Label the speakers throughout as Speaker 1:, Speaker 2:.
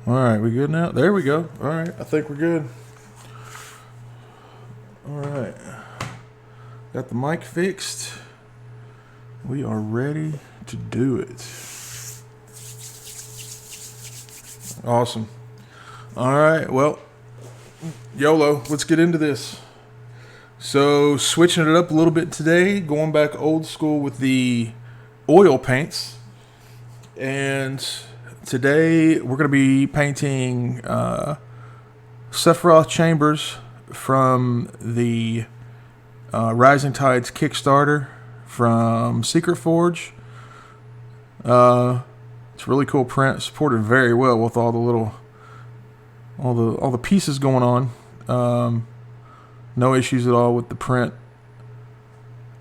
Speaker 1: All right, we good now? There we go. All right, I think we're good. All right. Got the mic fixed. We are ready to do it. Awesome. All right, well, YOLO, let's get into this. So, switching it up a little bit today, going back old school with the oil paints. And today we're going to be painting Cepharoth chambers from the Rising Tides Kickstarter from Secret Forge. It's a really cool print, supported very well with all the little, all the pieces going on. No issues at all with the print.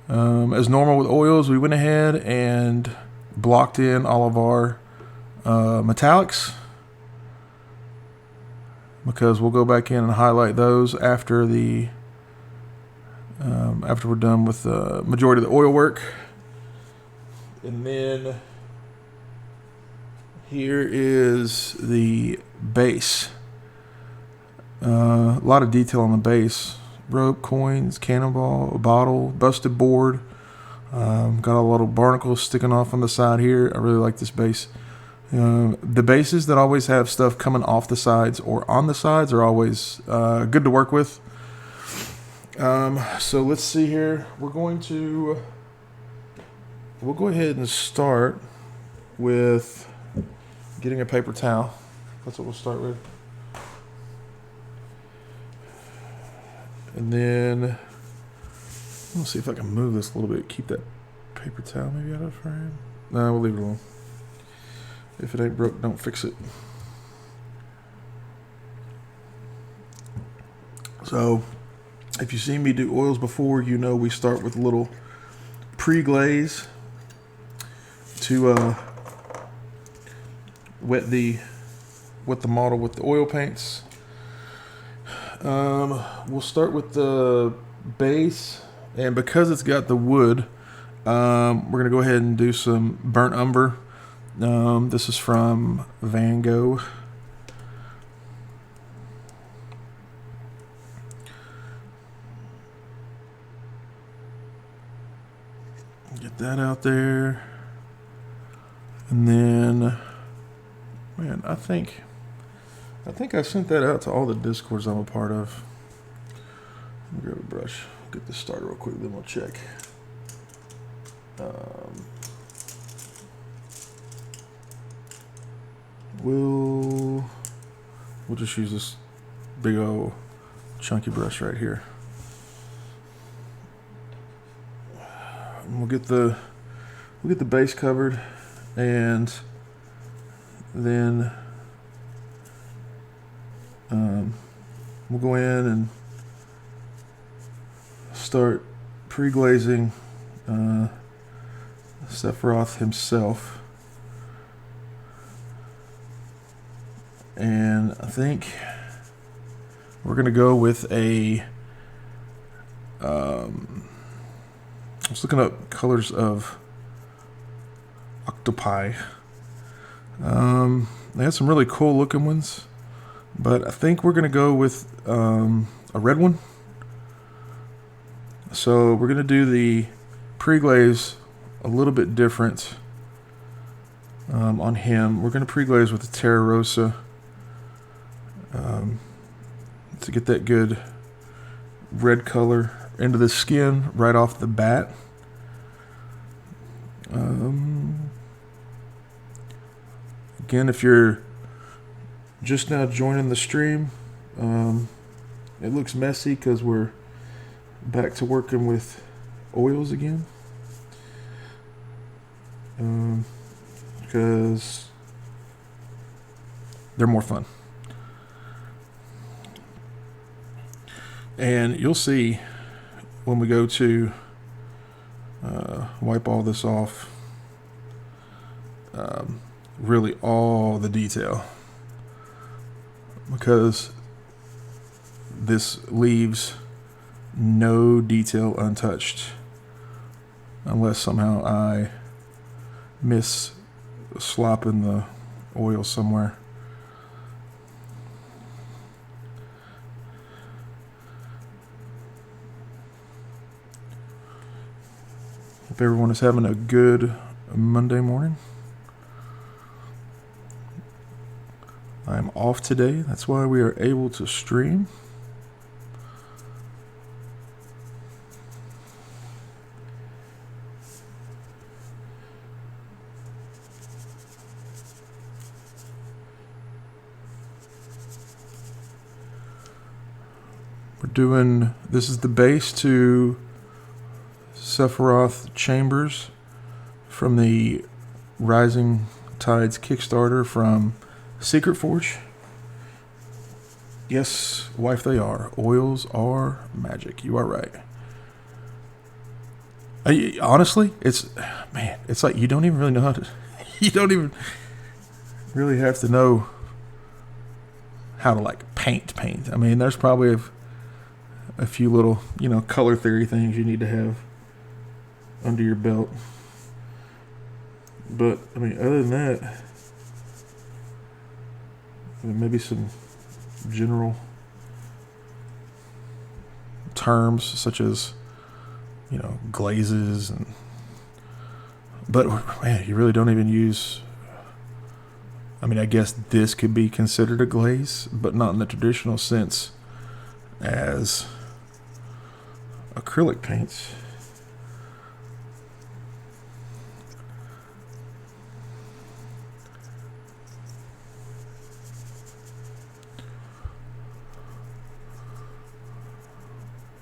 Speaker 1: As normal with oils, we went ahead and blocked in all of our metallics, because we'll go back in and highlight those after the after we're done with the majority of the oil work. And then here is the base. A lot of detail on the base. Rope, coins, cannonball, a bottle, busted board. Got a little barnacles sticking off on the side here. I really like this base. The bases that always have stuff coming off the sides or on the sides are always good to work with. So let's see here. We'll go ahead and start with getting a paper towel. That's what we'll start with. And then let's see if I can move this a little bit. Keep that paper towel maybe out of frame. No, we'll leave it alone. If it ain't broke, don't fix it. So, if you've seen me do oils before, you know we start with a little pre-glaze to wet the model with the oil paints. We'll start with the base, and because it's got the wood, we're gonna go ahead and do some burnt umber. This is from Van Gogh. Get that out there, and then, man, I think I sent that out to all the Discords I'm a part of. Let me grab a brush. Get this started real quick, then we'll check. We'll just use this big old chunky brush right here. And we'll get the base covered, and then we'll go in and start pre-glazing Cepharoth himself. And I think we're going to go with a I was looking up colors of octopi. They had some really cool looking ones, but I think we're going to go with a red one. So we're going to do the pre-glaze a little bit different on him. We're going to pre-glaze with the Terra Rosa to get that good red color into the skin right off the bat. Again, if you're just now joining the stream, it looks messy because we're back to working with oils again. Because they're more fun. And you'll see when we go to wipe all this off, really all the detail, because this leaves no detail untouched unless somehow I miss slopping the oil somewhere. Hope everyone is having a good Monday morning. I'm off today. That's why we are able to stream. This is the base to Cepharoth chambers from the Rising Tides Kickstarter from Secret Forge. Yes, wife, they are. Oils are magic. You are right. Honestly, it's like you don't even really know how to. You don't even really have to know how to like paint. I mean, there's probably a few little, color theory things you need to have under your belt. But, I mean, other than that, maybe some general terms such as, glazes. But, man, you really don't even use... I mean, I guess this could be considered a glaze, but not in the traditional sense as acrylic paints.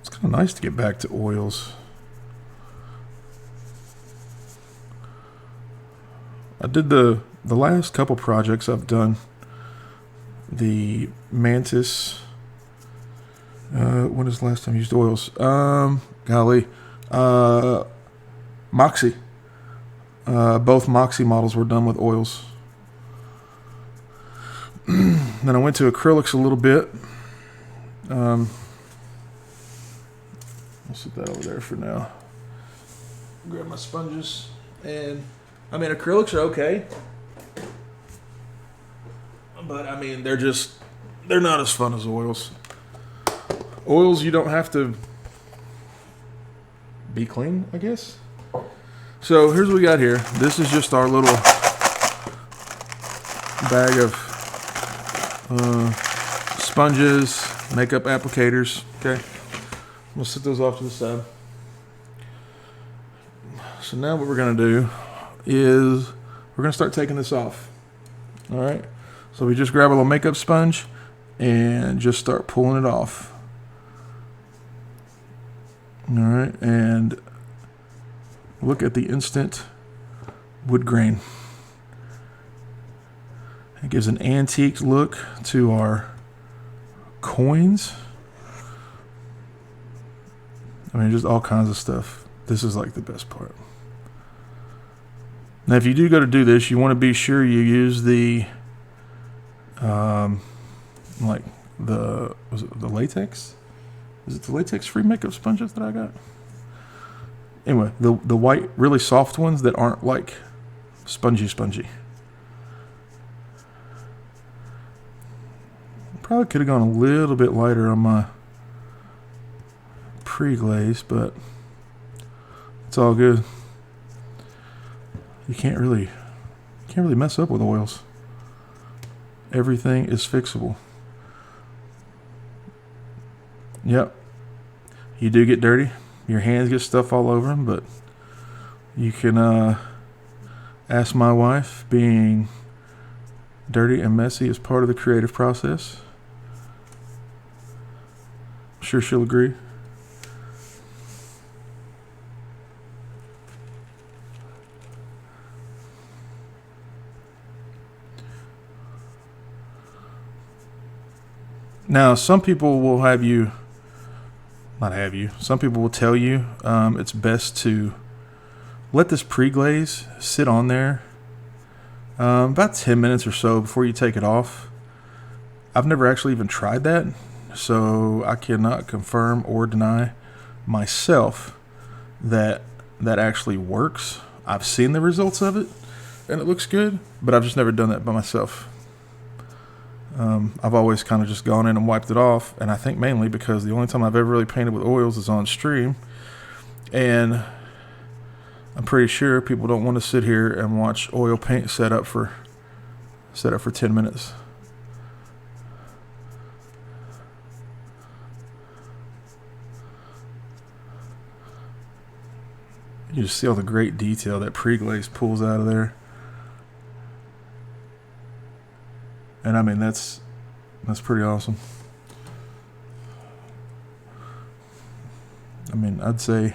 Speaker 1: It's kind of nice to get back to oils. I did the last couple projects I've done. The Mantis. When is the last time I used oils? Moxie. Both Moxie models were done with oils. Then I went to acrylics a little bit. I'll set that over there for now. Grab my sponges. And, I mean, acrylics are okay. But, I mean, they're not as fun as oils. Oils, you don't have to be clean, I guess. So here's what we got here. This is just our little bag of sponges, makeup applicators. Okay, I'm gonna set those off to the side. So now what we're gonna do is we're gonna start taking this off. All right. So we just grab a little makeup sponge and just start pulling it off. All right, and look at the instant wood grain. It gives an antique look to our coins. I mean, just all kinds of stuff. This is like the best part. Now, if you do go to do this, you want to be sure you use the, was it the latex? Is it the latex-free makeup sponges that I got? Anyway, the white, really soft ones that aren't like spongy. Probably could have gone a little bit lighter on my pre-glaze, but it's all good. You can't really mess up with oils. Everything is fixable. Yep. You do get dirty. Your hands get stuff all over them, but you can ask my wife. Being dirty and messy is part of the creative process. I'm sure she'll agree. Now, some people will some people will tell you it's best to let this pre-glaze sit on there about 10 minutes or so before you take it off. I've never actually even tried that, so I cannot confirm or deny myself that actually works. I've seen the results of it, and it looks good, but I've just never done that by myself. I've always kind of just gone in and wiped it off, and I think mainly because the only time I've ever really painted with oils is on stream, and I'm pretty sure people don't want to sit here and watch oil paint set up for 10 minutes. You just see all the great detail that pre-glaze pulls out of there. And I mean, that's pretty awesome. I mean, I'd say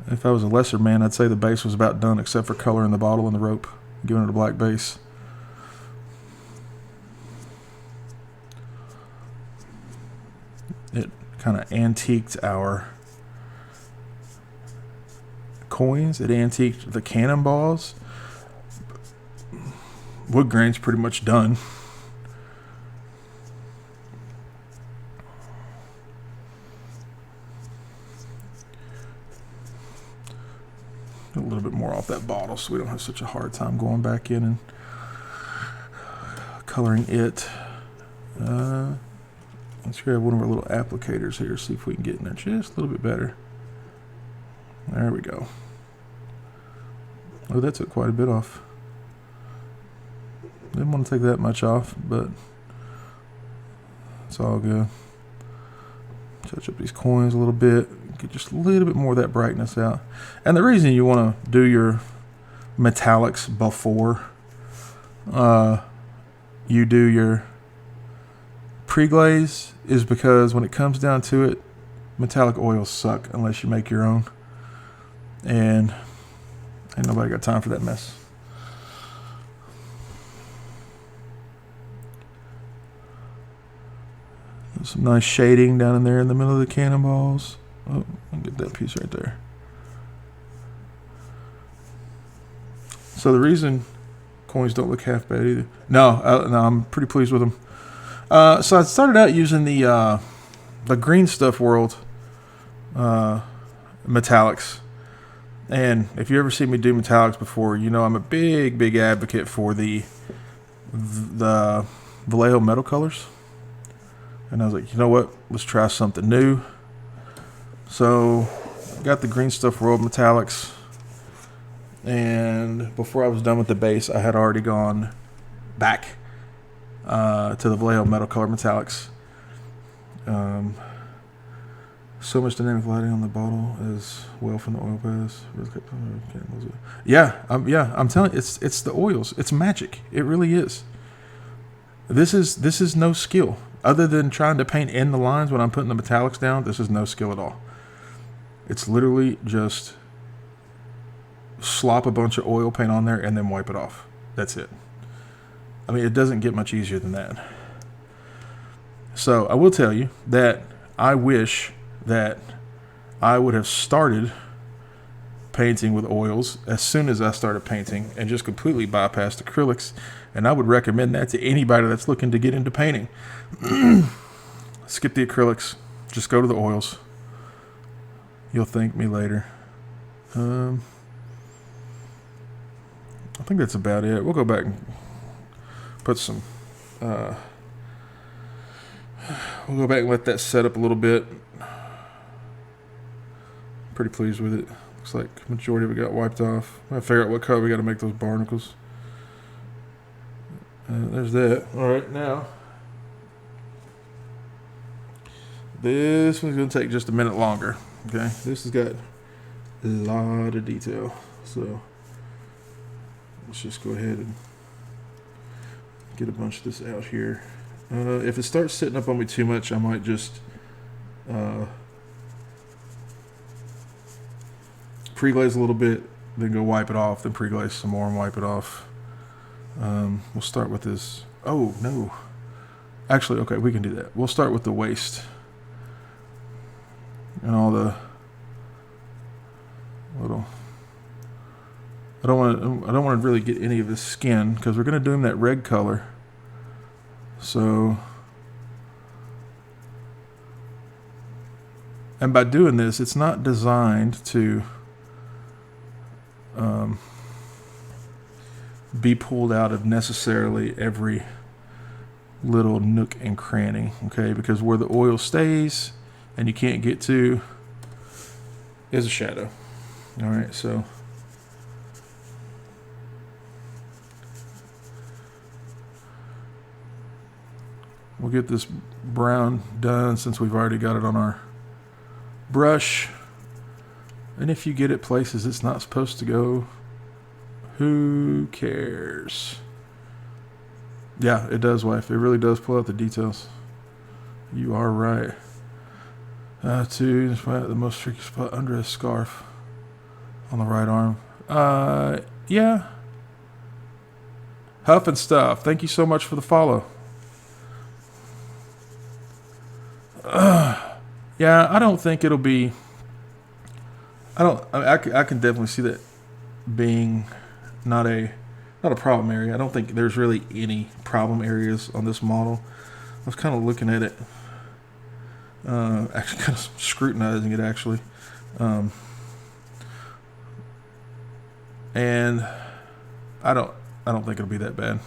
Speaker 1: if I was a lesser man, I'd say the base was about done except for coloring the bottle and the rope, giving it a black base. It kind of antiqued our coins. It antiqued the cannonballs. Wood grain's pretty much done. A little bit more off that bottle so we don't have such a hard time going back in and coloring it. Let's grab one of our little applicators here, see if we can get in there just a little bit better. There we go. Oh, that took quite a bit off. Didn't want to take that much off, but it's all good. Touch up these coins a little bit, get just a little bit more of that brightness out. And the reason you want to do your metallics before you do your pre-glaze is because when it comes down to it, metallic oils suck unless you make your own. And ain't nobody got time for that mess. Some nice shading down in there in the middle of the cannonballs. Oh, I'll get that piece right there. So the reason coins don't look half bad either. No, I'm pretty pleased with them. So I started out using the Green Stuff World metallics. And if you ever see me do metallics before, you know I'm a big advocate for the Vallejo metal colors. And I was like, you know what? Let's try something new. So got the Green Stuff World metallics. And before I was done with the base, I had already gone back to the Vallejo metal color metallics. So much dynamic lighting on the bottle as well from the oil pass. I'm telling you, it's the oils. It's magic. It really is. This is no skill. Other than trying to paint in the lines when I'm putting the metallics down, this is no skill at all. It's literally just slop a bunch of oil paint on there and then wipe it off. That's it. I mean, it doesn't get much easier than that. So I will tell you that I wish that I would have started painting with oils as soon as I started painting and just completely bypassed acrylics. And I would recommend that to anybody that's looking to get into painting. Skip the acrylics. Just go to the oils. You'll thank me later. I think that's about it. We'll go back and put some... we'll go back and let that set up a little bit. Pretty pleased with it. Looks like the majority of it got wiped off. I figure out what color we got to make those barnacles. There's that. All right, now this one's going to take just a minute longer. Okay, this has got a lot of detail, so let's just go ahead and get a bunch of this out here. If it starts sitting up on me too much, I might just pre-glaze a little bit, then go wipe it off, then pre-glaze some more and wipe it off. We'll start with this. Oh, no. Actually, okay, we can do that. We'll start with the waist. And all the little... I don't want to really get any of his skin because we're going to do him that red color. So... And by doing this, it's not designed to... be pulled out of necessarily every little nook and cranny, okay? Because where the oil stays and you can't get to, is a shadow. All right, so we'll get this brown done since we've already got it on our brush. And if you get it places it's not supposed to go, who cares? Yeah, it does, wife. It really does pull out the details. You are right. Two, the most tricky spot under a scarf on the right arm. Yeah. Huff and Stuff, thank you so much for the follow. Yeah, I don't think it'll be. I can definitely see that being not a problem area. I don't think there's really any problem areas on this model. I was kind of looking at it, actually kind of scrutinizing it actually, and I don't think it'll be that bad.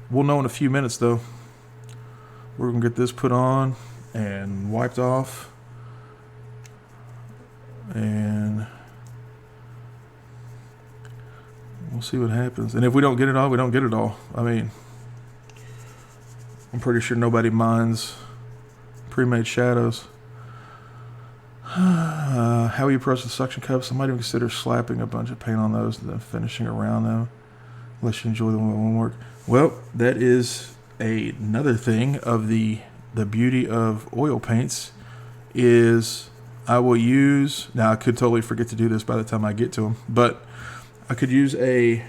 Speaker 1: We'll know in a few minutes though. We're gonna get this put on and wiped off, and we'll see what happens. And if we don't get it all, we don't get it all. I mean, I'm pretty sure nobody minds pre-made shadows. How you approach the suction cups, I might even consider slapping a bunch of paint on those and then finishing around them, unless you enjoy the one work. Well, that is another thing of the beauty of oil paints is I will use, now I could totally forget to do this by the time I get to them, but I could use a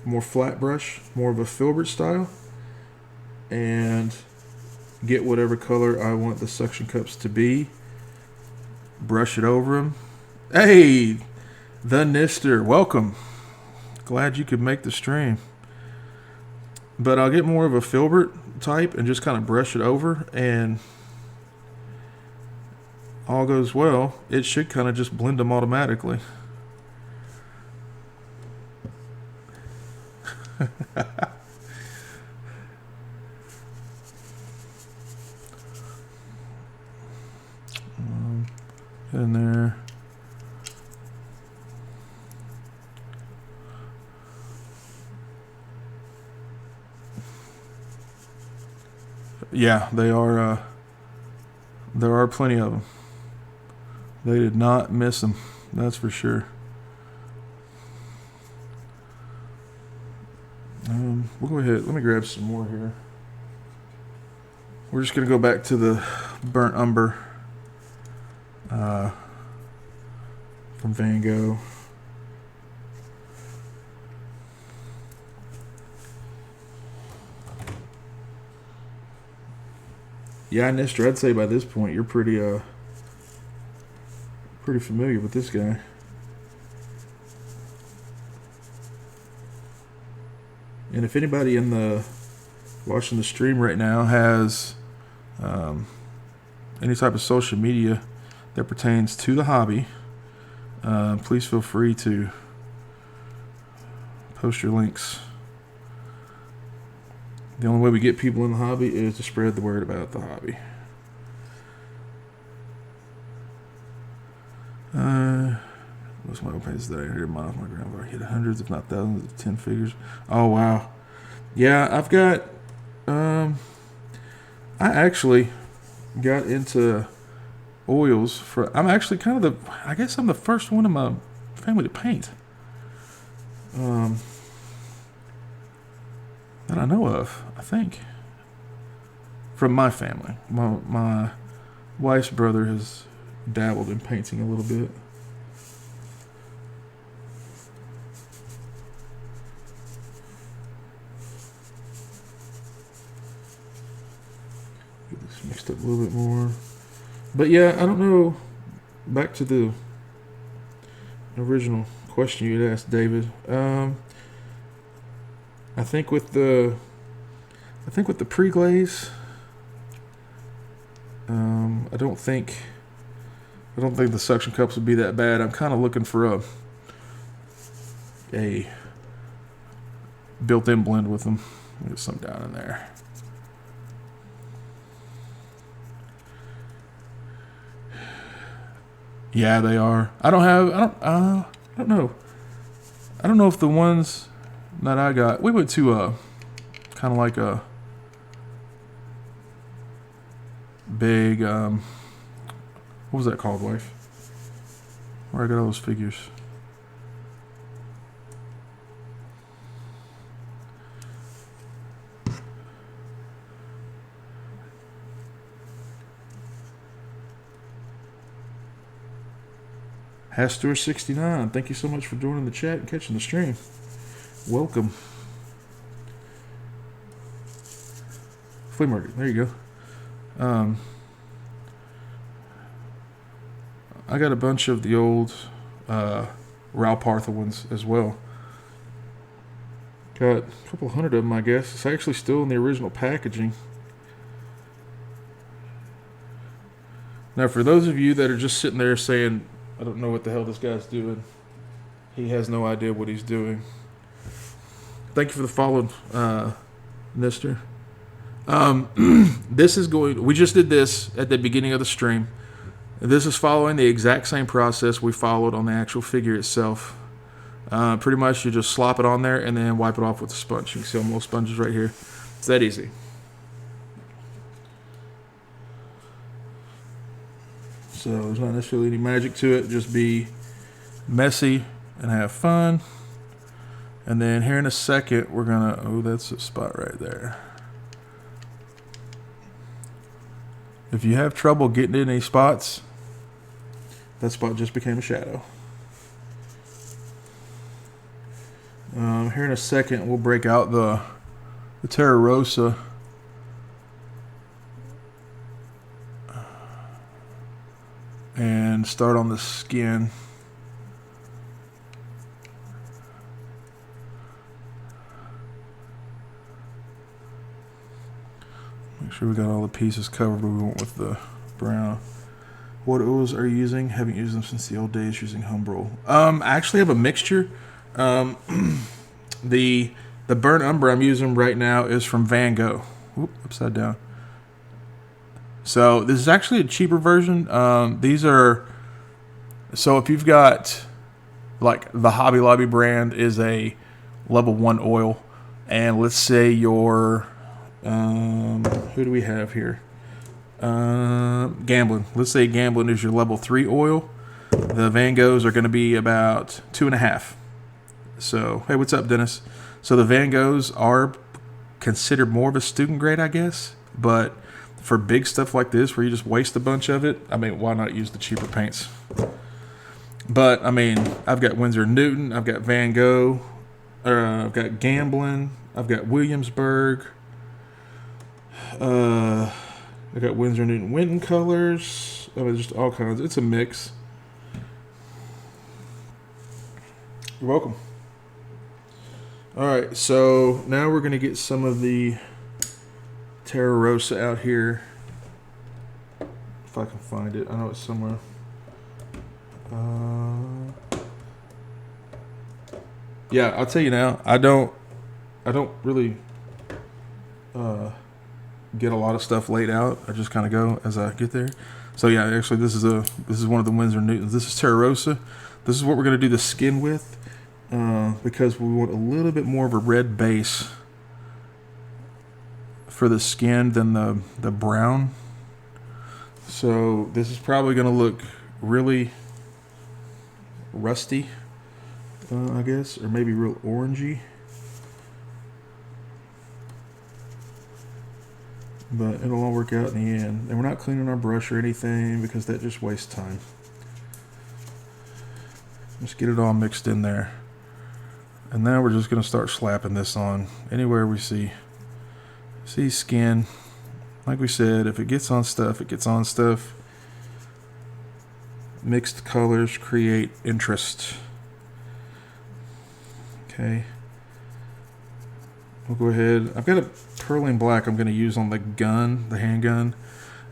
Speaker 1: more flat brush, more of a filbert style, and get whatever color I want the suction cups to be, brush it over them. Hey, the Nister, welcome. Glad you could make the stream. But I'll get more of a filbert type and just kind of brush it over, and all goes well, it should kind of just blend them automatically. Get in there. Yeah, they are. There are plenty of them. They did not miss them, that's for sure. We'll go ahead. Let me grab some more here. We're just going to go back to the burnt umber from Van Gogh. Yeah, Nister, I'd say by this point you're pretty familiar with this guy. And if anybody in the watching the stream right now has any type of social media that pertains to the hobby, please feel free to post your links. The only way we get people in the hobby is to spread the word about the hobby. Most of my opinions that I heard mine off my grandfather hit hundreds, if not thousands, of 10 figures. Oh wow, yeah, I've got. I actually got into oils for. I'm actually kind of I guess I'm the first one in my family to paint. That I know of, I think. From my family, my wife's brother has dabbled in painting a little bit. Get this mixed up a little bit more. But yeah, I don't know. Back to the original question you had asked, David. I think with the pre-glaze, I don't think the suction cups would be that bad. I'm kind of looking for a built-in blend with them. Get some down in there. Yeah, they are. I don't know. I don't know if the ones that I got. We went to kind of like a big what was that called, wife? Where I got all those figures. Hastor69, thank you so much for joining the chat and catching the stream. Welcome. Flea market, there you go. I got a bunch of the old Ralpartha ones as well. Got a couple hundred of them, I guess. It's actually still in the original packaging. Now, for those of you that are just sitting there saying, I don't know what the hell this guy's doing, he has no idea what he's doing. Thank you for the follow, Mister. This is going. We just did this at the beginning of the stream. This is following the exact same process we followed on the actual figure itself. Pretty much, you just slop it on there and then wipe it off with a sponge. You can see all the little sponges right here. It's that easy. So there's not necessarily any magic to it. Just be messy and have fun. And then here in a second, we're gonna. Oh, that's a spot right there. If you have trouble getting in any spots, that spot just became a shadow. Here in a second, we'll break out the Terra Rosa. And start on the skin. Make sure we got all the pieces covered we want with the brown. What oils are you using? Haven't used them since the old days using Humbrol. I actually have a mixture. The burnt umber I'm using right now is from Van Gogh. Oop, upside down. So this is actually a cheaper version. These are, so if you've got, like the Hobby Lobby brand is a level 1 oil, and let's say your, who do we have here? Gambling. Let's say Gambling is your level 3 oil. The Van Goghs are going to be about 2.5. So, hey, what's up, Dennis? So the Van Goghs are considered more of a student grade, I guess, but for big stuff like this where you just waste a bunch of it, I mean, why not use the cheaper paints? But, I mean, I've got Winsor & Newton, I've got Van Gogh, I've got Gamblin, I've got Williamsburg, I've got Winsor & Newton Winton colors, I mean, just all kinds. It's a mix. You're welcome. Alright, so now we're going to get some of the Terra Rosa out here, if I can find it. I know it's somewhere. Yeah, I'll tell you now. I don't really get a lot of stuff laid out. I just kind of go as I get there. So yeah, actually, this is one of the Winsor & Newtons. This is Terra Rosa. This is what we're going to do the skin with, because we want a little bit more of a red base for the skin than the brown. So this is probably going to look really rusty, I guess, or maybe real orangey. But it'll all work out in the end. And we're not cleaning our brush or anything because that just wastes time. Just get it all mixed in there. And now we're just going to start slapping this on anywhere we see skin. Like we said, if it gets on stuff, it gets on stuff. Mixed colors create interest. Okay. We'll go ahead. I've got a pearling black I'm going to use on the gun, the handgun.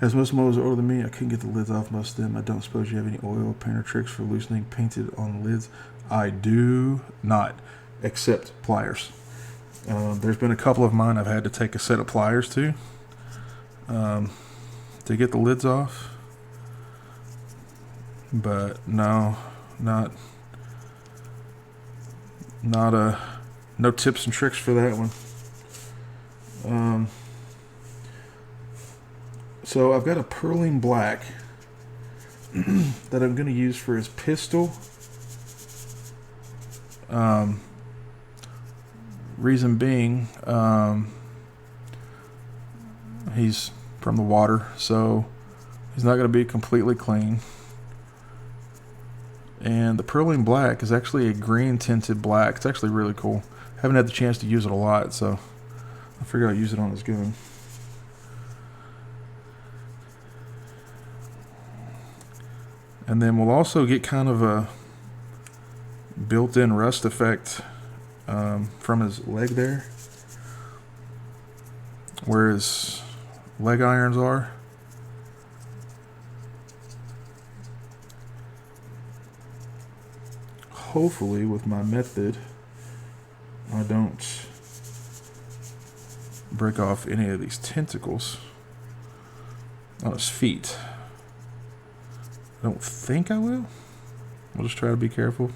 Speaker 1: As most models are older than me, I couldn't get the lids off most of them. I don't suppose you have any oil painter tricks for loosening painted on lids. I do not, except pliers. There's been a couple of mine I've had to take a set of pliers to get the lids off. But no, not no tips and tricks for that one. So I've got a Perling Black that I'm going to use for his pistol. Reason being, he's from the water, so he's not going to be completely clean. And the Perling Black is actually a green tinted black. It's actually really cool. Haven't had the chance to use it a lot, so I figured I'd use it on his gun. And then we'll also get kind of a built-in rust effect from his leg there, where his leg irons are. Hopefully with my method I don't break off any of these tentacles on his feet. I don't think I will. We'll just try to be careful.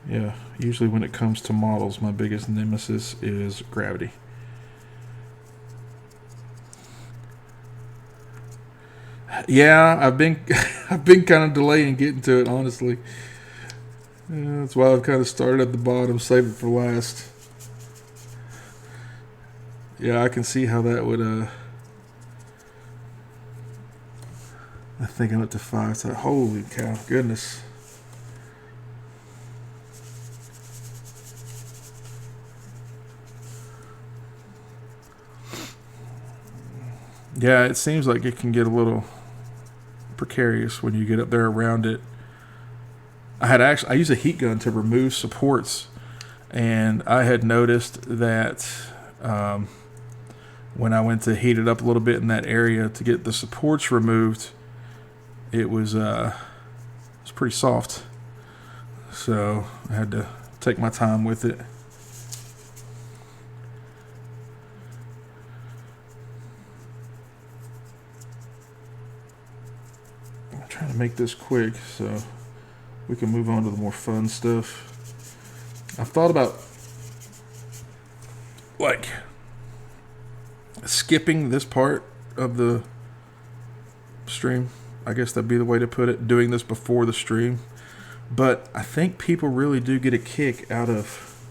Speaker 1: Yeah, usually when it comes to models, my biggest nemesis is gravity. Yeah, I've been kind of delaying getting to it, honestly. That's why I've kind of started at the bottom, saved it for last. Yeah, I can see how that would I think I'm up to 5, so holy cow, goodness. Yeah, it seems like it can get a little precarious when you get up there around it. I use a heat gun to remove supports, and I had noticed that when I went to heat it up a little bit in that area to get the supports removed, it was pretty soft. So I had to take my time with it. I'm trying to make this quick so we can move on to the more fun stuff. I've thought about like skipping this part of the stream. I guess that'd be the way to put it, doing this before the stream. But I think people really do get a kick out of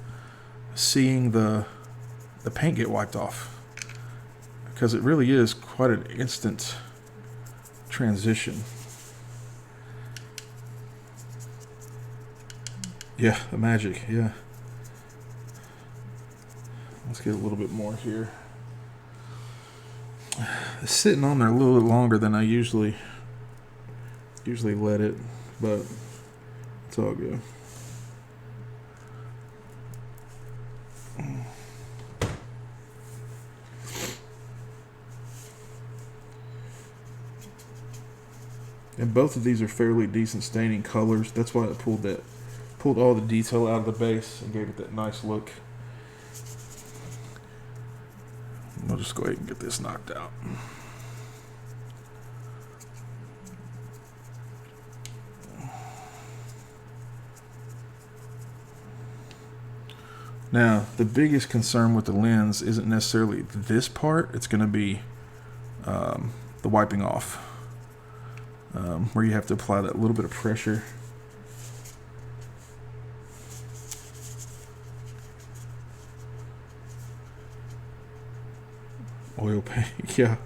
Speaker 1: seeing the paint get wiped off, because it really is quite an instant transition. Yeah, the magic, yeah. Let's get a little bit more here. It's sitting on there a little bit longer than I usually let it, but it's all good. And both of these are fairly decent staining colors. That's why I pulled all the detail out of the base and gave it that nice look. I'll just go ahead and get this knocked out. Now, the biggest concern with the lens isn't necessarily this part. It's going to be the wiping off, where you have to apply that little bit of pressure. Oil paint, yeah.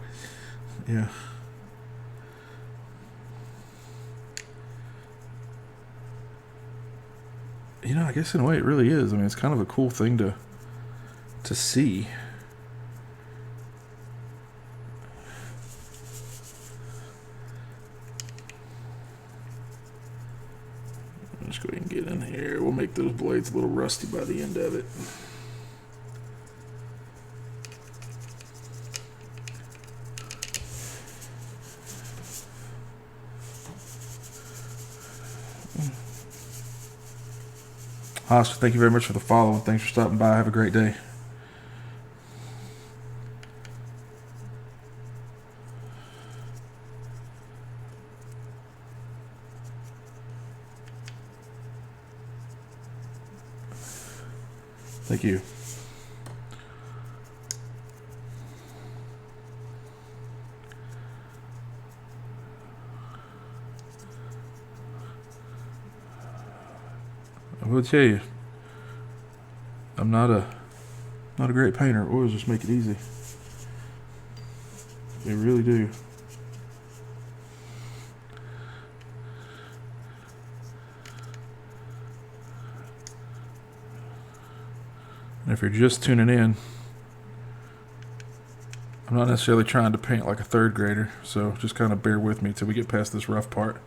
Speaker 1: You know, I guess in a way it really is. I mean, it's kind of a cool thing to see. Let's go ahead and get in here. We'll make those blades a little rusty by the end of it. Oscar, thank you very much for the follow, and thanks for stopping by. Have a great day. Thank you. I will tell you, I'm not a great painter. Oils just make it easy. They really do. And if you're just tuning in, I'm not necessarily trying to paint like a third grader, so just kind of bear with me till we get past this rough part.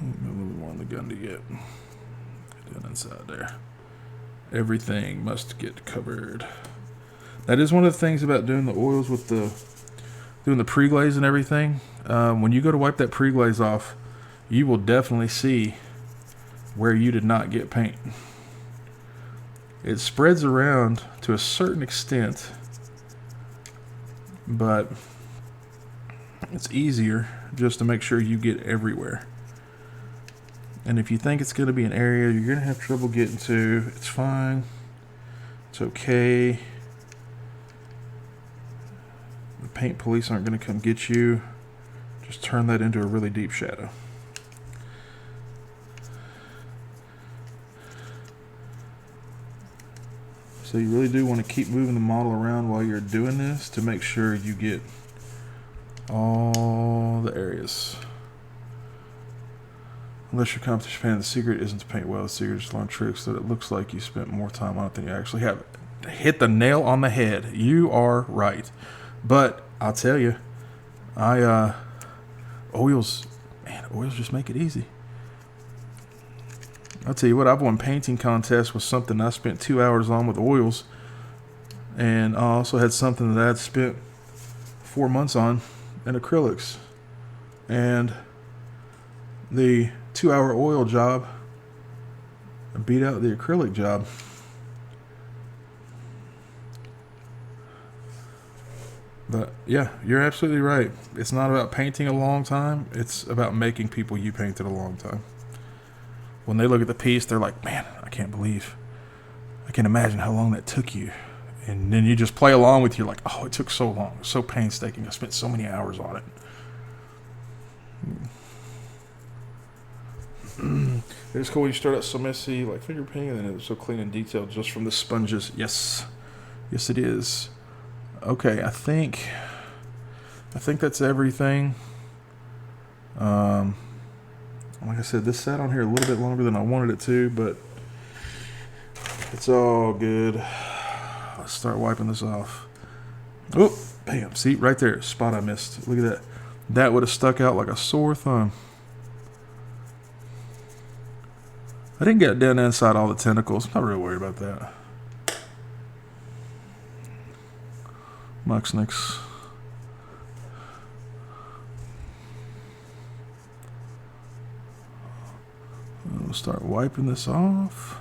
Speaker 1: We want the gun to get down inside there. Everything must get covered. That is one of the things about doing the oils with doing the pre-glaze and everything. When you go to wipe that pre-glaze off, you will definitely see where you did not get paint. It spreads around to a certain extent, but it's easier just to make sure you get everywhere. And if you think it's going to be an area you're going to have trouble getting to, it's fine. It's okay. The paint police aren't going to come get you. Just turn that into a really deep shadow. So you really do want to keep moving the model around while you're doing this to make sure you get all the areas. Unless your competition painting, the secret isn't to paint well. The secret is to learn tricks so that it looks like you spent more time on it than you actually have. Hit the nail on the head. You are right. But I'll tell you, oils just make it easy. I'll tell you what, I've won painting contests with something I spent 2 hours on with oils. And I also had something that I'd spent 4 months on in acrylics. And the 2-hour oil job beat out the acrylic job. But yeah, you're absolutely right. It's not about painting a long time. It's about making people you painted a long time. When they look at the piece, they're like, man, I can't imagine how long that took you. And then you just play along with you like, oh, it took so long. It was so painstaking. I spent so many hours on it. It's cool when you start out so messy, like finger painting, and then it's so clean and detailed just from the sponges. Yes, it is. Okay, I think that's everything. Like I said, this sat on here a little bit longer than I wanted it to, but it's all good. Let's start wiping this off. Oh, bam! See, right there, spot I missed. Look at that. That would have stuck out like a sore thumb. I didn't get down inside all the tentacles. I'm not really worried about that. Muxnix. We'll start wiping this off.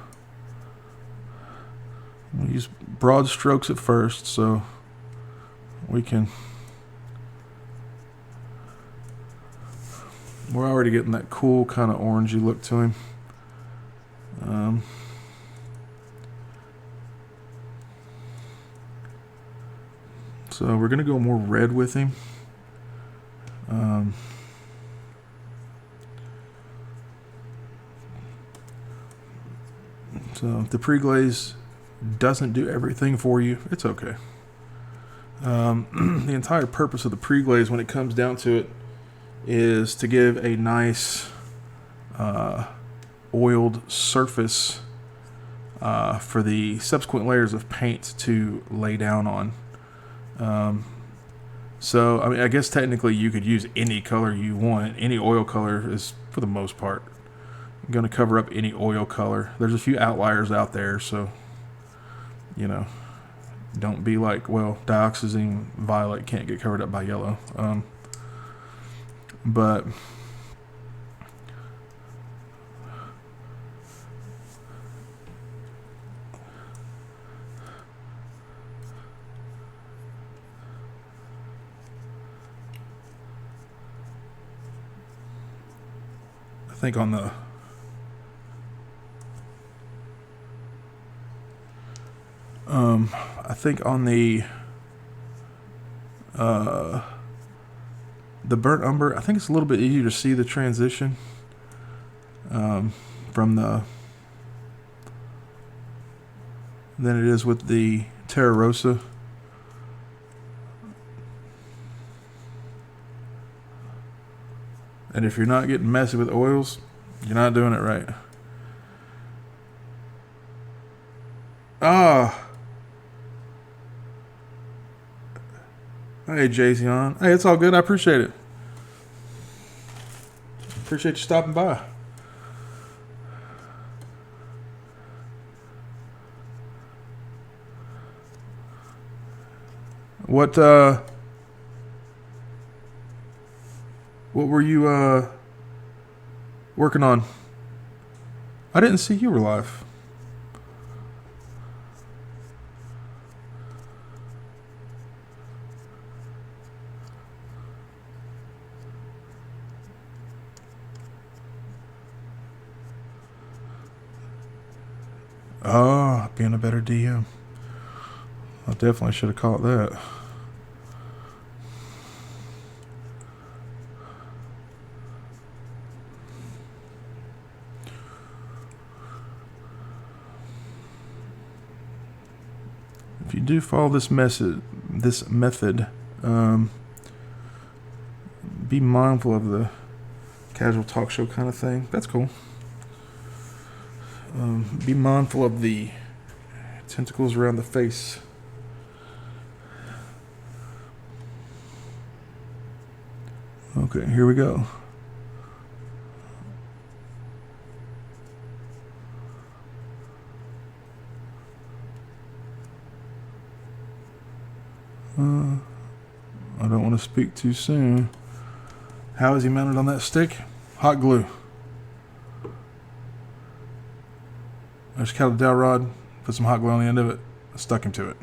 Speaker 1: We'll use broad strokes at first so we can... We're already getting that cool kind of orangey look to him. So we're going to go more red with him. So if the pre-glaze doesn't do everything for you, it's okay. The entire purpose of the pre-glaze, when it comes down to it, is to give a nice oiled surface for the subsequent layers of paint to lay down on. So, I mean, I guess technically you could use any color you want. Any oil color is, for the most part, going to cover up any oil color. There's a few outliers out there, so, you know, don't be like, well, dioxazine violet can't get covered up by yellow. But I think on the burnt umber, I think it's a little bit easier to see the transition from the than it is with the Terra Rosa. And if you're not getting messy with oils, you're not doing it right. Hey, Jason. Hey, it's all good. I appreciate it. Appreciate you stopping by. What were you working on? I didn't see you were live. Oh, being a better DM. I definitely should have caught that. If you do follow this method, be mindful of the casual talk show kind of thing. That's cool. Be mindful of the tentacles around the face. Okay, here we go. I don't want to speak too soon. How is he mounted on that stick? Hot glue. I just cut a dowel rod, put some hot glue on the end of it, stuck him to it.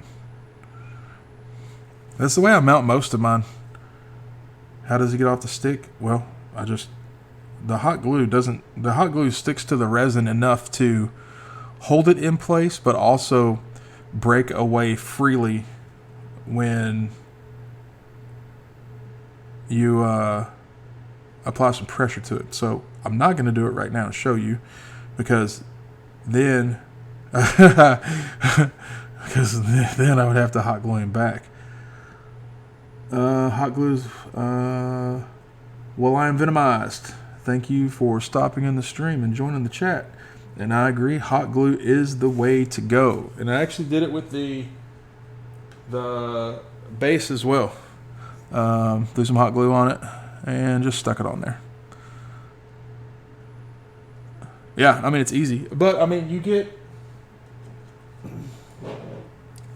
Speaker 1: That's the way I mount most of mine. How does he get off the stick? Well, the hot glue sticks to the resin enough to hold it in place, but also break away freely when you apply some pressure to it. So I'm not going to do it right now to show you, because then I would have to hot glue him back. Hot glues. Well, I am venomized. Thank you for stopping in the stream and joining the chat. And I agree, hot glue is the way to go. And I actually did it with the base as well. Threw some hot glue on it and just stuck it on there. Yeah, I mean, it's easy. But, I mean,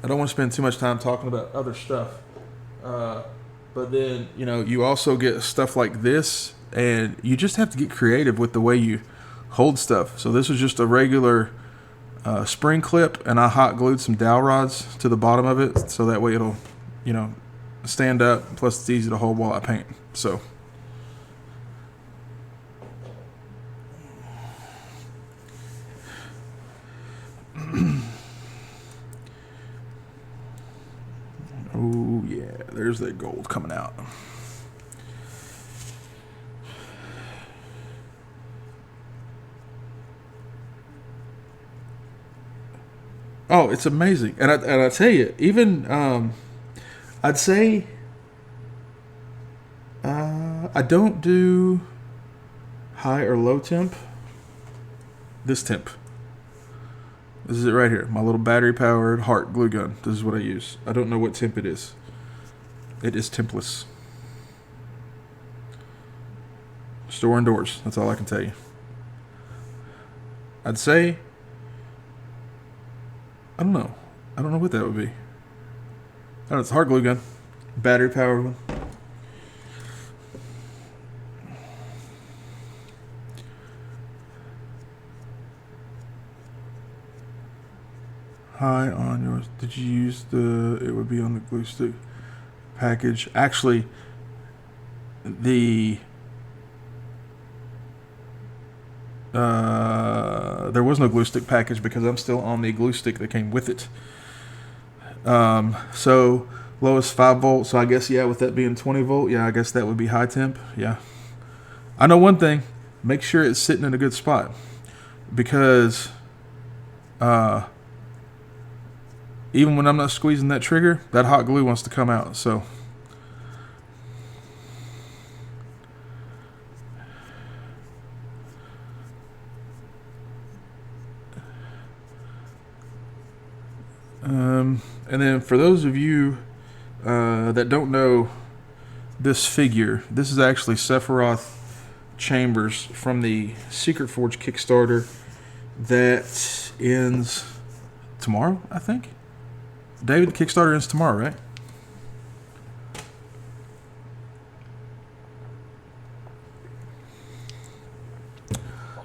Speaker 1: I don't want to spend too much time talking about other stuff. But then, you also get stuff like this, and you just have to get creative with the way you hold stuff. So this was just a regular spring clip, and I hot glued some dowel rods to the bottom of it, so that way it'll, stand up. Plus, it's easy to hold while I paint. So. Oh yeah, there's that gold coming out. Oh, it's amazing, and I tell you, even I'd say I don't do high or low temp. This temp. This is it right here. My little battery-powered heart glue gun. This is what I use. I don't know what temp it is. It is templess. Store indoors. That's all I can tell you. I'd say, I don't know. I don't know what that would be. I don't know. It's a heart glue gun. Battery-powered one. high on yours. Did you use the? It would be on the glue stick package. Actually, there was no glue stick package because I'm still on the glue stick that came with it. So lowest 5 volts. So I guess, yeah, with that being 20 volt, yeah, I guess that would be high temp. Yeah. I know one thing, make sure it's sitting in a good spot, because, even when I'm not squeezing that trigger, that hot glue wants to come out. So, and then for those of you that don't know this figure, this is actually Cepharoth chambers from the Secret Forge Kickstarter that ends tomorrow, I think. David, the Kickstarter ends tomorrow, right?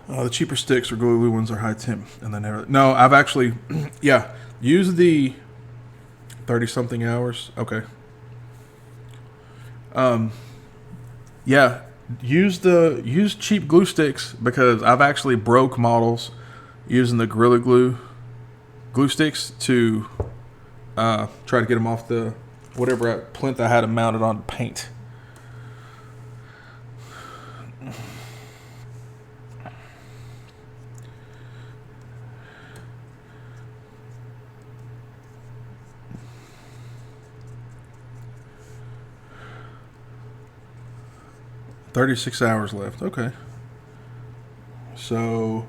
Speaker 1: The cheaper sticks or glue ones are high temp, and then no, I've actually, yeah, used the 30-something hours. Okay. Yeah, use cheap glue sticks, because I've actually broke models using the Gorilla Glue glue sticks to try to get them off the whatever plinth I had them mounted on paint. $36 hours left. Okay. So,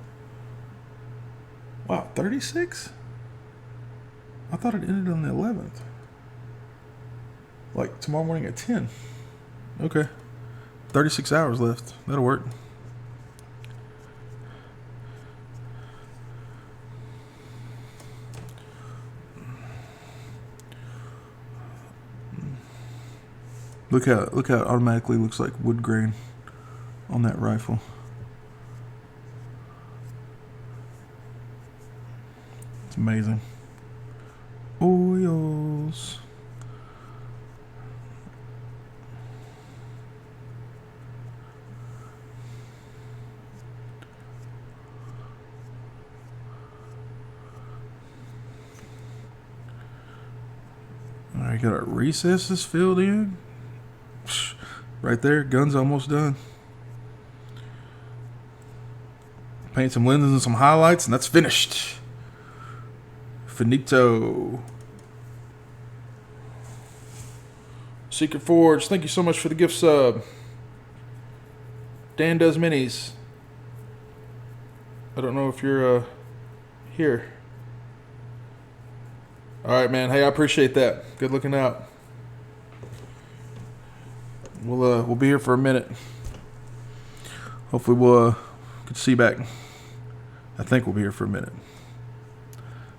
Speaker 1: wow, 36? I thought it ended on the 11th. Like tomorrow morning at 10. Okay. 36 hours left. That'll work. Look how it automatically looks like wood grain on that rifle. It's amazing. Oils. All right, got our recesses filled in. Right there, gun's almost done. Paint some lenses and some highlights, and that's finished. Finito. Secret Forge, thank you so much for the gift sub. Dan Does Minis. I don't know if you're here. Alright, man. Hey, I appreciate that. Good looking out. We'll be here for a minute. Hopefully we'll get to see you back. I think we'll be here for a minute.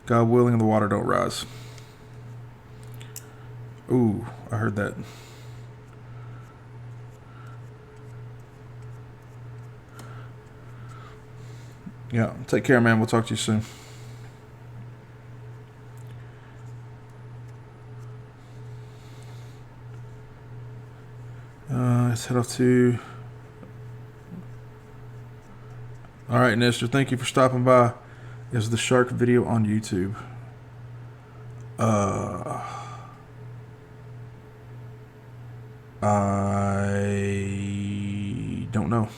Speaker 1: God willing, and the water don't rise. Ooh, I heard that. Yeah, take care, man. We'll talk to you soon. Let's head off to... Alright, Nestor, thank you for stopping by. Is the shark video on YouTube? I don't know.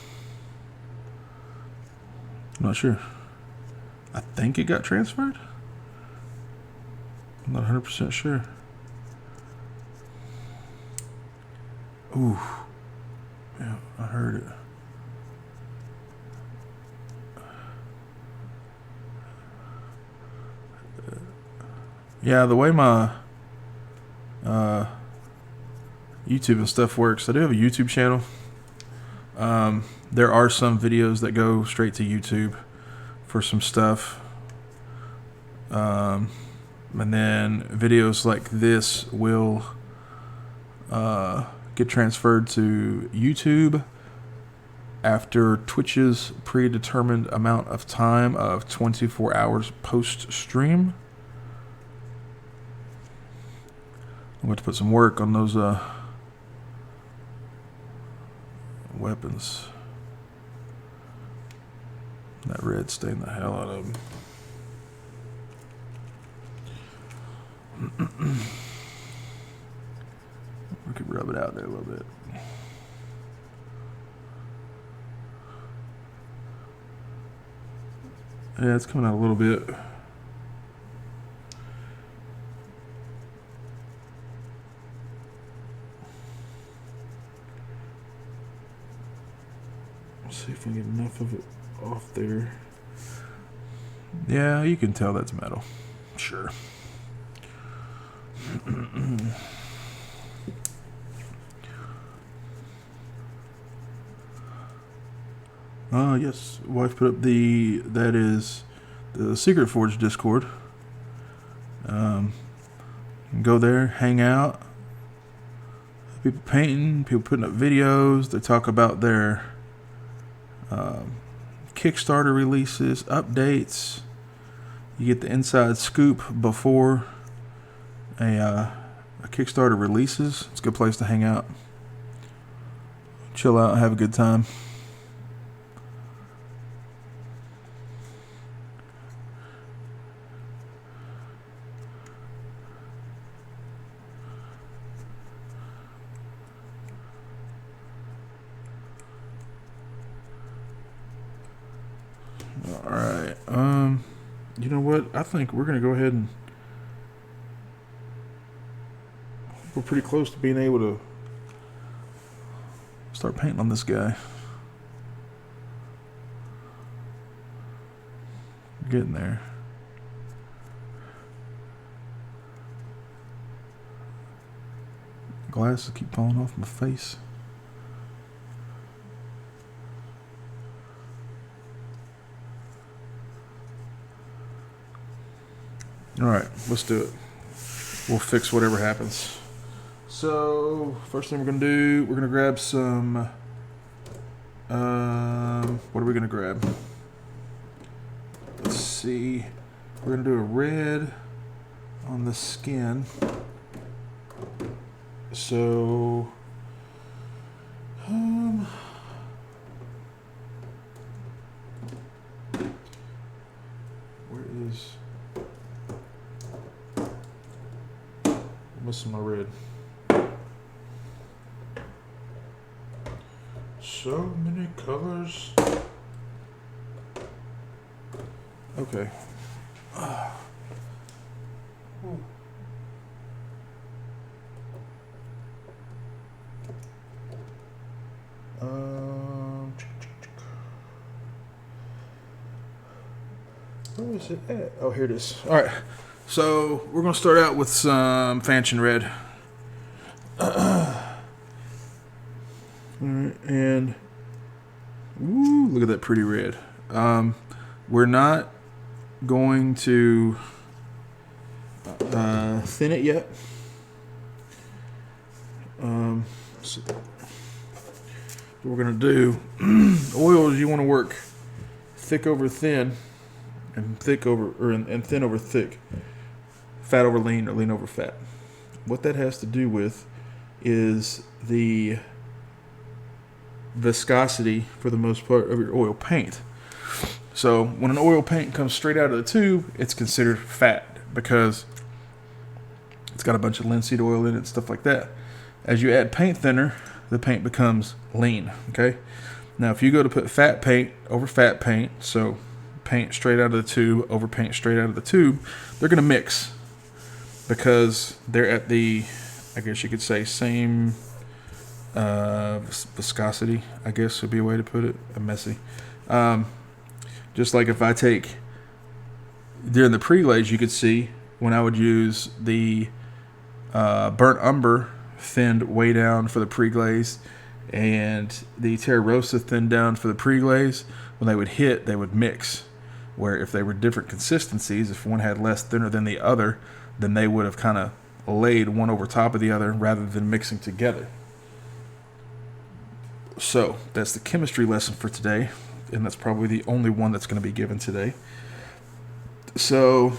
Speaker 1: I'm not sure. I think it got transferred. I'm not 100% sure. Ooh. Yeah, I heard it. Yeah, the way my YouTube and stuff works, I do have a YouTube channel. There are some videos that go straight to YouTube for some stuff. And then videos like this will get transferred to YouTube after Twitch's predetermined amount of time of 24 hours post-stream. I'm going to put some work on those weapons. That red stained the hell out of them. We could rub it out there a little bit. Yeah, it's coming out a little bit. Let's see if we can get enough of it off there. Yeah, you can tell that's metal. Sure. Yes, wife put up that is the Secret Forge Discord. Go there, hang out. People painting, people putting up videos. They talk about their Kickstarter releases, updates. You get the inside scoop before a Kickstarter releases. It's a good place to hang out, chill out, have a good time. All right. You know what? I think we're gonna go ahead and we're pretty close to being able to start painting on this guy. Getting there. Glasses keep falling off my face. Alright, let's do it. We'll fix whatever happens. So, first thing we're going to do, we're going to grab some... what are we going to grab? Let's see. We're going to do a red on the skin. So... where is... missing my red. So many colors. Okay. Where is it at? Oh, here it is. All right. So we're going to start out with some Fanchon red. And ooh, look at that pretty red. We're not going to thin it yet. So what we're going to do, oils you want to work thick over thin, and thick over and thin over thick, fat over lean, or lean over fat. What that has to do with is the viscosity, for the most part, of your oil paint. So when an oil paint comes straight out of the tube, it's considered fat because it's got a bunch of linseed oil in it, stuff like that. As you add paint thinner, the paint becomes lean. Okay. Now, if you go to put fat paint over fat paint, so paint straight out of the tube over paint straight out of the tube, they're going to mix because they're at the, I guess you could say, same viscosity, I guess would be a way to put it. Messy. Just like if I take, during the pre-glaze, you could see when I would use the burnt umber thinned way down for the pre-glaze and the Terra Rosa thinned down for the pre-glaze, when they would hit, they would mix. Where if they were different consistencies, if one had less thinner than the other, then they would have kind of laid one over top of the other rather than mixing together. So that's the chemistry lesson for today, and that's probably the only one that's going to be given today. So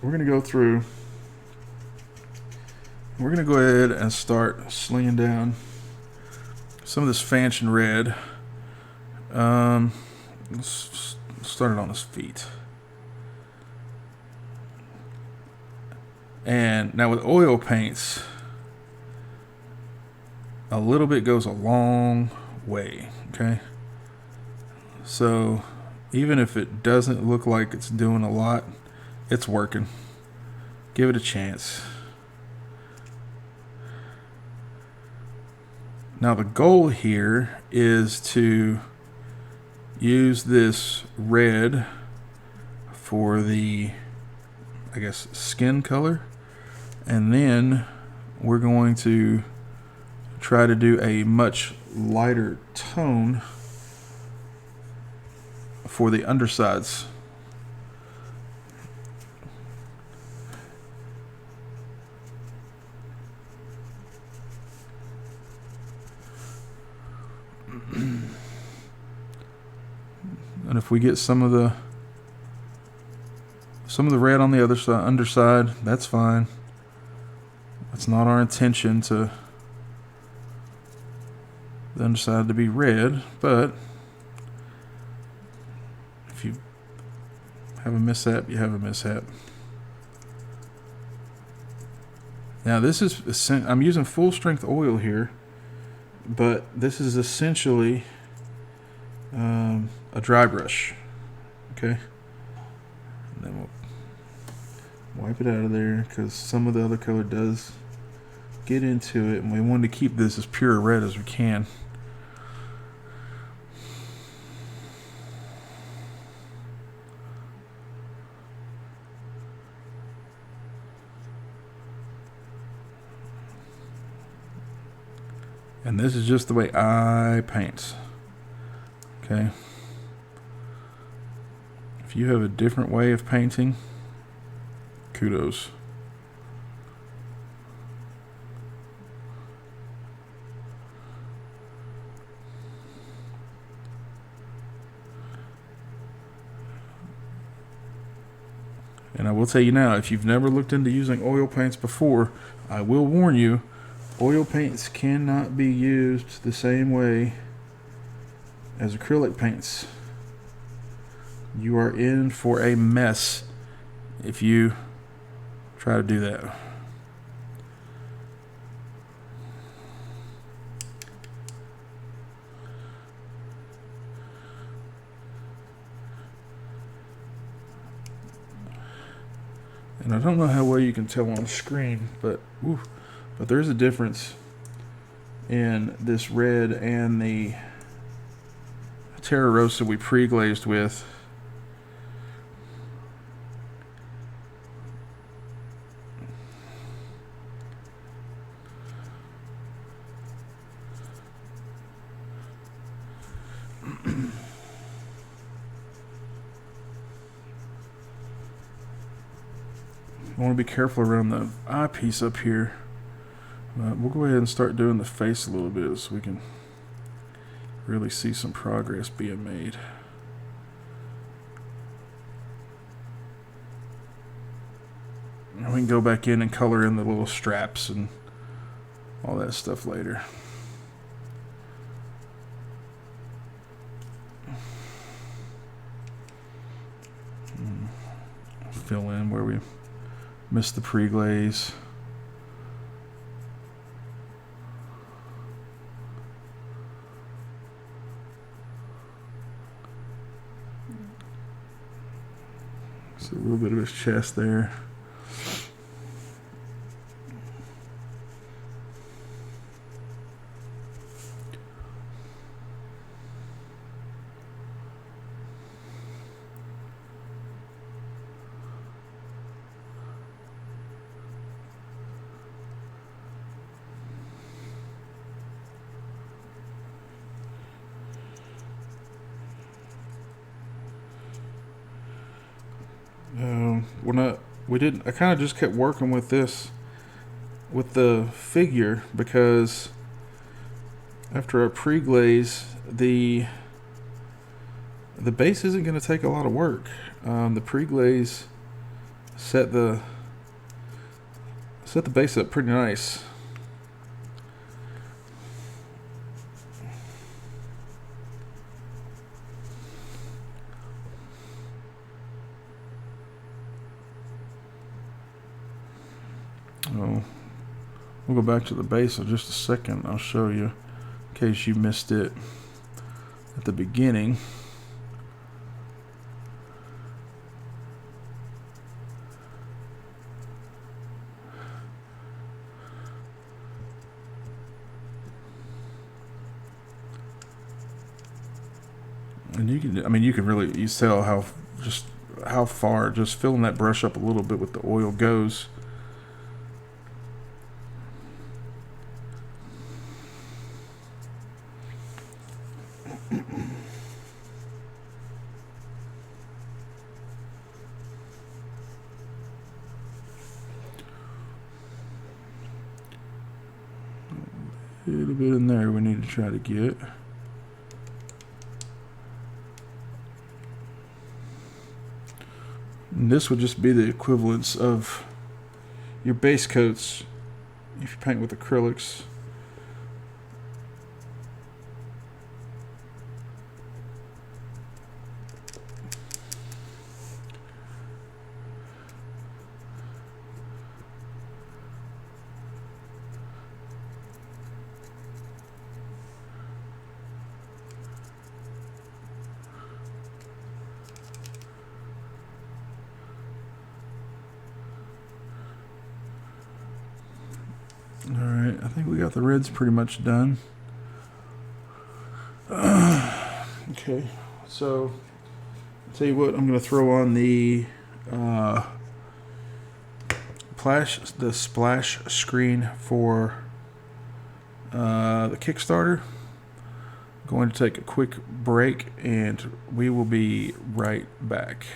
Speaker 1: we're going to go through we're going to go ahead and start slinging down some of this Fanchon red. Let's start it on his feet. And now with oil paints, a little bit goes a long way, okay? So even if it doesn't look like it's doing a lot, it's working. Give it a chance. Now the goal here is to use this red for the, I guess, skin color. And then we're going to try to do a much lighter tone for the undersides. And if we get some of the red on the other side, underside, that's fine. It's not our intention to the underside to be red, but if you have a mishap, you have a mishap. Now this is, I'm using full strength oil here, but this is essentially a dry brush, okay? And then we'll wipe it out of there because some of the other color does get into it, and we want to keep this as pure red as we can. And this is just the way I paint, okay? If you have a different way of painting, kudos. And I will tell you now, if you've never looked into using oil paints before, I will warn you, oil paints cannot be used the same way as acrylic paints. You are in for a mess if you try to do that. And I don't know how well you can tell on the screen, but there is a difference in this red and the Terra Rosa we pre-glazed with. I want to be careful around the eyepiece up here. We'll go ahead and start doing the face a little bit so we can really see some progress being made. And we can go back in and color in the little straps and all that stuff later. Fill in where we missed the pre-glaze. So a little bit of his chest there. I kind of just kept working with this, with the figure, because after I pre-glaze, the base isn't going to take a lot of work. The pre-glaze set Set the base up pretty nice. Oh, we'll go back to the base in just a second. I'll show you in case you missed it at the beginning. And you can, I mean, you can really, you tell how far just filling that brush up a little bit with the oil goes. A little bit in there we need to try to get. And this would just be the equivalence of your base coats if you paint with acrylics. Alright, I think we got the reds pretty much done. Okay, so I'll tell you what, I'm going to throw on the splash screen for the Kickstarter. I'm going to take a quick break and we will be right back.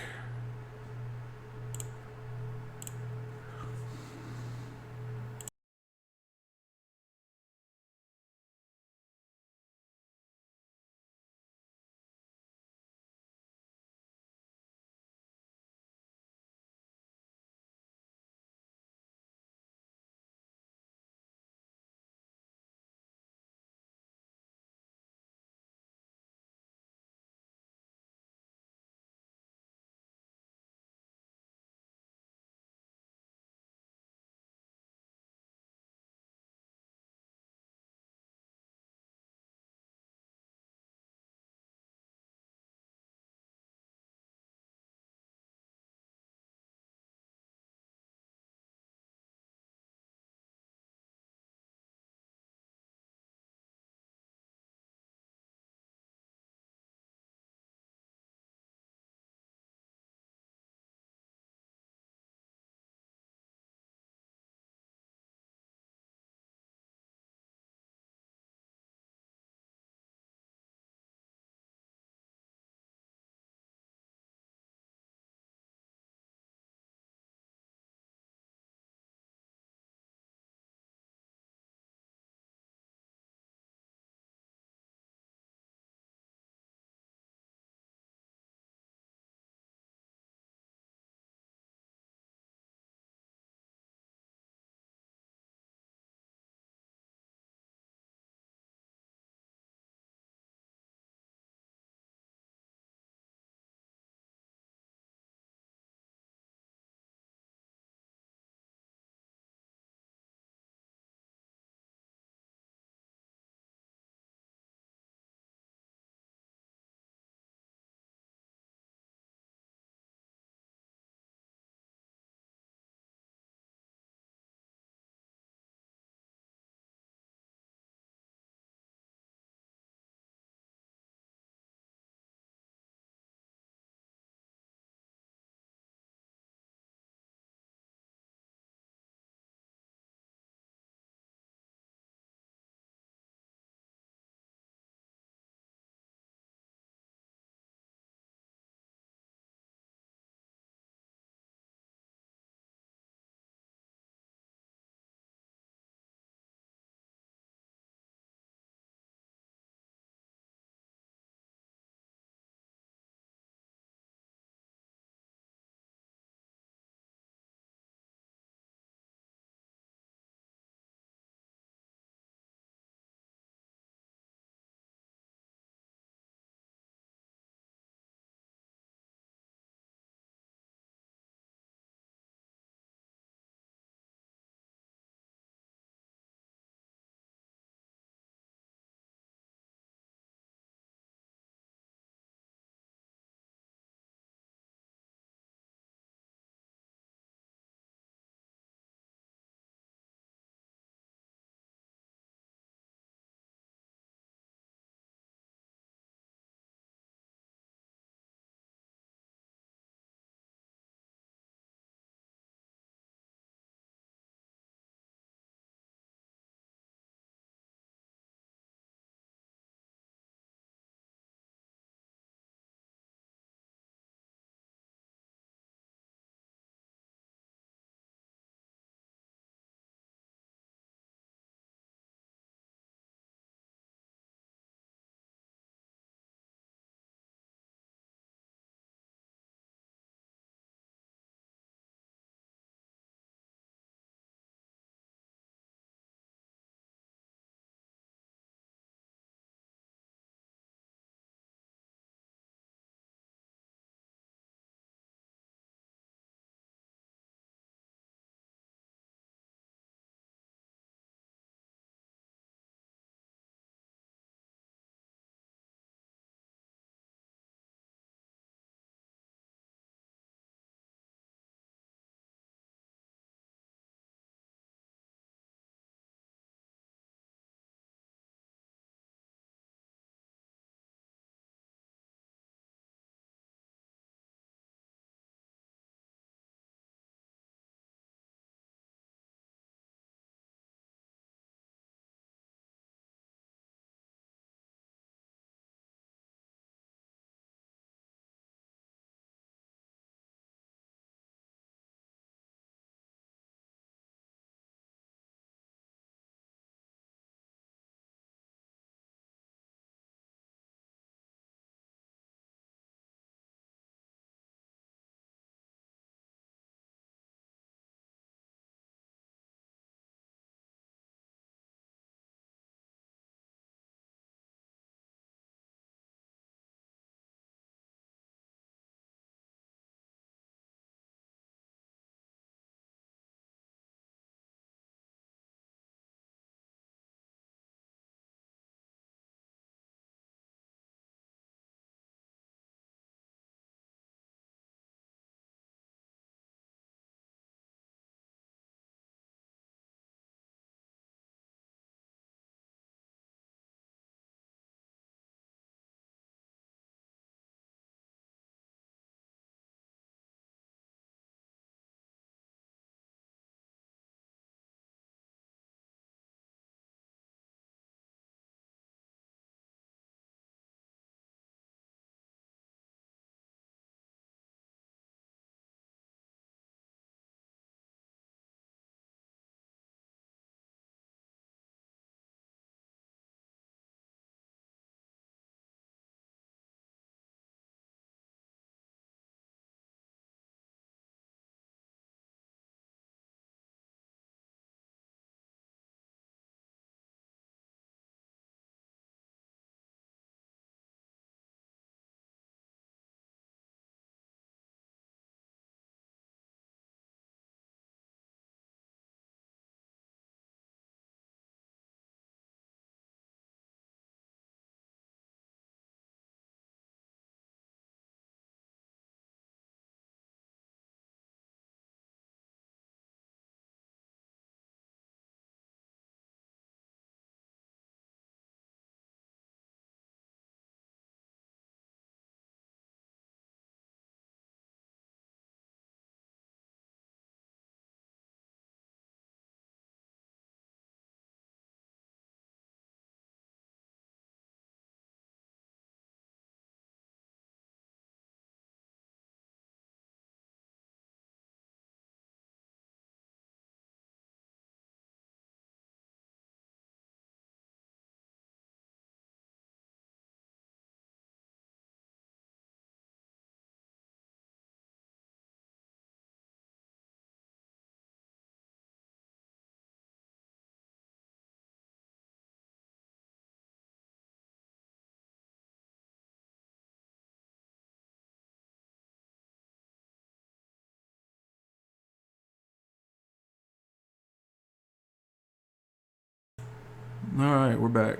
Speaker 1: All right, we're back.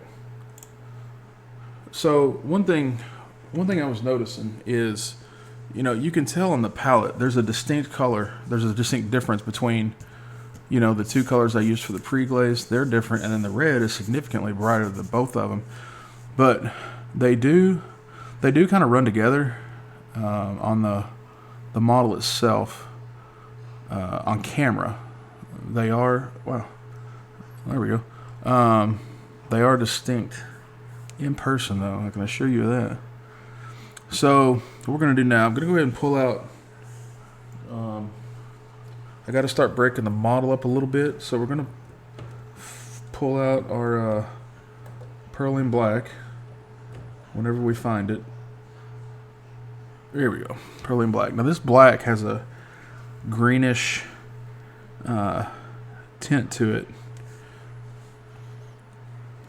Speaker 1: So one thing I was noticing is, you can tell on the palette there's a distinct color. There's a distinct difference between, the two colors I used for the pre-glaze. They're different, and then the red is significantly brighter than both of them. But they do kind of run together on the model itself on camera. They are there we go. They are distinct in person, though. I can assure you of that. So what we're going to do now, I'm going to go ahead and pull out. I got to start breaking the model up a little bit. So we're going to pull out our Perlene Black whenever we find it. There we go, Perlene Black. Now this black has a greenish tint to it.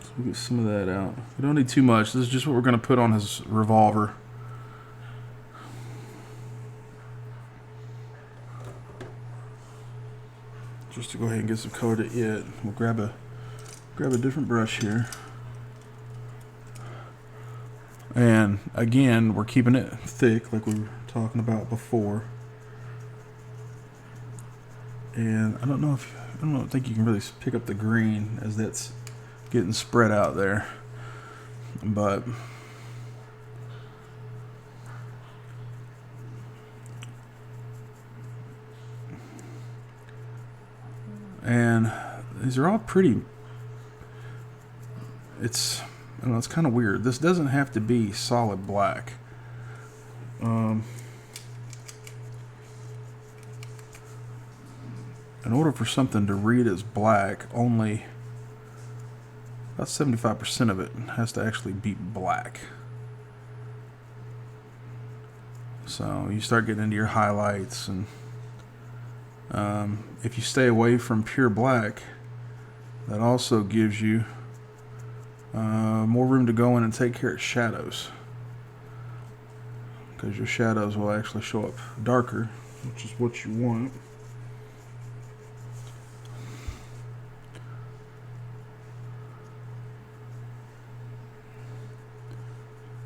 Speaker 1: So we'll get some of that out. We don't need too much. This is just what we're going to put on his revolver. Just to go ahead and get some color to it, we'll grab a different brush here. And again, we're keeping it thick like we were talking about before. And I don't think you can really pick up the green as that's getting spread out there. But and these are all pretty. It's kind of weird. This doesn't have to be solid black. In order for something to read as black, only about 75% of it has to actually be black. So you start getting into your highlights, and if you stay away from pure black, that also gives you more room to go in and take care of shadows, because your shadows will actually show up darker, which is what you want.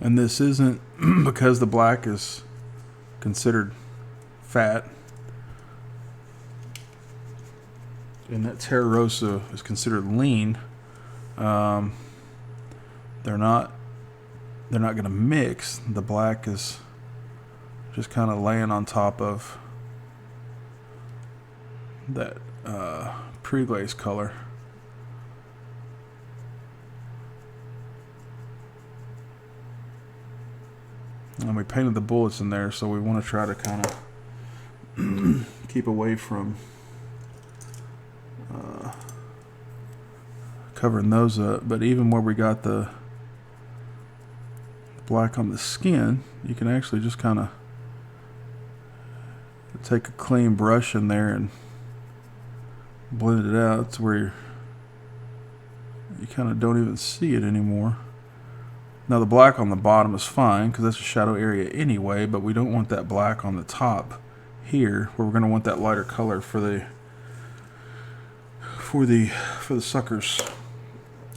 Speaker 1: And this isn't because the black is considered fat, and that Terra Rosa is considered lean. They're not going to mix. The black is just kind of laying on top of that pre-glaze color. And we painted the bullets in there, so we want to try to kind of keep away from covering those up. But even where we got the black on the skin, you can actually just kind of take a clean brush in there and blend it out to where you kind of don't even see it anymore. Now the black on the bottom is fine because that's a shadow area anyway, but we don't want that black on the top here, where we're going to want that lighter color for the suckers. I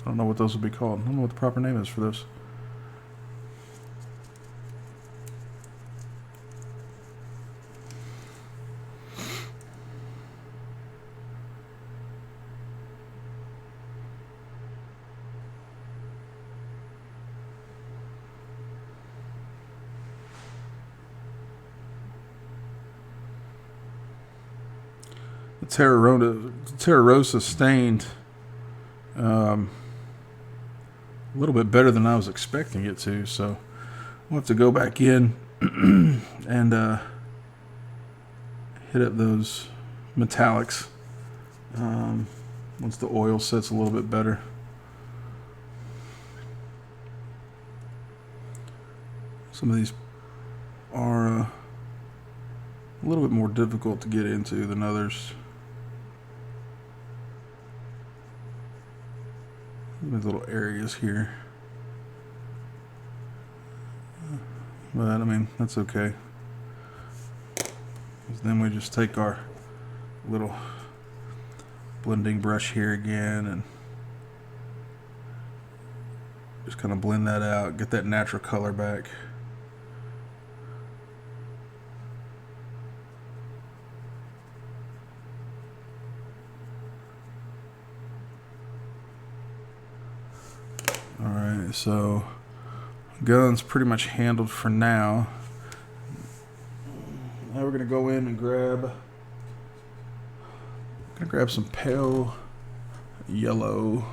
Speaker 1: don't know what those would be called. I don't know what the proper name is for those. Terra Rosa stained a little bit better than I was expecting it to, so we'll have to go back in and hit up those metallics once the oil sets a little bit better. Some of these are a little bit more difficult to get into than others. These little areas here, but I mean that's okay. Then we just take our little blending brush here again and Just kind of blend that out, get that natural color back. Alright, so gun's pretty much handled for now. Now we're gonna go in and grab some pale yellow.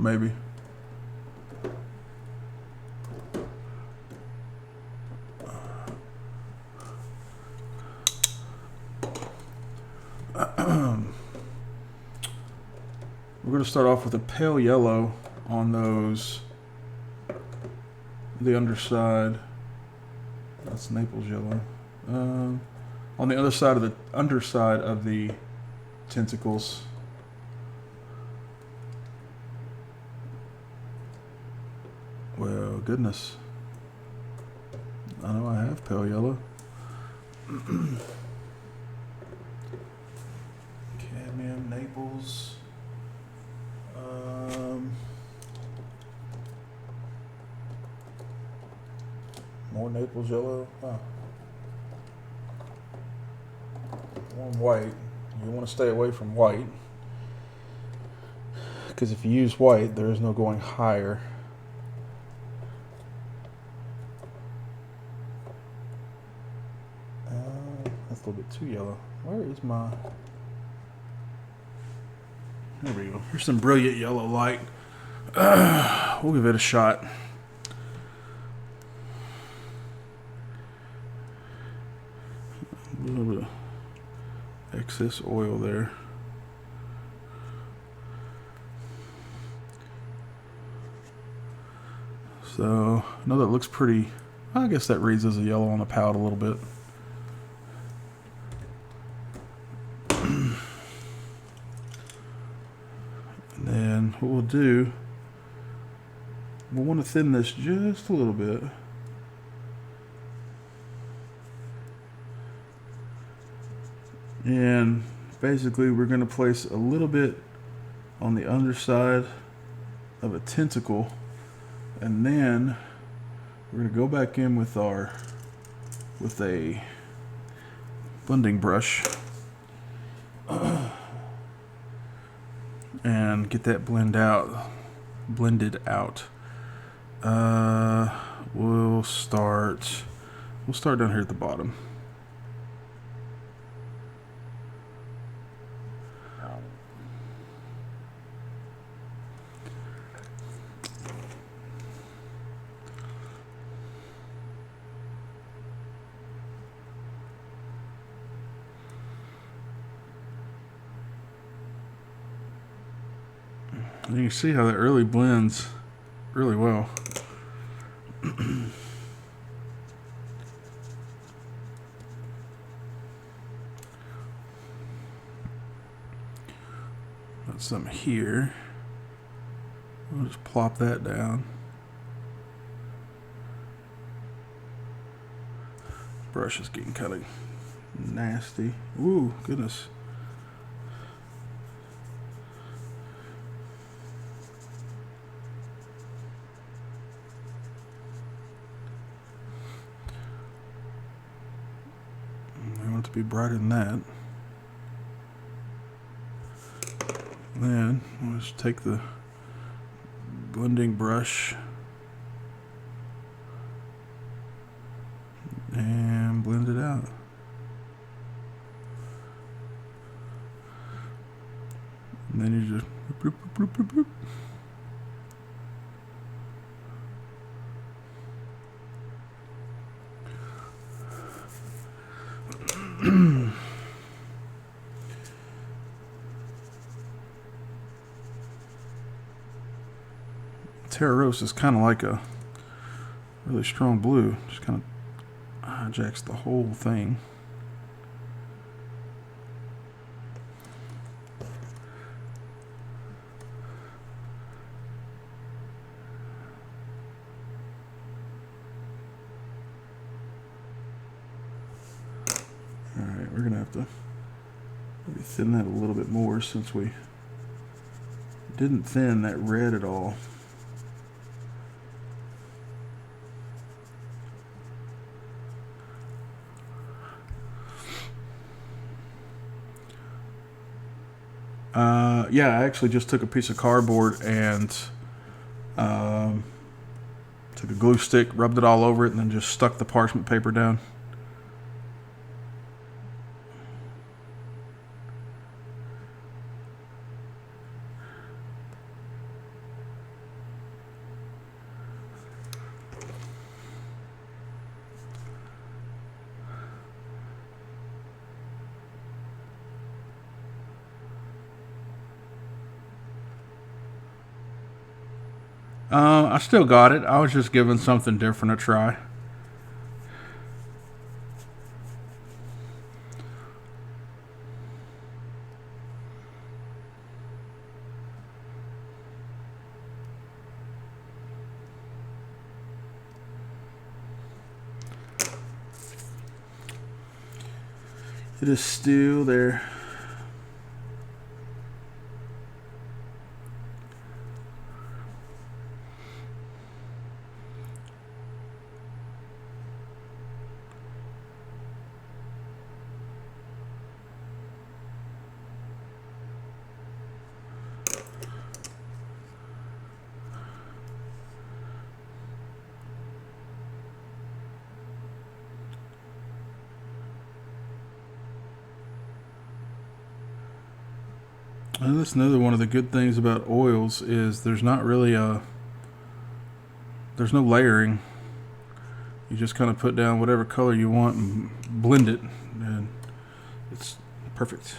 Speaker 1: Maybe. We're going to start off with a pale yellow on those, the underside. That's Naples yellow. On the other side of the underside of the tentacles. Well, goodness. I know I have pale yellow. Cadmium, Naples. More Naples yellow. More white. You want to stay away from white, because if you use white, there is no going higher. That's a little bit too yellow. Where is my... There we go. Here's some brilliant yellow light. We'll give it a shot. A little bit of excess oil there. So, I know that looks pretty... I guess that reads as a yellow on the palette a little bit. And what we'll do, we'll want to thin this just a little bit. And basically we're going to place a little bit on the underside of a tentacle, and then we're going to go back in with a blending brush and get that blended out. We'll start down here at the bottom. You can see how that really blends really well. Got some here. I'll just plop that down. Brush is getting kind of nasty. Ooh, goodness. To be brighter than that. Then we'll just take the blending brush and blend it out. And then you just bloop, bloop, bloop, bloop. Cepharoth is kind of like a really strong blue. Just kind of hijacks the whole thing. Alright, we're going to have to maybe thin that a little bit more since we didn't thin that red at all. Yeah, I actually just took a piece of cardboard and took a glue stick, rubbed it all over it, and then just stuck the parchment paper down. I still got it. I was just giving something different a try. It is still there. And that's another one of the good things about oils is there's not really there's no layering. You just kind of put down whatever color you want and blend it, and it's perfect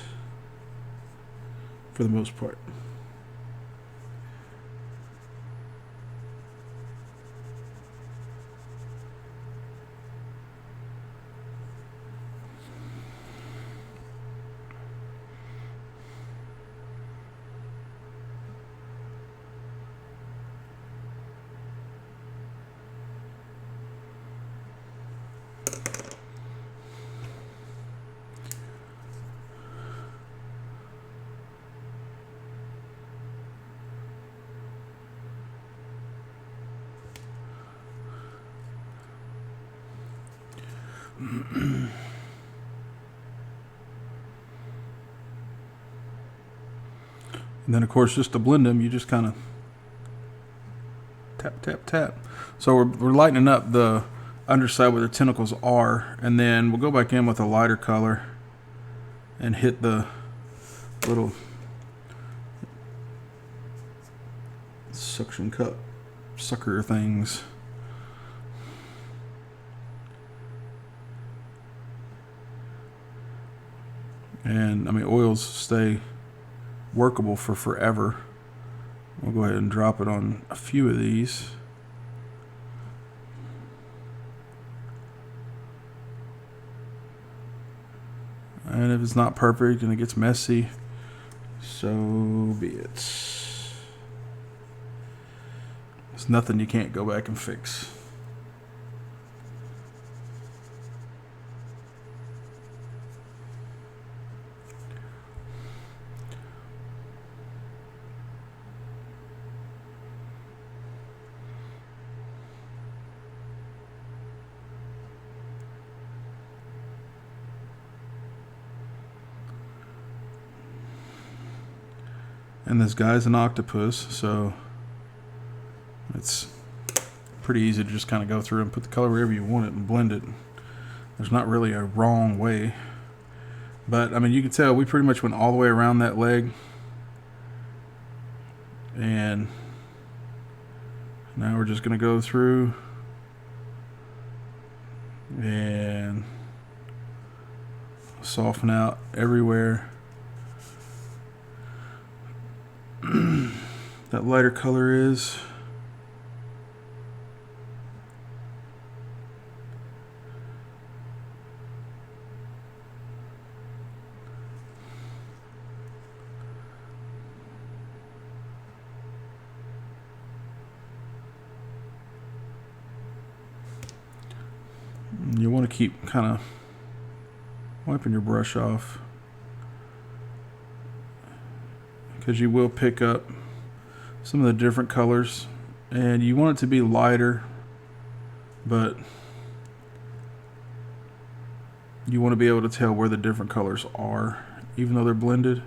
Speaker 1: for the most part. And then, of course, just to blend them, you just kind of tap, tap, tap. So we're lightening up the underside where the tentacles are, and then we'll go back in with a lighter color and hit the little suction cup sucker things. And I mean, oils stay workable for forever. We'll go ahead and drop it on a few of these. And if it's not perfect and it gets messy, so be it. It's nothing you can't go back and fix. And this guy's an octopus, so it's pretty easy to just kind of go through and put the color wherever you want it and blend it. There's not really a wrong way. But, I mean, you can tell we pretty much went all the way around that leg. And now we're just going to go through and soften out everywhere. That lighter color is. You want to keep kind of wiping your brush off, because you will pick up some of the different colors, and you want it to be lighter, but you want to be able to tell where the different colors are, even though they're blended.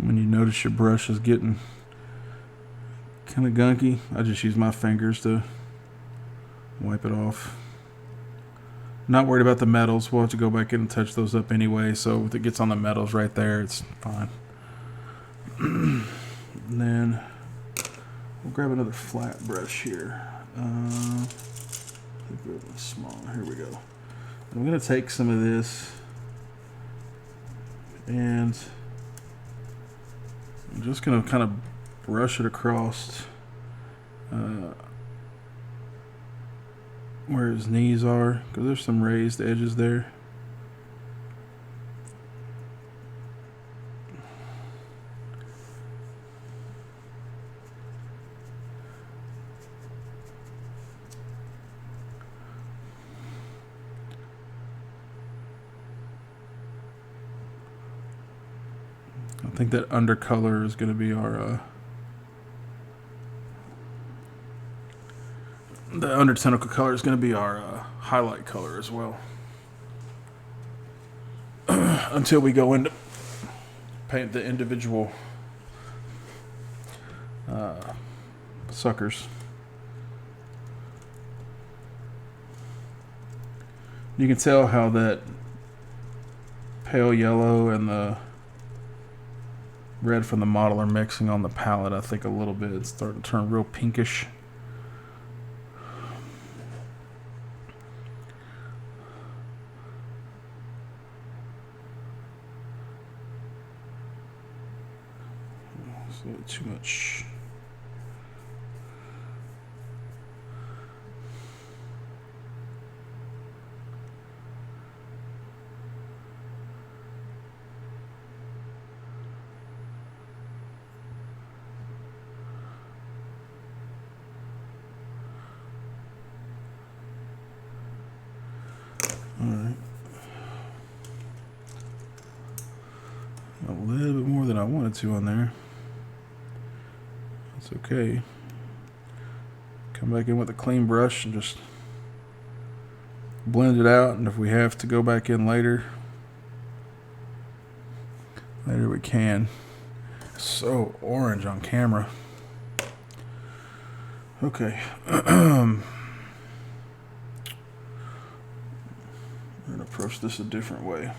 Speaker 1: When you notice your brush is getting kind of gunky, I just use my fingers to wipe it off. Not worried about the metals. We'll have to go back in and touch those up anyway, so if it gets on the metals right there, it's fine. And then we'll grab another flat brush here. Smaller. Here we go. I'm going to take some of this and I'm just going to kind of brush it across where his knees are, because there's some raised edges there. I think that undercolor is going to be our the under tentacle color is going to be our highlight color as well. Until we go into paint the individual suckers. You can tell how that pale yellow and the red from the model are mixing on the palette, I think, a little bit. It's starting to turn real pinkish. So too much. Alright. A little bit more than I wanted to on there. That's okay. Come back in with a clean brush and just blend it out, and if we have to go back in later we can. So orange on camera. Okay. I'm going to approach this a different way.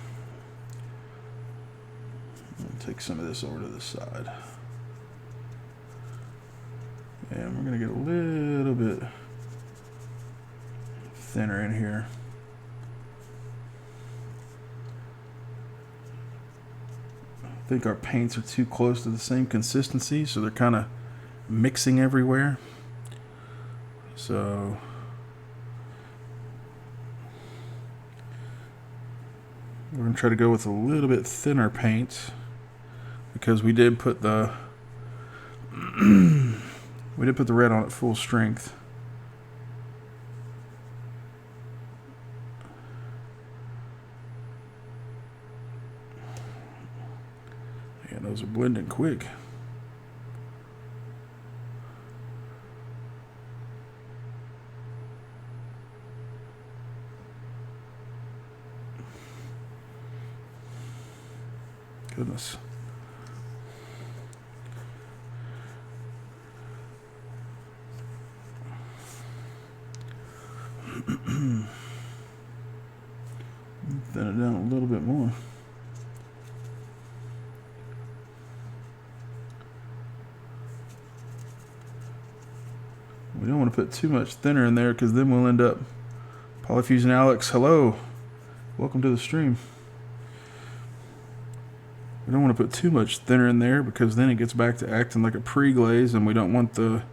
Speaker 1: I'm going to take some of this over to the side. And we're going to get a little bit thinner in here. I think our paints are too close to the same consistency, so they're kind of mixing everywhere. So we're going to try to go with a little bit thinner paint, because we did put the red on at full strength. Yeah, those are blending quick. Goodness. Thin it down a little bit more. We don't want to put too much thinner in there, because then we'll end up... Polyfusion Alex, hello. Welcome to the stream. We don't want to put too much thinner in there because then it gets back to acting like a pre-glaze, and we don't want the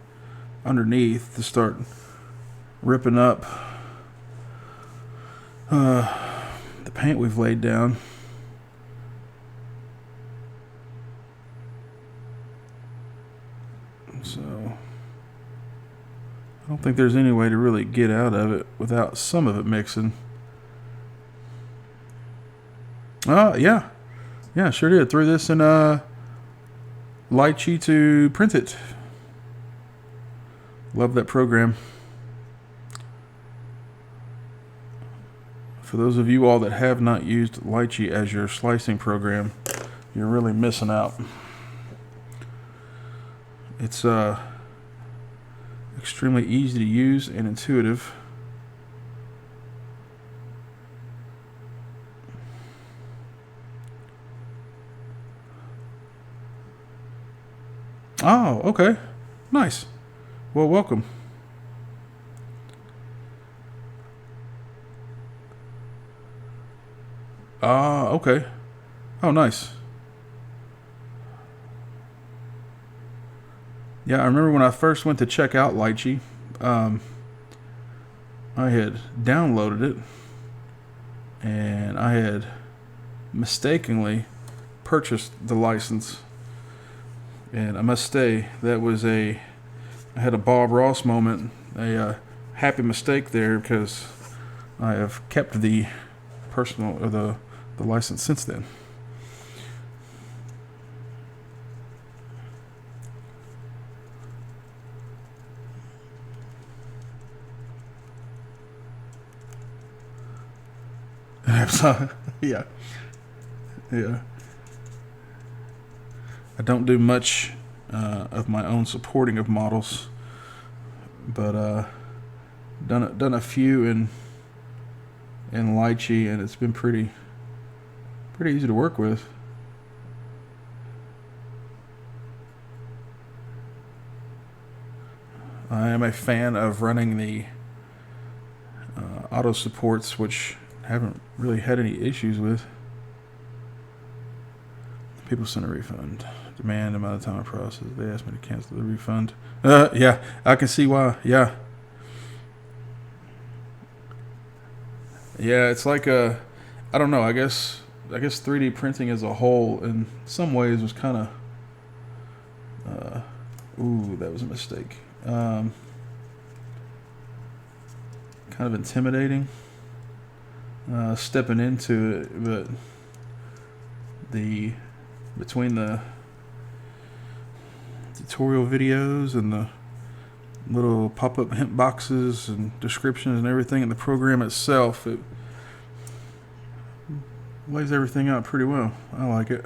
Speaker 1: underneath to start ripping up the paint we've laid down. So I don't think there's any way to really get out of it without some of it mixing. Yeah, sure did. Threw this in Lychee to print it. Love that program. For those of you all that have not used Lychee as your slicing program, you're really missing out. It's extremely easy to use and intuitive. Oh, okay. Nice. Well, welcome. Okay. Oh, nice. Yeah, I remember when I first went to check out Lychee, I had downloaded it, and I had mistakenly purchased the license. And I must say, I had a Bob Ross moment, a happy mistake there, because I have kept the the license since then. Yeah. I don't do much of my own supporting of models, but done a few in Lychee, and it's been pretty easy to work with. I am a fan of running the auto supports, which haven't really had any issues with. People send a refund. Demand amount of time of process. They asked me to cancel the refund. Yeah, I can see why. Yeah. Yeah, it's like I don't know. I guess 3D printing as a whole, in some ways, was kind of. Ooh, that was a mistake. Kind of intimidating. Stepping into it, but between the tutorial videos and the little pop-up hint boxes and descriptions and everything in the program itself, it lays everything out pretty well. I like it.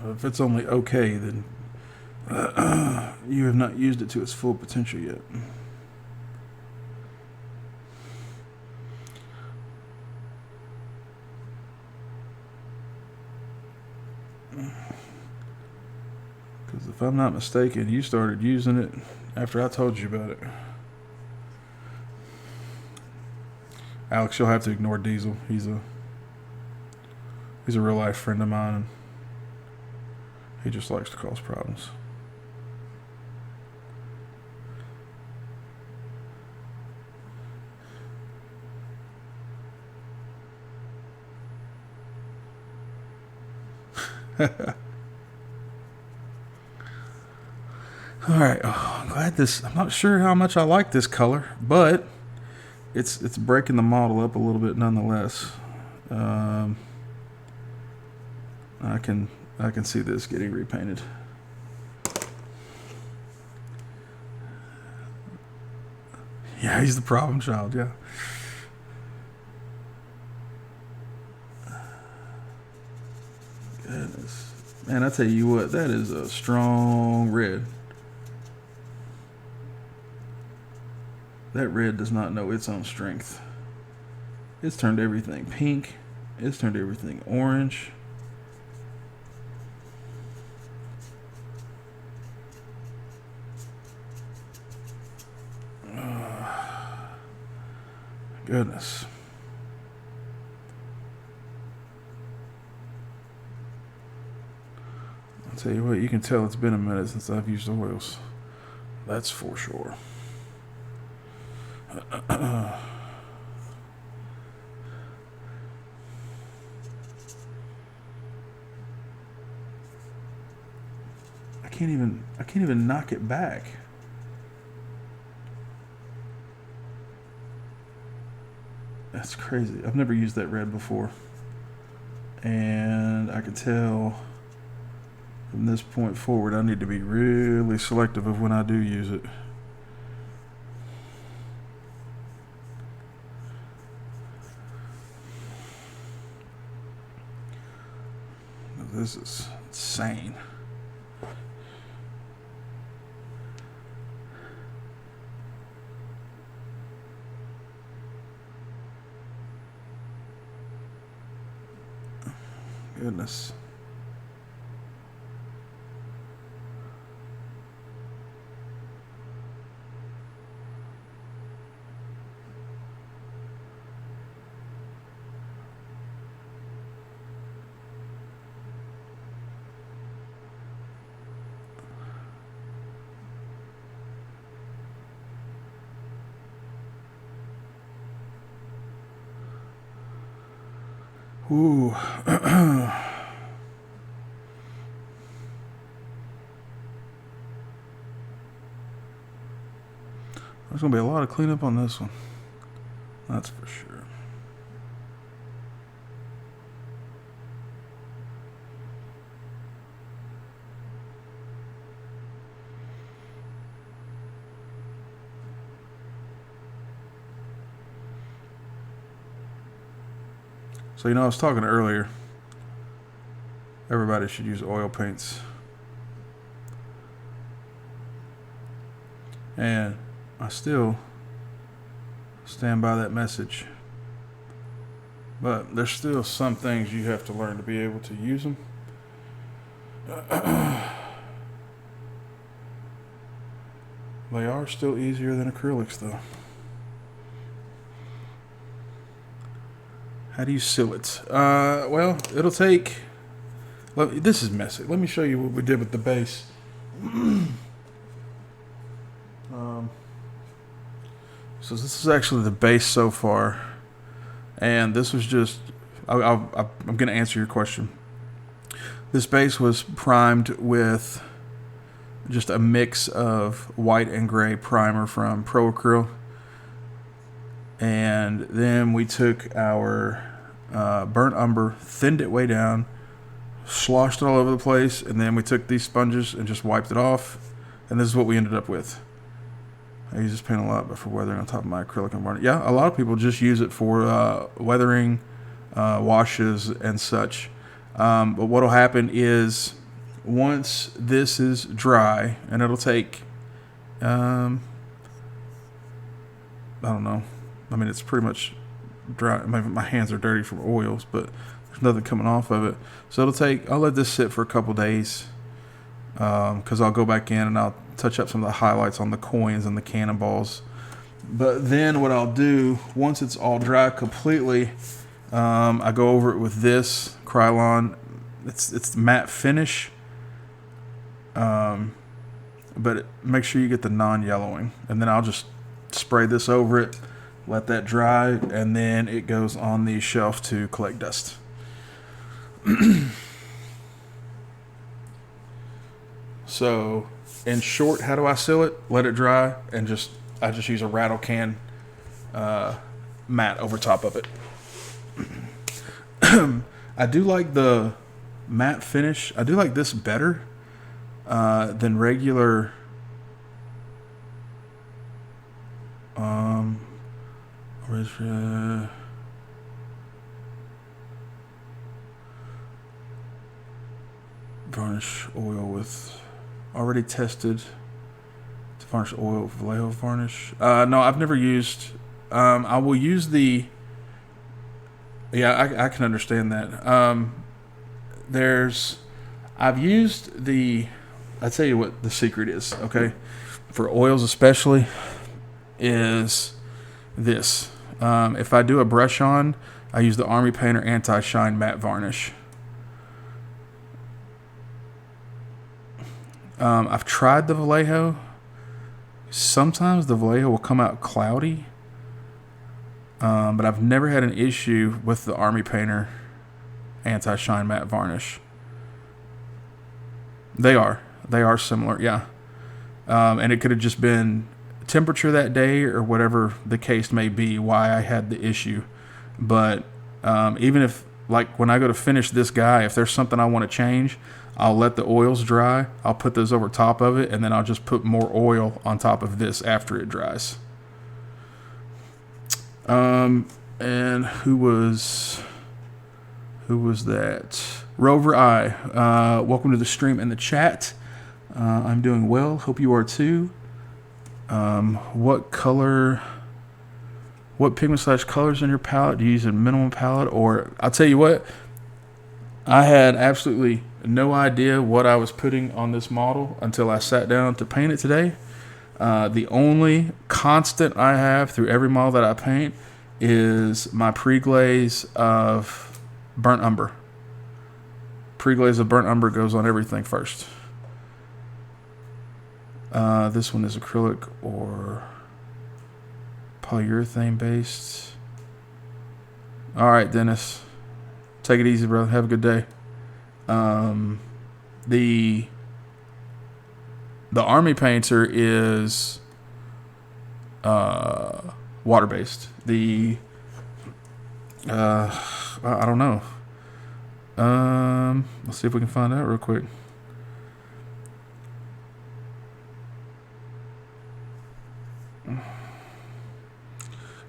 Speaker 1: If it's only okay, then you have not used it to its full potential yet. Because if I'm not mistaken, you started using it after I told you about it. Alex, you'll have to ignore Diesel. He's a real life friend of mine, and he just likes to cause problems. All right. Oh, I'm glad I'm not sure how much I like this color, but it's breaking the model up a little bit nonetheless. I can see this getting repainted. Yeah, he's the problem child, yeah. Goodness. Man, I tell you what, that is a strong red. That red does not know its own strength. It's turned everything pink. It's turned everything orange. Goodness. I'll tell you what, you can tell it's been a minute since I've used oils. That's for sure. I can't even knock it back. That's crazy. I've never used that red before. And I can tell from this point forward I need to be really selective of when I do use it. This is insane. Goodness. Ooh. There's going to be a lot of cleanup on this one. That's for sure. So, I was talking earlier, everybody should use oil paints. And I still stand by that message. But there's still some things you have to learn to be able to use them. They are still easier than acrylics, though. How do you seal it? Well, it'll take... This is messy. Let me show you what we did with the base. So this is actually the base so far. And this was just... I'm going to answer your question. This base was primed with just a mix of white and gray primer from Pro Acryl. And then we took our burnt umber, thinned it way down, sloshed it all over the place, and then we took these sponges and just wiped it off. And this is what we ended up with. I use this paint a lot, but for weathering on top of my acrylic and varnish. Yeah, a lot of people just use it for weathering, washes, and such. But what will happen is once this is dry, and it'll take, I don't know. I mean, it's pretty much dry. My hands are dirty from oils, but there's nothing coming off of it. So I'll let this sit for a couple days, because I'll go back in and I'll touch up some of the highlights on the coins and the cannonballs. But then what I'll do, once it's all dry completely, I go over it with this Krylon. It's matte finish, but make sure you get the non-yellowing. And then I'll just spray this over it, let that dry, and then it goes on the shelf to collect dust. So, in short, how do I seal it? Let it dry, and I just use a rattle can mat over top of it. I do like the matte finish. I do like this better than regular. Varnish oil with already tested to varnish oil with Vallejo varnish. No, I've never used. I will use the. Yeah, I can understand that. I've used the. I tell you what the secret is. Okay, for oils especially, is this. If I do a brush on, I use the Army Painter Anti-Shine Matte Varnish. I've tried the Vallejo. Sometimes the Vallejo will come out cloudy, but I've never had an issue with the Army Painter Anti-Shine Matte Varnish. They are similar, yeah. And it could have just been temperature that day or whatever the case may be why I had the issue. But even if, like, when I go to finish this guy, if there's something I want to change, I'll let the oils dry. I'll put those over top of it, and then I'll just put more oil on top of this after it dries. And who was that? Rover I. Welcome to the stream and the chat. I'm doing well. Hope you are too. What pigment / colors in your palette? Do you use a minimum palette? Or I'll tell you what, I had absolutely no idea what I was putting on this model until I sat down to paint it today. The only constant I have through every model that I paint is my pre-glaze of burnt umber. Pre-glaze of burnt umber goes on everything first. This one is acrylic or polyurethane based. All right, Dennis. Take it easy, bro. Have a good day. The Army Painter is water based. I don't know. Let's see if we can find out real quick.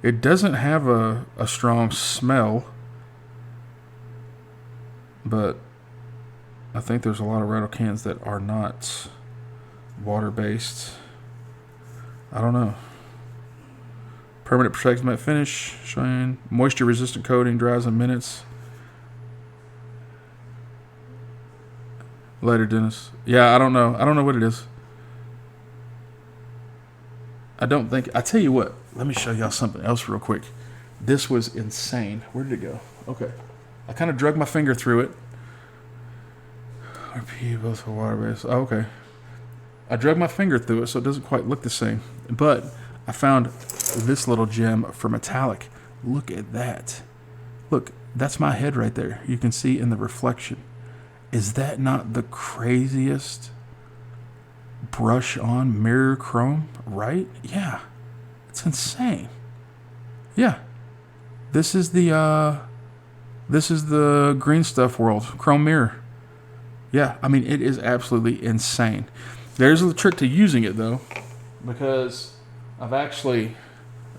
Speaker 1: It doesn't have a strong smell, but I think there's a lot of rattle cans that are not water-based. I don't know. Permanent protective matte finish, shine, moisture-resistant coating, dries in minutes. Later, Dennis. Yeah, I don't know. I don't know what it is. I tell you what, let me show y'all something else real quick. This was insane. Where did it go? Okay. I kind of drug my finger through it. RP, both for water-based. Oh, okay. I drug my finger through it so it doesn't quite look the same. But I found this little gem for metallic. Look at that. Look, that's my head right there. You can see in the reflection. Is that not the craziest brush on mirror chrome? Right? Yeah. It's insane. Yeah. This is the green stuff world. Chrome mirror. Yeah, I mean, it is absolutely insane. There's a trick to using it, though, because I've actually,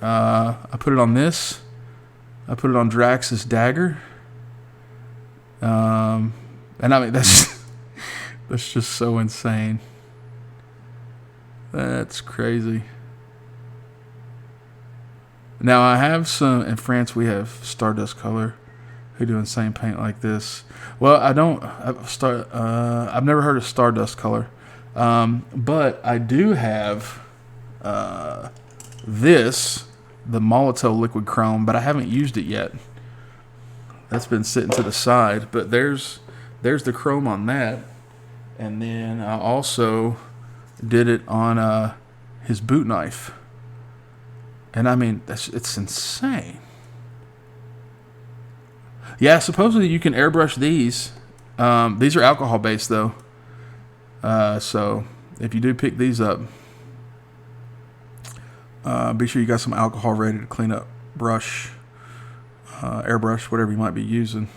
Speaker 1: I put it on this. I put it on Drax's dagger. And I mean, that's just so insane. That's crazy. Now, I have some, in France, we have Stardust Color, who do insane paint like this. Well, I've never heard of Stardust Color, but I do have this, the Molotov Liquid Chrome, but I haven't used it yet. That's been sitting to the side, but there's the chrome on that, and then I also did it on his boot knife, and I mean it's insane. Yeah, supposedly you can airbrush these. These are alcohol based though, so if you do pick these up, be sure you got some alcohol ready to clean up brush, airbrush, whatever you might be using.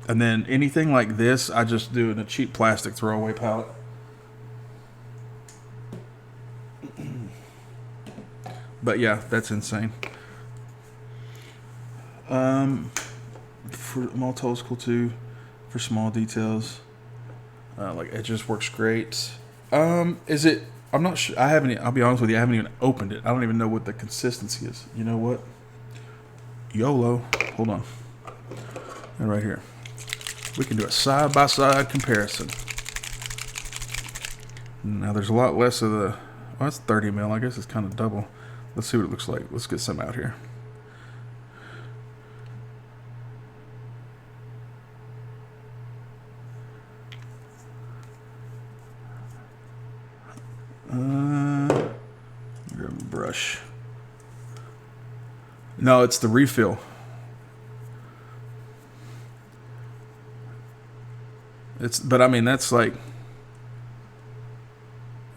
Speaker 1: And then anything like this, I just do in a cheap plastic throwaway palette. But yeah, that's insane. For Maltol is cool too, for small details. Like it just works great. Is it? I'm not sure. I haven't. I'll be honest with you. I haven't even opened it. I don't even know what the consistency is. You know what? YOLO. Hold on. And right here, we can do a side-by-side comparison. Now there's a lot less of the. Oh, that's 30 mil. I guess it's kind of double. Let's see what it looks like. Let's get some out here. Grab a brush. No, it's the refill. But I mean, that's like.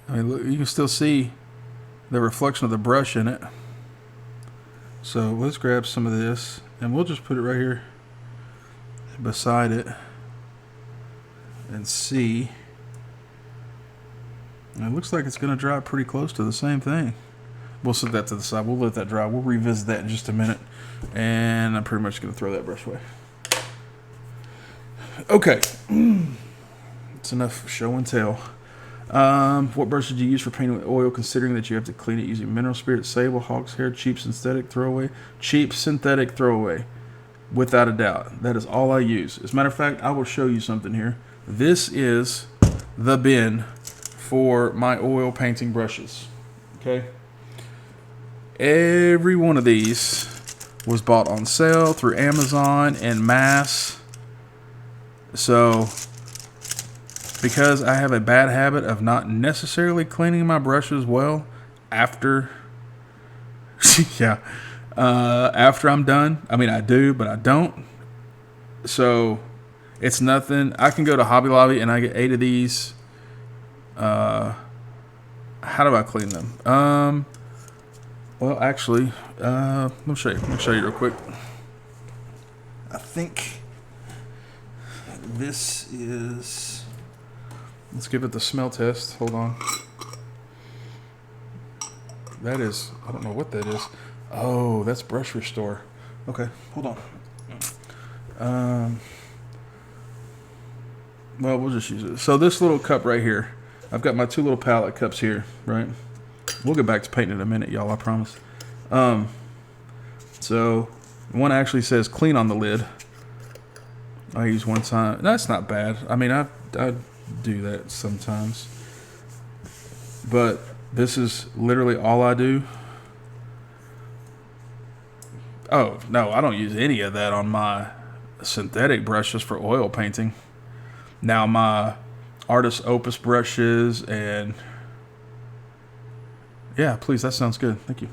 Speaker 1: I mean, look, you can still see the reflection of the brush in it. So let's grab some of this, and we'll just put it right here beside it and see. And it looks like it's going to dry pretty close to the same thing. We'll set that to the side. We'll let that dry. We'll revisit that in just a minute. And I'm pretty much going to throw that brush away. Okay. It's enough show and tell. What brush did you use for painting with oil, considering that you have to clean it using mineral spirit, sable, hog's hair, cheap synthetic throwaway? Cheap synthetic throwaway. Without a doubt. That is all I use. As a matter of fact, I will show you something here. This is the bin for my oil painting brushes. Okay? Every one of these was bought on sale through Amazon en masse. So, because I have a bad habit of not necessarily cleaning my brushes well after, after I'm done. I mean, I do, but I don't. So, it's nothing. I can go to Hobby Lobby and I get 8 of these. How do I clean them? Well, actually, let me show you. Let me show you real quick. I think this is. Let's give it the smell test. Hold on. That is. I don't know what that is. Oh, that's Brush Restore. Okay, hold on. Well, we'll just use it. So this little cup right here. I've got my 2 little palette cups here, right? We'll get back to painting in a minute, y'all, I promise. So, one actually says clean on the lid. I use one time. That's not bad. I mean, I do that sometimes. But this is literally all I do. Oh, no, I don't use any of that on my synthetic brushes for oil painting. Now, my Artist Opus brushes and... Yeah, please, that sounds good. Thank you.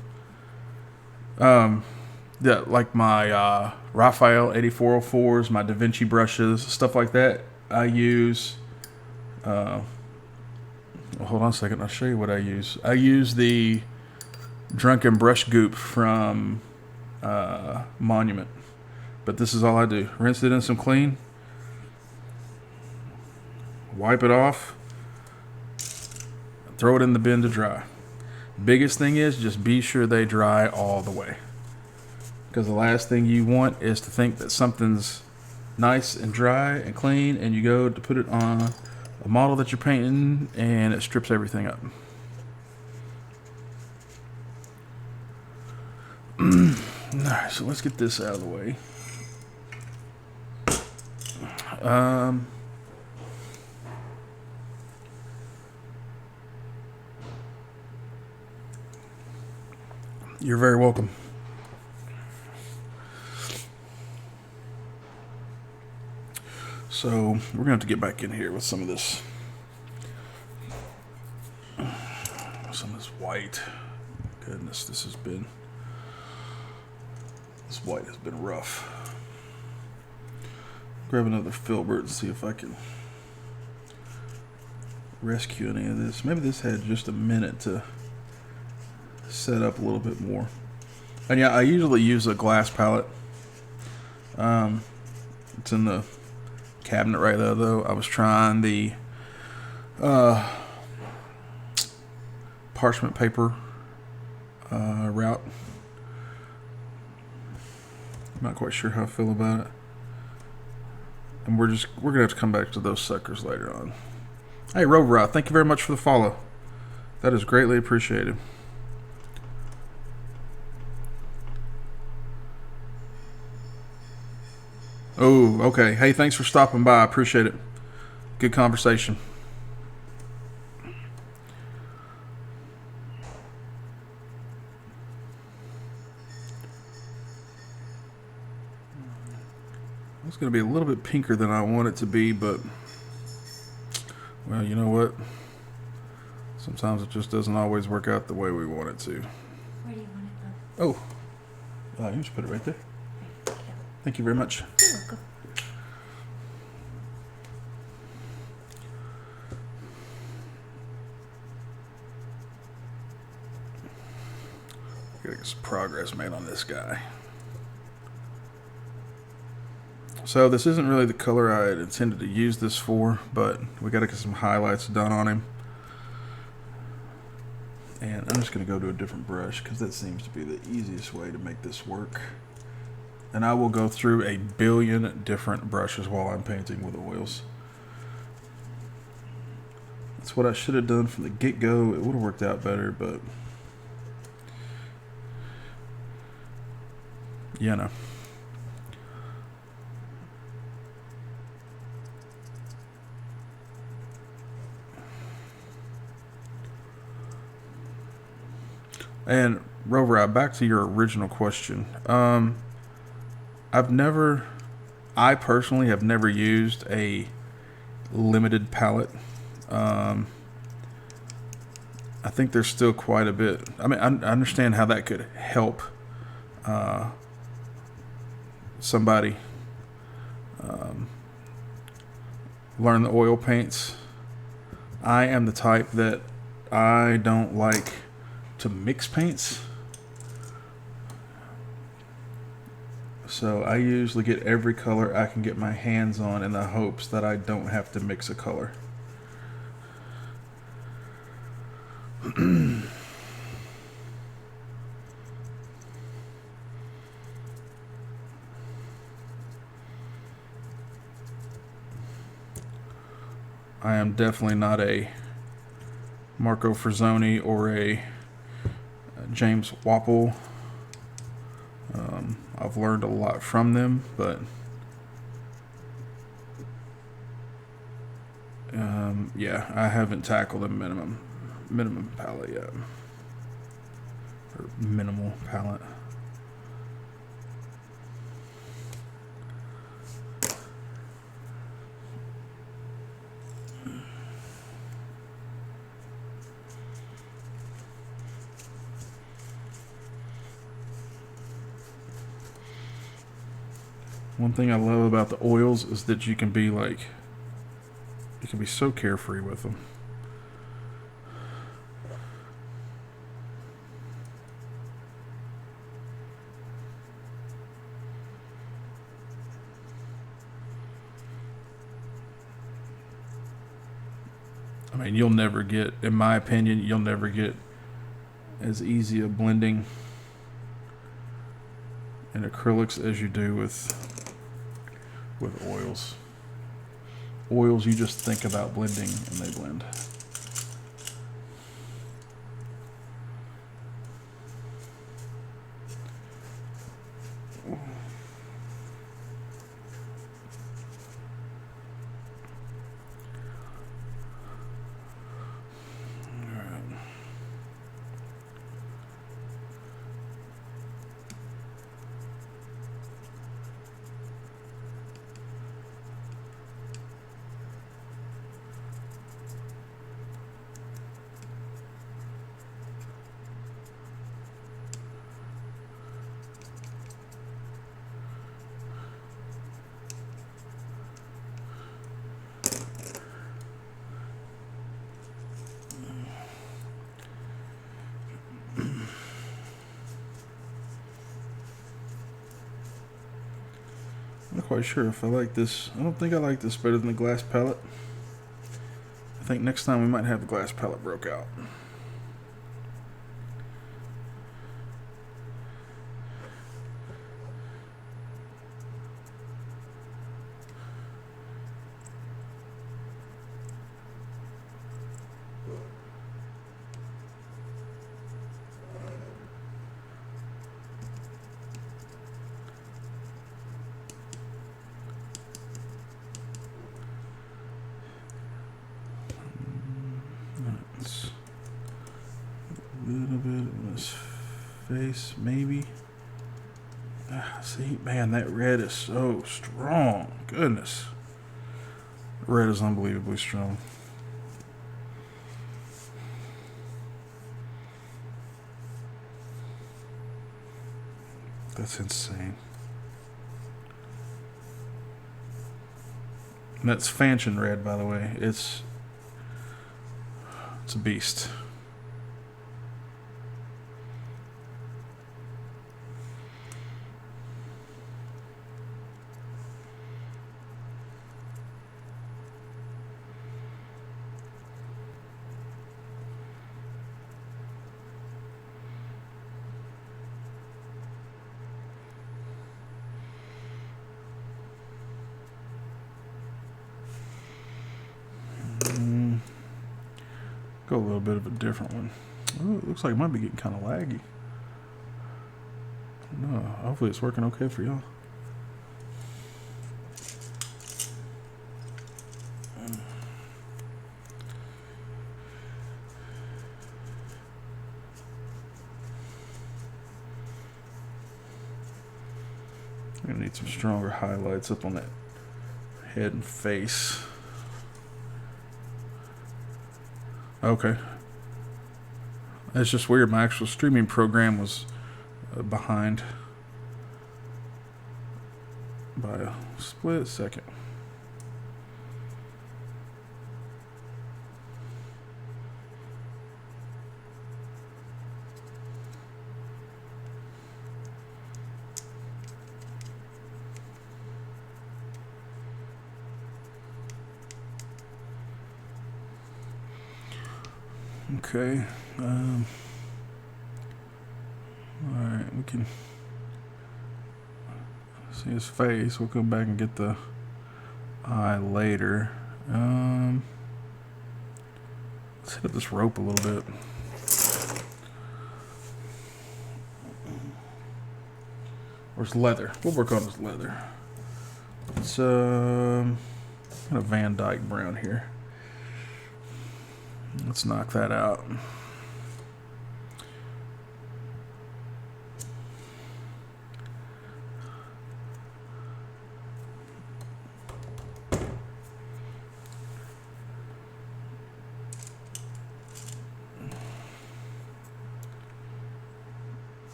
Speaker 1: Yeah, like my Raphael 8404s, my Da Vinci brushes, stuff like that. I use... hold on a second. I'll show you what I use. I use the Drunken Brush Goop from Monument. But this is all I do. Rinse it in some clean. Wipe it off. Throw it in the bin to dry. Biggest thing is just be sure they dry all the way. Because the last thing you want is to think that something's nice and dry and clean and you go to put it on a model that you're painting and it strips everything up. Alright, so let's get this out of the way. You're very welcome. So we're gonna have to get back in here with some of this white. Goodness, this white has been rough. Grab another filbert and see if I can rescue any of this. Maybe this had just a minute to set up a little bit more. And yeah, I usually use a glass palette. It's in the cabinet right there, though. I was trying the parchment paper route. I'm not quite sure how I feel about it. And we're gonna have to come back to those suckers later on. Hey, Rover Route, thank you very much for the follow. That is greatly appreciated. Oh, okay. Hey, thanks for stopping by. I appreciate it. Good conversation. It's going to be a little bit pinker than I want it to be, but, well, you know what? Sometimes it just doesn't always work out the way we want it to.
Speaker 2: Where do you want it, love?
Speaker 1: Oh, you just put it right there. Thank you very much.
Speaker 2: You're welcome.
Speaker 1: Gotta get some progress made on this guy. So this isn't really the color I had intended to use this for, but we gotta get some highlights done on him. And I'm just gonna go to a different brush because that seems to be the easiest way to make this work. And I will go through a billion different brushes while I'm painting with oils. That's what I should have done from the get-go. It would have worked out better, but you know. And Rover, back to your original question. I personally have never used a limited palette. I think there's still quite a bit. I mean, I understand how that could help somebody learn the oil paints. I am the type that I don't like to mix paints. So I usually get every color I can get my hands on in the hopes that I don't have to mix a color. I am definitely not a Marco Frazzoni or a James Wapple. I've learned a lot from them, but yeah, I haven't tackled a minimum palette yet, or minimal palette. One thing I love about the oils is that you can be so carefree with them. I mean, in my opinion, you'll never get as easy a blending in acrylics as you do with oils. Oils, you just think about blending and they blend. I'm not quite sure if I like this. I don't think I like this better than the glass palette. I think next time we might have the glass palette broke out.
Speaker 3: on his face, maybe. See, man, that red is so strong. Goodness. Red is unbelievably strong. That's insane. And that's Fanchon red, by the way. It's a beast. Go a little bit of a different one. Oh, it looks like it might be getting kind of laggy. No, hopefully it's working okay for y'all. I'm gonna need some stronger highlights up on that head and face. Okay. That's just weird. My actual streaming program was behind by a split second. Okay. Alright, we can see his face. We'll go back and get the eye later. Let's hit up this rope a little bit. Or his leather. We'll work on his leather. It's kind of Van Dyke brown here. Let's knock that out.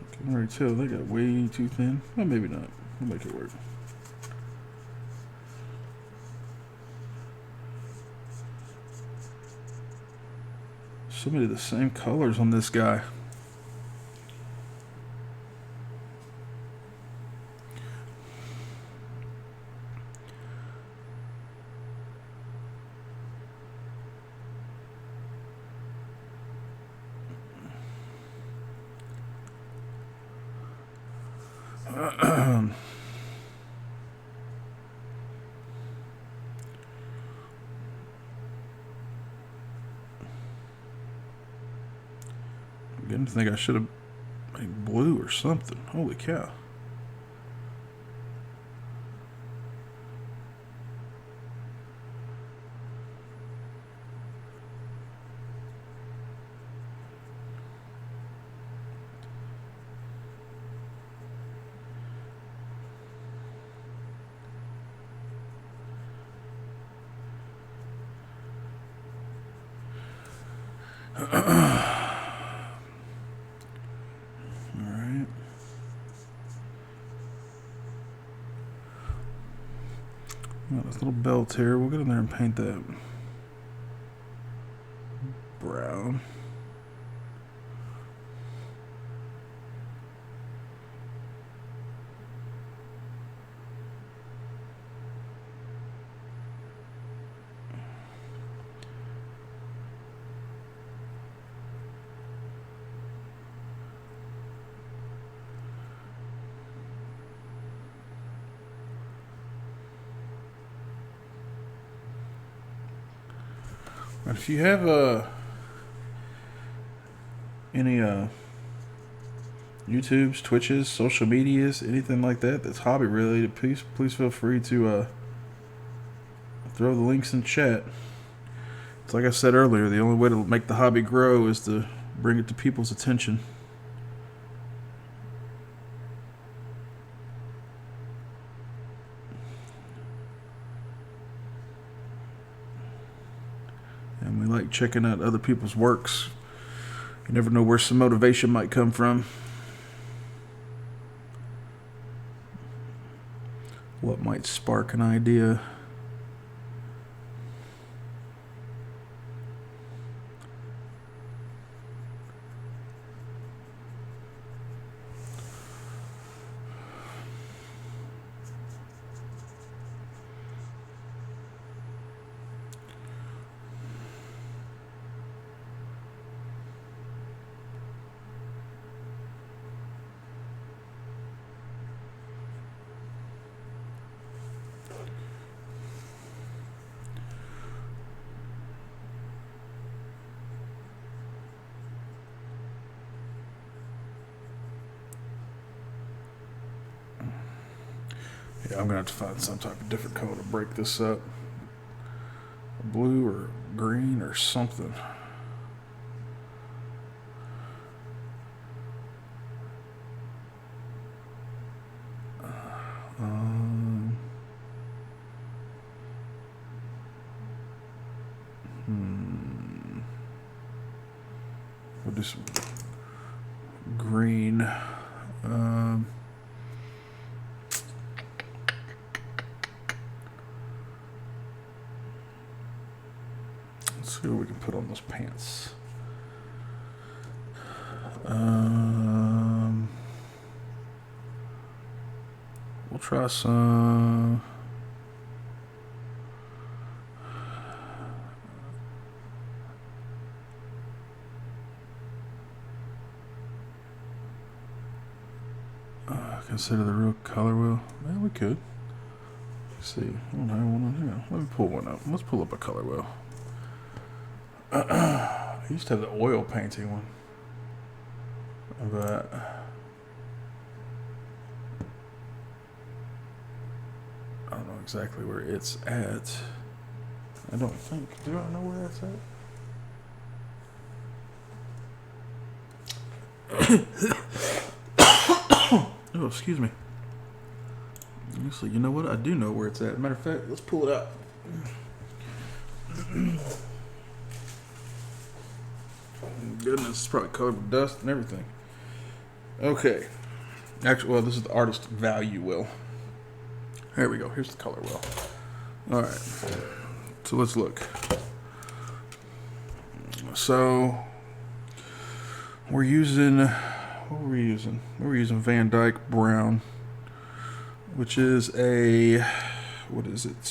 Speaker 3: I can already tell they got way too thin. Well, maybe not. We'll make it work. So many of the same colors on this guy. I didn't think I should have made blue or something. Holy cow. This little belt here, we'll get in there and paint that brown. If you have any YouTubes, Twitches, social medias, anything like that that's hobby related, please feel free to throw the links in chat. It's like I said earlier, the only way to make the hobby grow is to bring it to people's attention. And we like checking out other people's works. You never know where some motivation might come from. What might spark an idea. Yeah, I'm gonna have to find some type of different color to break this up. Blue or green or something. We'll do some green. Let's see what we can put on those pants. We'll try some. Consider the real color wheel. Yeah, we could. Let's see. I don't have one on here. Let me pull one up. Let's pull up a color wheel. I used to have the oil painting one, but I don't know exactly where it's at. I don't think. Do I know where that's at? Oh, excuse me. Actually, you know what? I do know where it's at. Matter of fact, let's pull it out. Goodness, it's probably covered with dust and everything. Okay. Actually, well, this is the artist value wheel. There we go. Here's the color wheel. All right. So let's look. So we're using. What were we using? We were using Van Dyke Brown, which is a, what is it?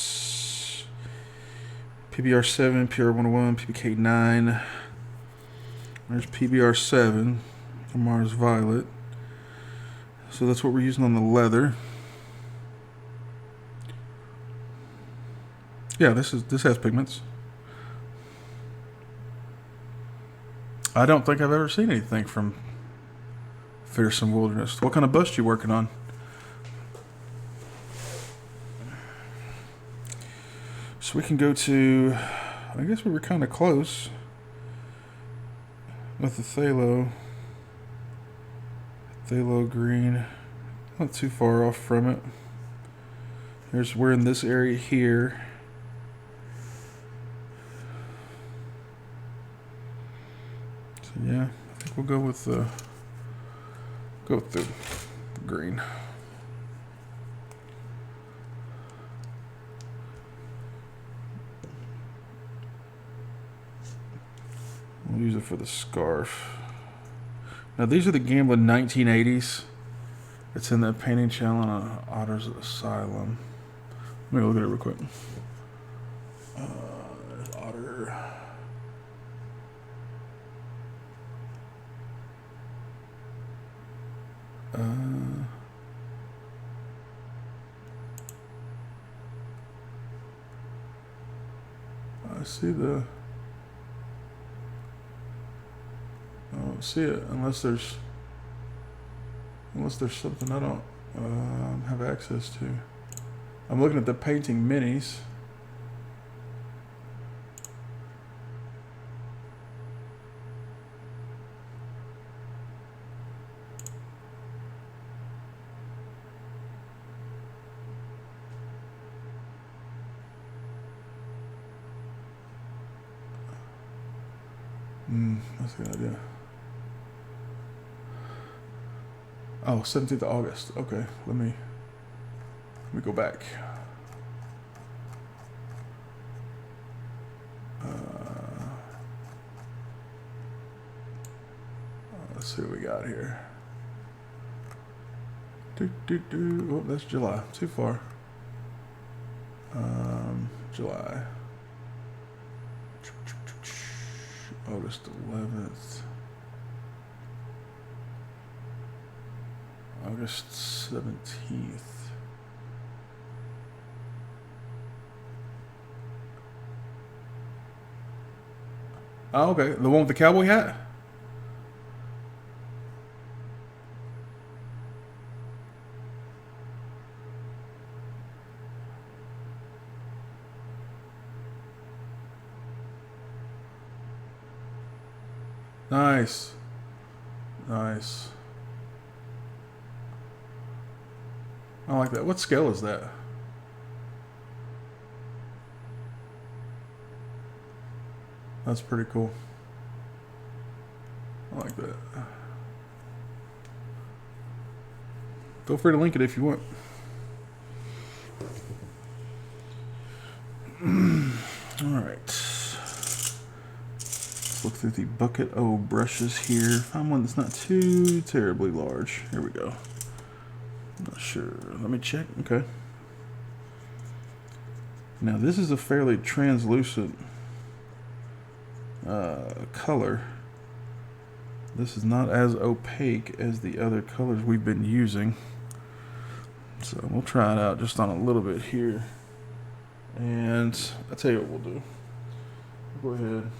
Speaker 3: PBR7, PR101, PBK9. There's PBR7, Mars Violet. So that's what we're using on the leather. Yeah, this has pigments. I don't think I've ever seen anything from Fearsome Wilderness. What kind of bust you working on? So we can go to, I guess we were kind of close with the phthalo green. Not too far off from it. We're in this area here. So yeah, I think we'll go with the green. We'll use it for the scarf. Now these are the Gambling 1980s. It's in that painting channel on Otter's Asylum. Let me look at it real quick. There's Otter. I see the. I don't see it unless there's. Unless there's something I don't have access to. I'm looking at the painting minis. That's a good idea. Oh, 17th of August. Okay, let me go back. Let's see what we got here. Oh, that's July. Too far. July. August 11th. August 17th. Oh, okay. The one with the cowboy hat? Nice. Nice. I like that. What scale is that? That's pretty cool. I like that. Feel free to link it if you want. Alright. Let's look through the bucket O brushes here. Find one that's not too terribly large. Here we go. Not sure. Let me check. Okay. Now this is a fairly translucent color. This is not as opaque as the other colors we've been using. So we'll try it out just on a little bit here. And I'll tell you what we'll do. Go ahead.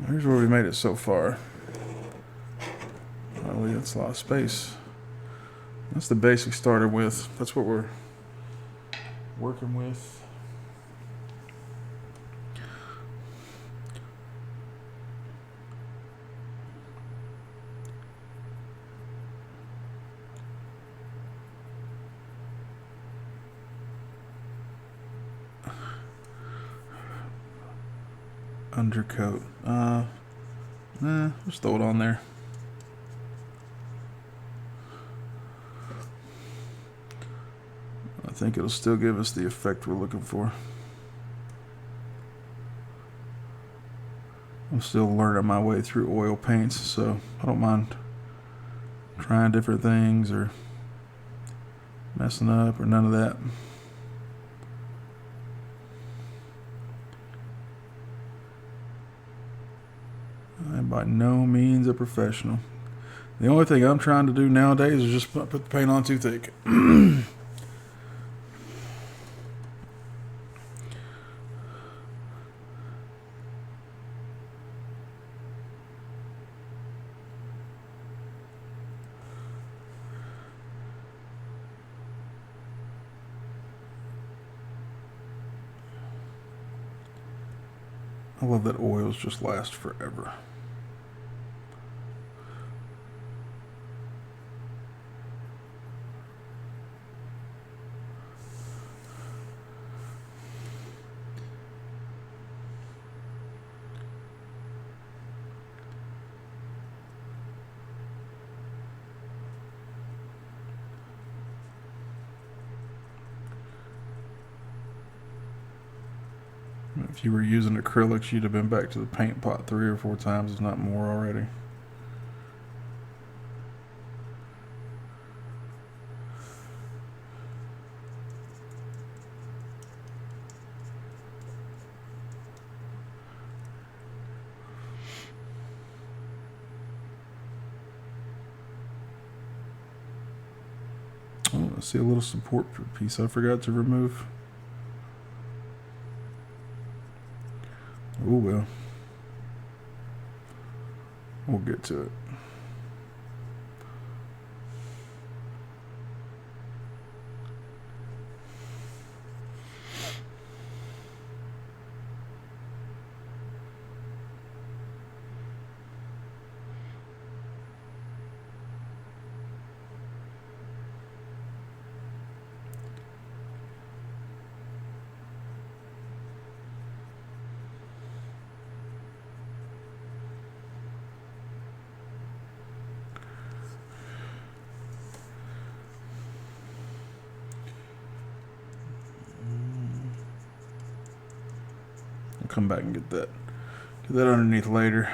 Speaker 3: Here's where we made it so far. Oh, that's a lot of space. That's the basic starter with. That's what we're working with. Undercoat. Just throw it on there. I think it'll still give us the effect we're looking for. I'm still learning my way through oil paints, so I don't mind trying different things or messing up or none of that. I'm by no means a professional. The only thing I'm trying to do nowadays is just put the paint on too thick. I love that oils just last forever. If you were using acrylics, you'd have been back to the paint pot 3 or 4 times, if not more already. Oh, I see a little support piece I forgot to remove. Oh well. We'll get to it. I'll come back and get that underneath later.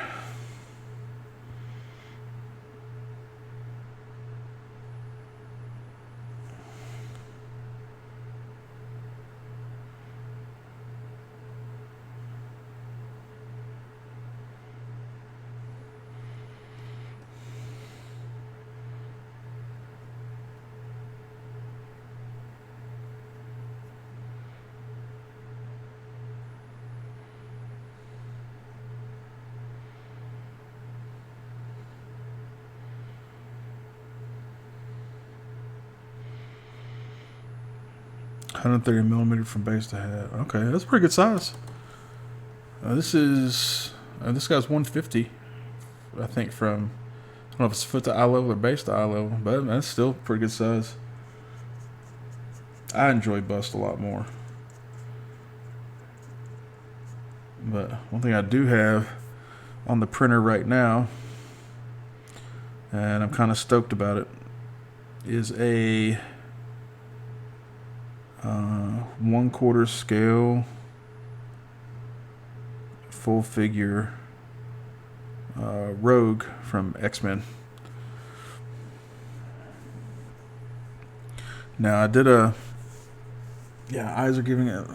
Speaker 3: $130mm from base to head. Okay, that's a pretty good size. This guy's 150, I think, from, I don't know if it's foot to eye level or base to eye level, but that's still pretty good size. I enjoy bust a lot more. But one thing I do have on the printer right now, and I'm kind of stoked about it, is a 1/4 scale full figure Rogue from X-Men. Now I did eyes are giving it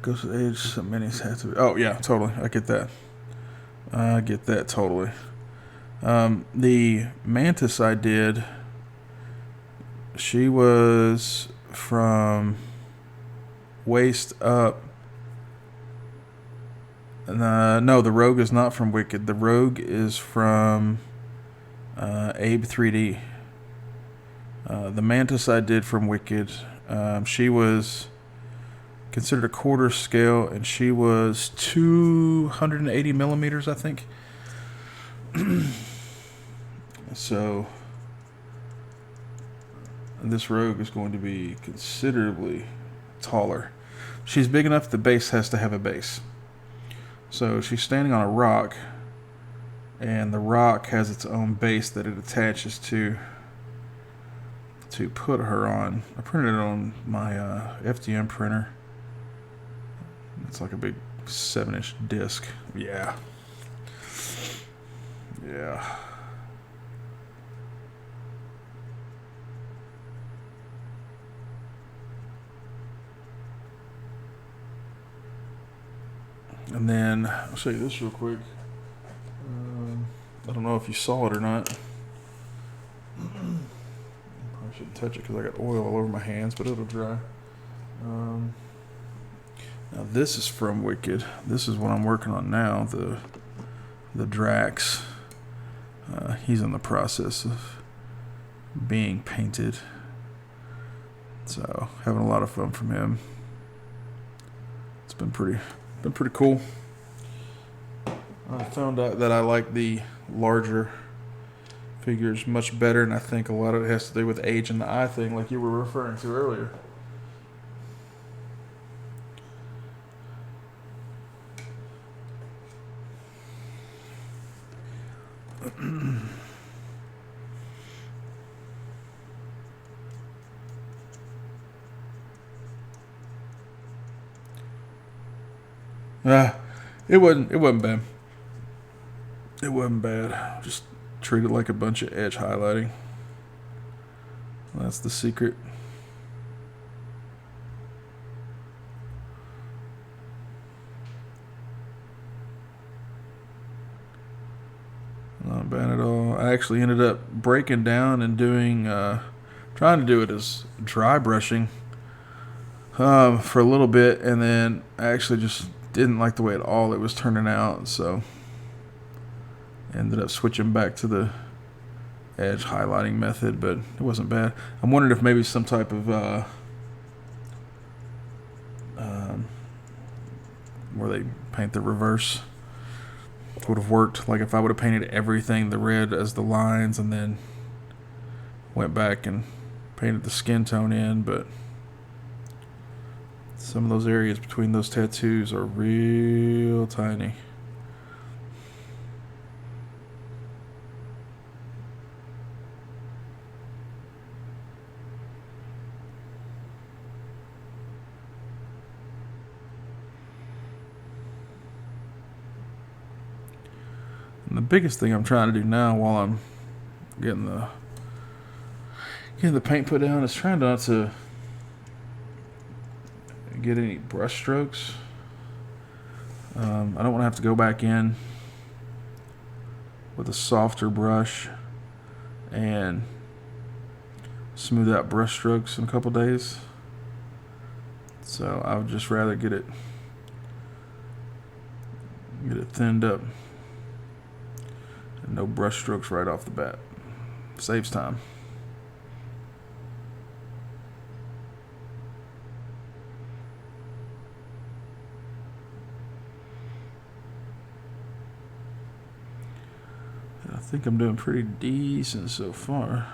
Speaker 3: goes with age, some minis have to be, oh yeah, totally, I get that totally. The Mantis I did, she was from waist up. No, the Rogue is not from Wicked. The Rogue is from Abe 3D. The Mantis I did from Wicked, she was considered a 1/4 scale, and she was 280mm, I think. So this Rogue is going to be considerably taller. She's big enough the base has to have a base. So she's standing on a rock, and the rock has its own base that it attaches to put her on. I printed it on my FDM printer. It's like a big 7-inch disc. Yeah. And then I'll show you this real quick. I don't know if you saw it or not. I shouldn't touch it because I got oil all over my hands, but it'll dry. Now this is from Wicked. This is what I'm working on now. The Drax. He's in the process of being painted. So having a lot of fun from him. It's been pretty cool. I found out that I like the larger figures much better, and I think a lot of it has to do with age and the eye thing, like you were referring to earlier. It wasn't bad. It wasn't bad. Just treat it like a bunch of edge highlighting. That's the secret. Not bad at all. I actually ended up breaking down and doing, trying to do it as dry brushing for a little bit, and then I actually just didn't like the way at all it was turning out, so ended up switching back to the edge highlighting method, but it wasn't bad. I'm wondering if maybe some type of where they paint the reverse would have worked. Like if I would have painted everything the red as the lines and then went back and painted the skin tone in, but some of those areas between those tattoos are real tiny. And the biggest thing I'm trying to do now while I'm getting the paint put down is trying not to get any brush strokes. I don't want to have to go back in with a softer brush and smooth out brush strokes in a couple days. So I would just rather get it thinned up and no brush strokes right off the bat. Saves time. And I think I'm doing pretty decent so far.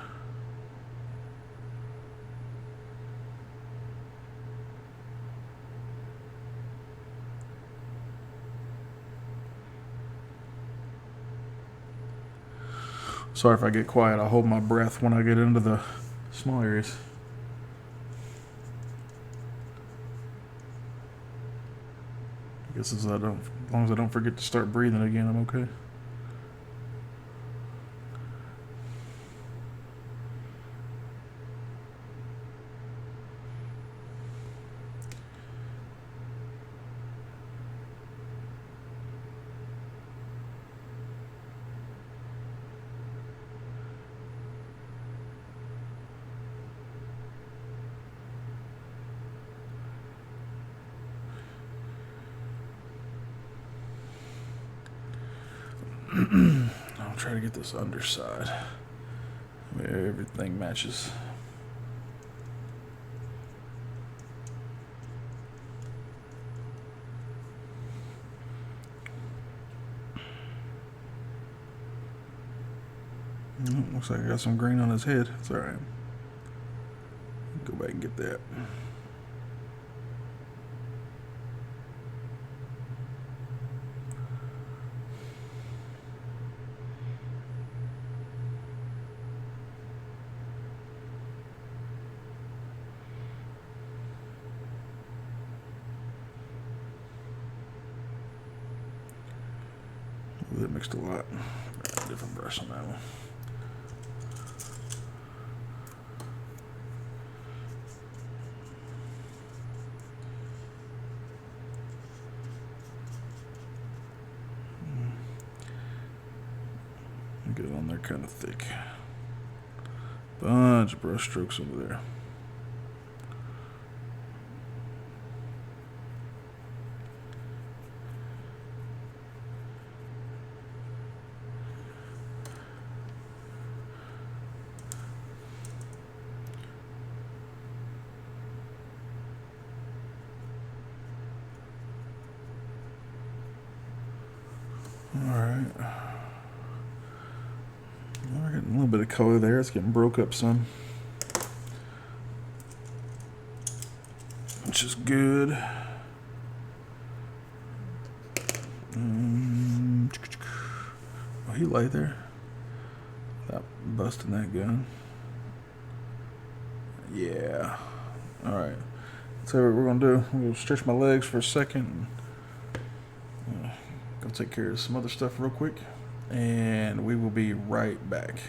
Speaker 3: Sorry if I get quiet. I'll hold my breath when I get into the small areas. I guess as long as I don't forget to start breathing again, I'm okay. I'll try to get this underside where everything matches. Looks like I got some green on his head. It's alright. Go back and get that. That mixed a lot. Different brush on that one. Get it on there kind of thick. Bunch of brush strokes over there. Alright. We're getting a little bit of color there. It's getting broke up some. Which is good. Oh, he lay there. Without busting that gun. Yeah. Alright. So what we're going to do, I'm going to stretch my legs for a second. Go take care of some other stuff real quick. And we will be right back.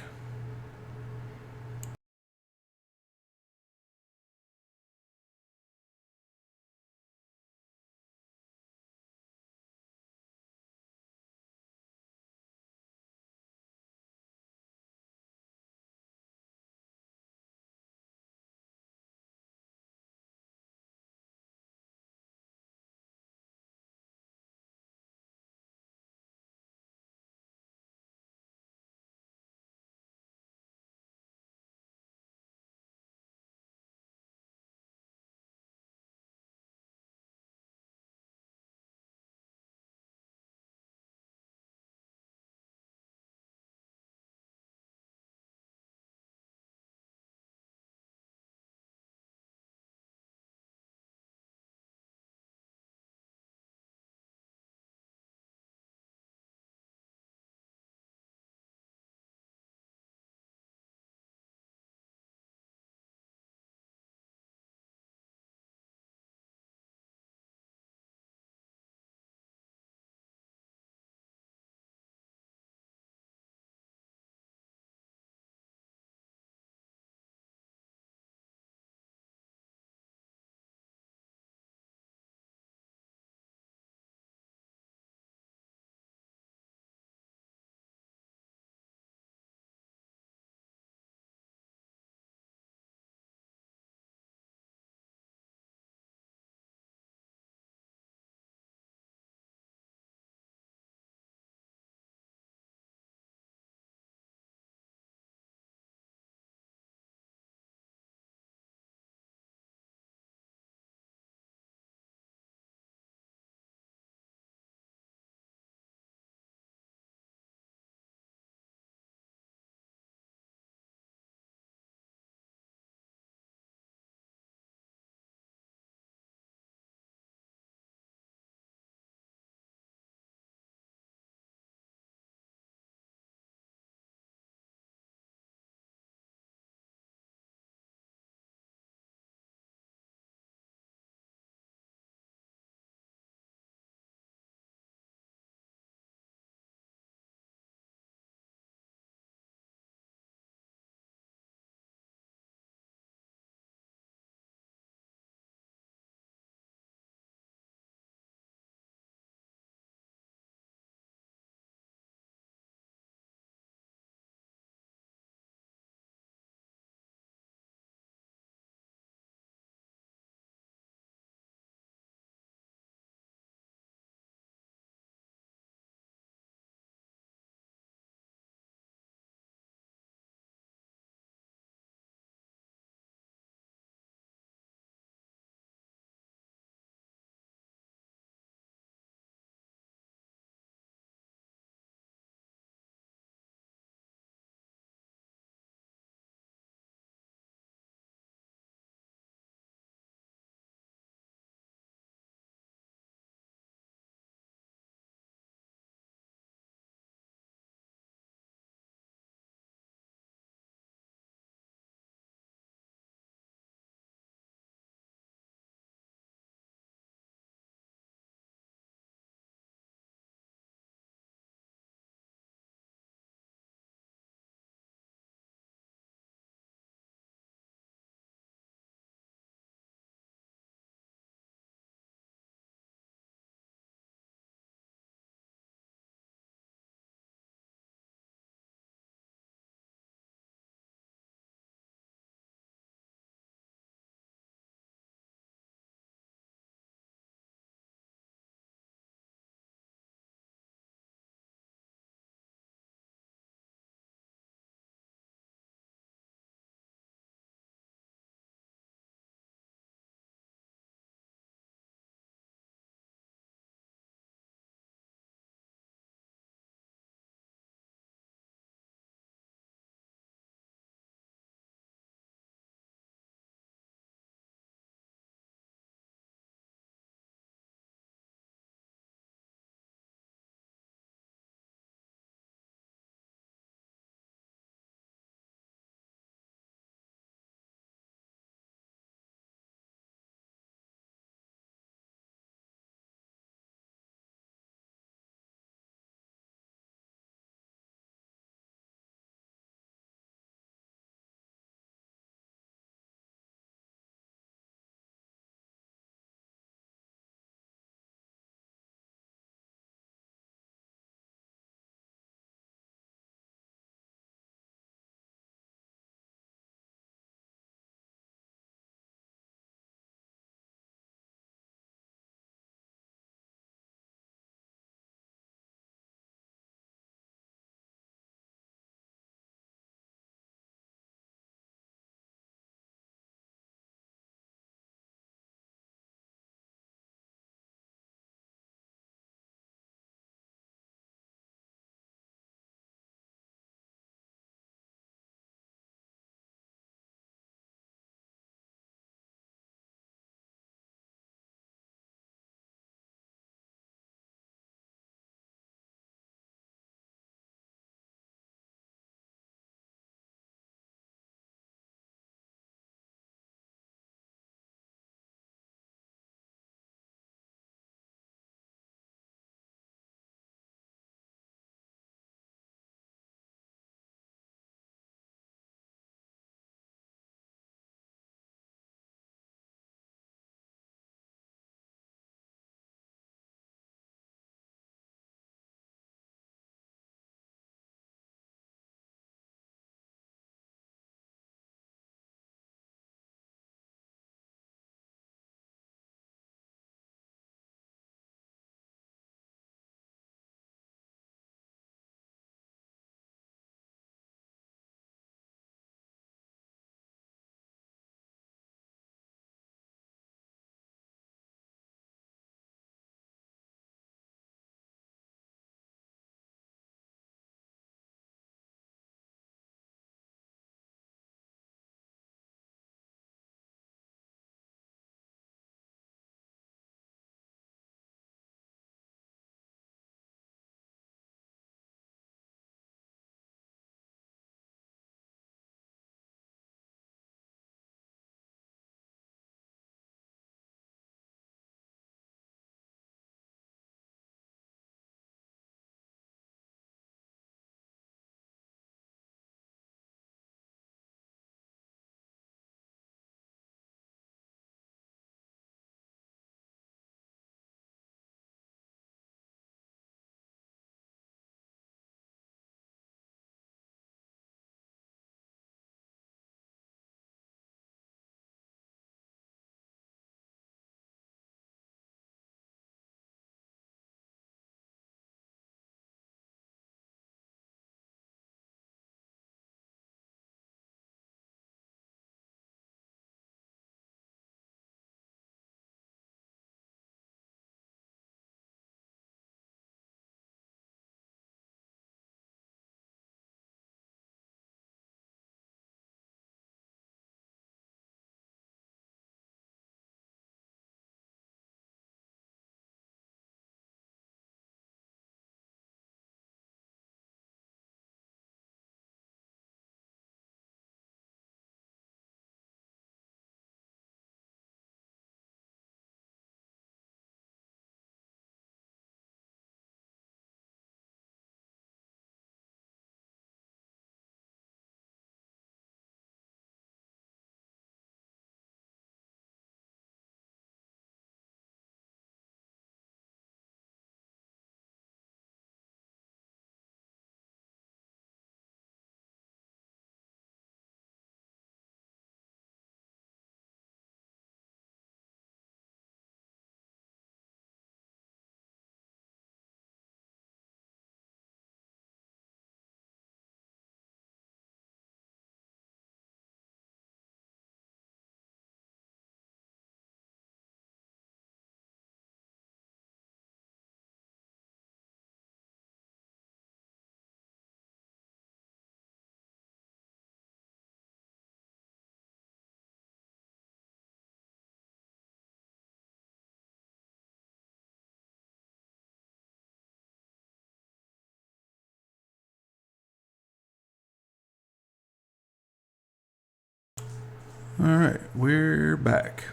Speaker 3: Alright, we're back.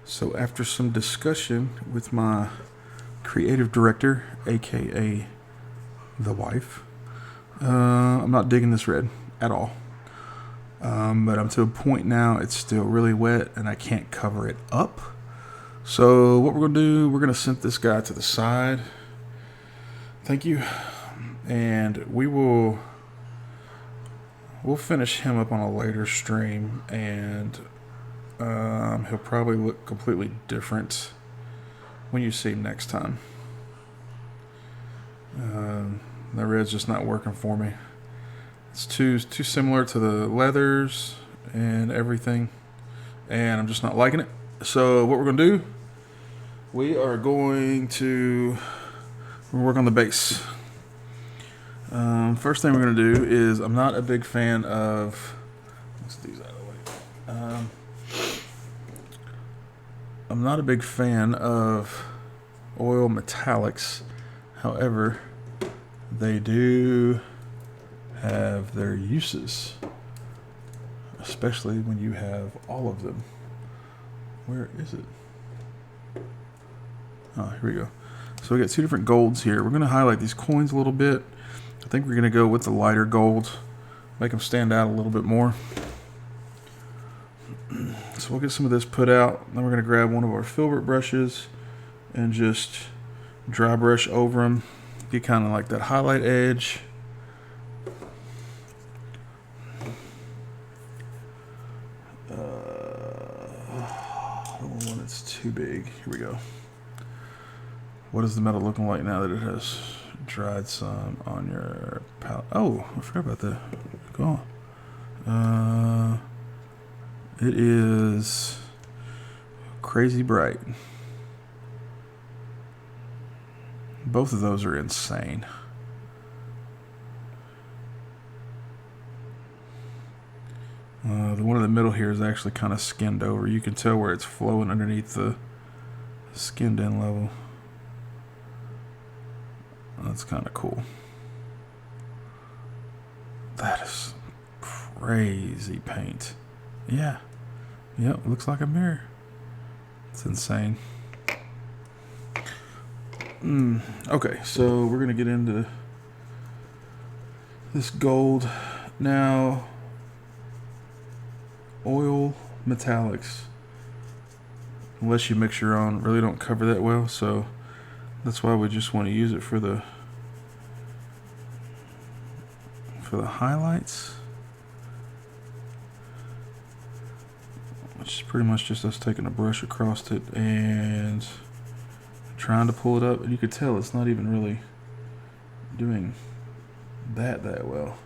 Speaker 3: So after some discussion with my creative director, aka the wife, I'm not digging this red at all. But I'm to a point now, it's still really wet and I can't cover it up. So what we're going to do, we're going to set this guy to the side. Thank you. And we'll finish him up on a later stream, and he'll probably look completely different when you see him next time. The red's just not working for me. It's too similar to the leathers and everything, and I'm just not liking it. So what we're going to do, we are going to work on the base. First thing we're going to do is, I'm not a big fan of, let's do these out of the way. I'm not a big fan of oil metallics. However, they do have their uses, especially when you have all of them. Where is it? Oh, here we go. So we got two different golds here. We're going to highlight these coins a little bit. I think we're going to go with the lighter gold, make them stand out a little bit more. So we'll get some of this put out. Then we're going to grab one of our filbert brushes and just dry brush over them. Get kind of like that highlight edge. I don't want it's too big. Here we go. What is the metal looking like now that it has dried some on your palette? Oh, I forgot about that. Go on. It is crazy bright. Both of those are insane. The one in the middle here is actually kind of skinned over. You can tell where it's flowing underneath the skinned in level. That's kind of cool. That is crazy paint. Yeah. Yep, looks like a mirror. It's insane. Okay, so we're going to get into this gold. Now, oil metallics, unless you mix your own, really don't cover that well. So that's why we just want to use it for the highlights, which is pretty much just us taking a brush across it and trying to pull it up. And you could tell it's not even really doing that well.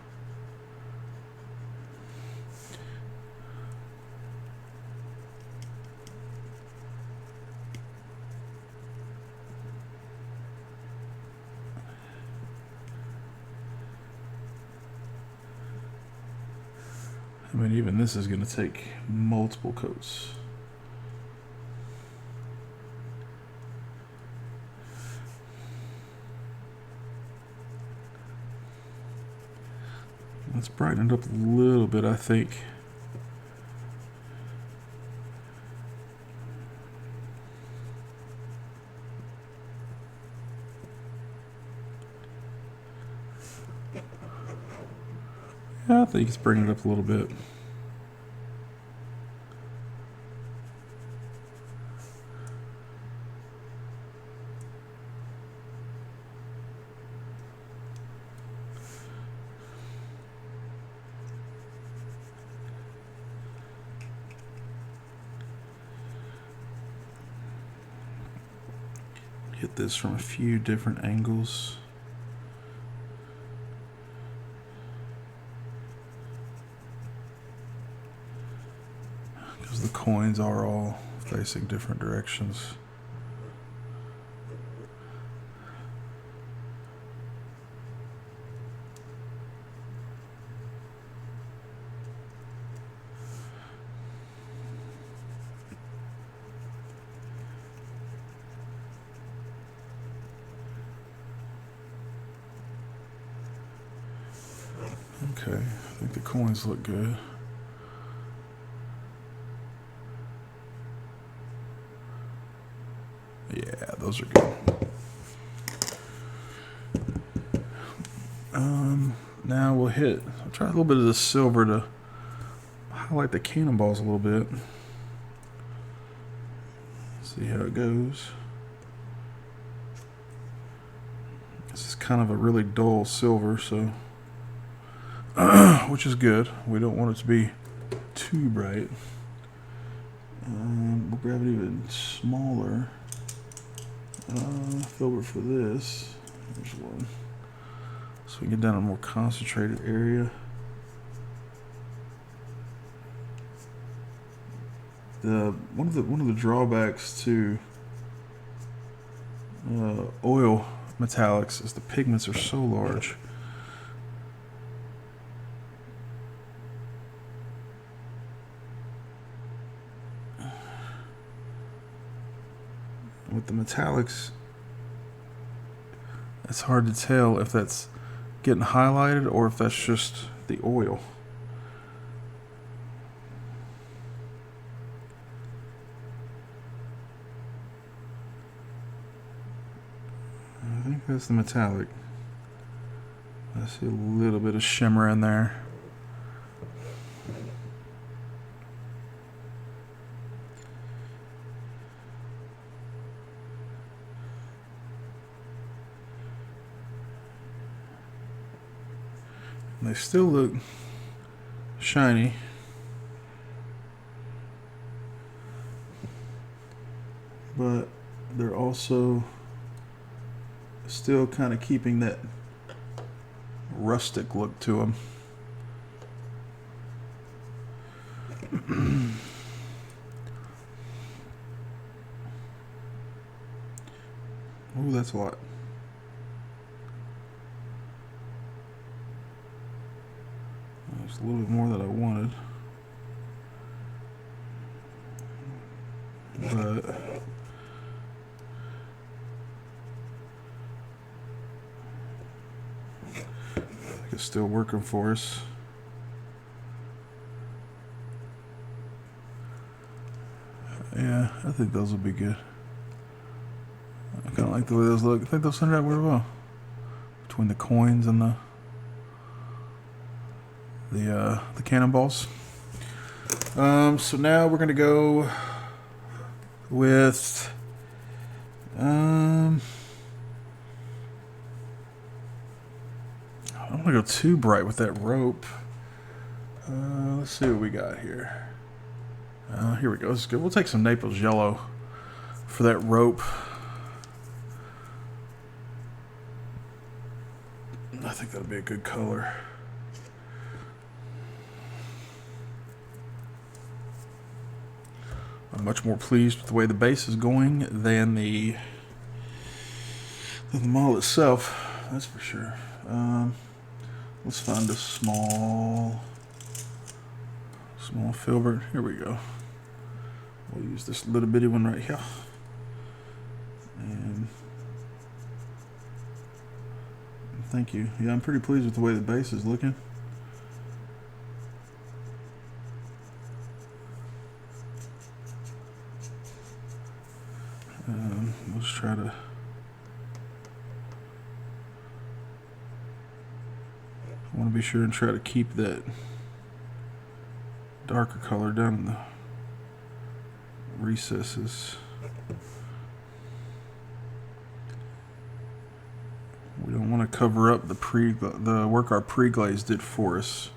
Speaker 3: I mean, even this is going to take multiple coats. Let's brighten it up a little bit, I think. Yeah, I think it's bringing it up a little bit. Hit this from a few different angles. Because the coins are all facing different directions. Okay, I think the coins look good. Now we'll I'll try a little bit of the silver to highlight the cannonballs a little bit. See how it goes. This is kind of a really dull silver, so which is good. We don't want it to be too bright. We'll grab it even smaller. Filbert for this. There's one. So we can get down a more concentrated area. One of the drawbacks to oil metallics is the pigments are so large. With the metallics, it's hard to tell if that's getting highlighted or if that's just the oil. I think that's the metallic. I see a little bit of shimmer in there. They still look shiny. But they're also still kind of keeping that rustic look to them. Oh, that's a lot. There's a little bit more than I wanted. But I think it's still working for us. Yeah, I think those will be good. I kind of like the way those look. I think they'll send out very well. Between the coins and the cannonballs. So now we're gonna go with I don't want to go too bright with that rope. Let's see what we got here. Here we go. This is good. We'll take some Naples yellow for that rope. I think that'll be a good color. I'm much more pleased with the way the base is going than the model itself. That's for sure. Let's find a small filbert. Here we go. We'll use this little bitty one right here. And thank you. Yeah, I'm pretty pleased with the way the base is looking. Let's try to I want to be sure and try to keep that darker color down in the recesses. We don't want to cover up the work our pre-glaze did for us.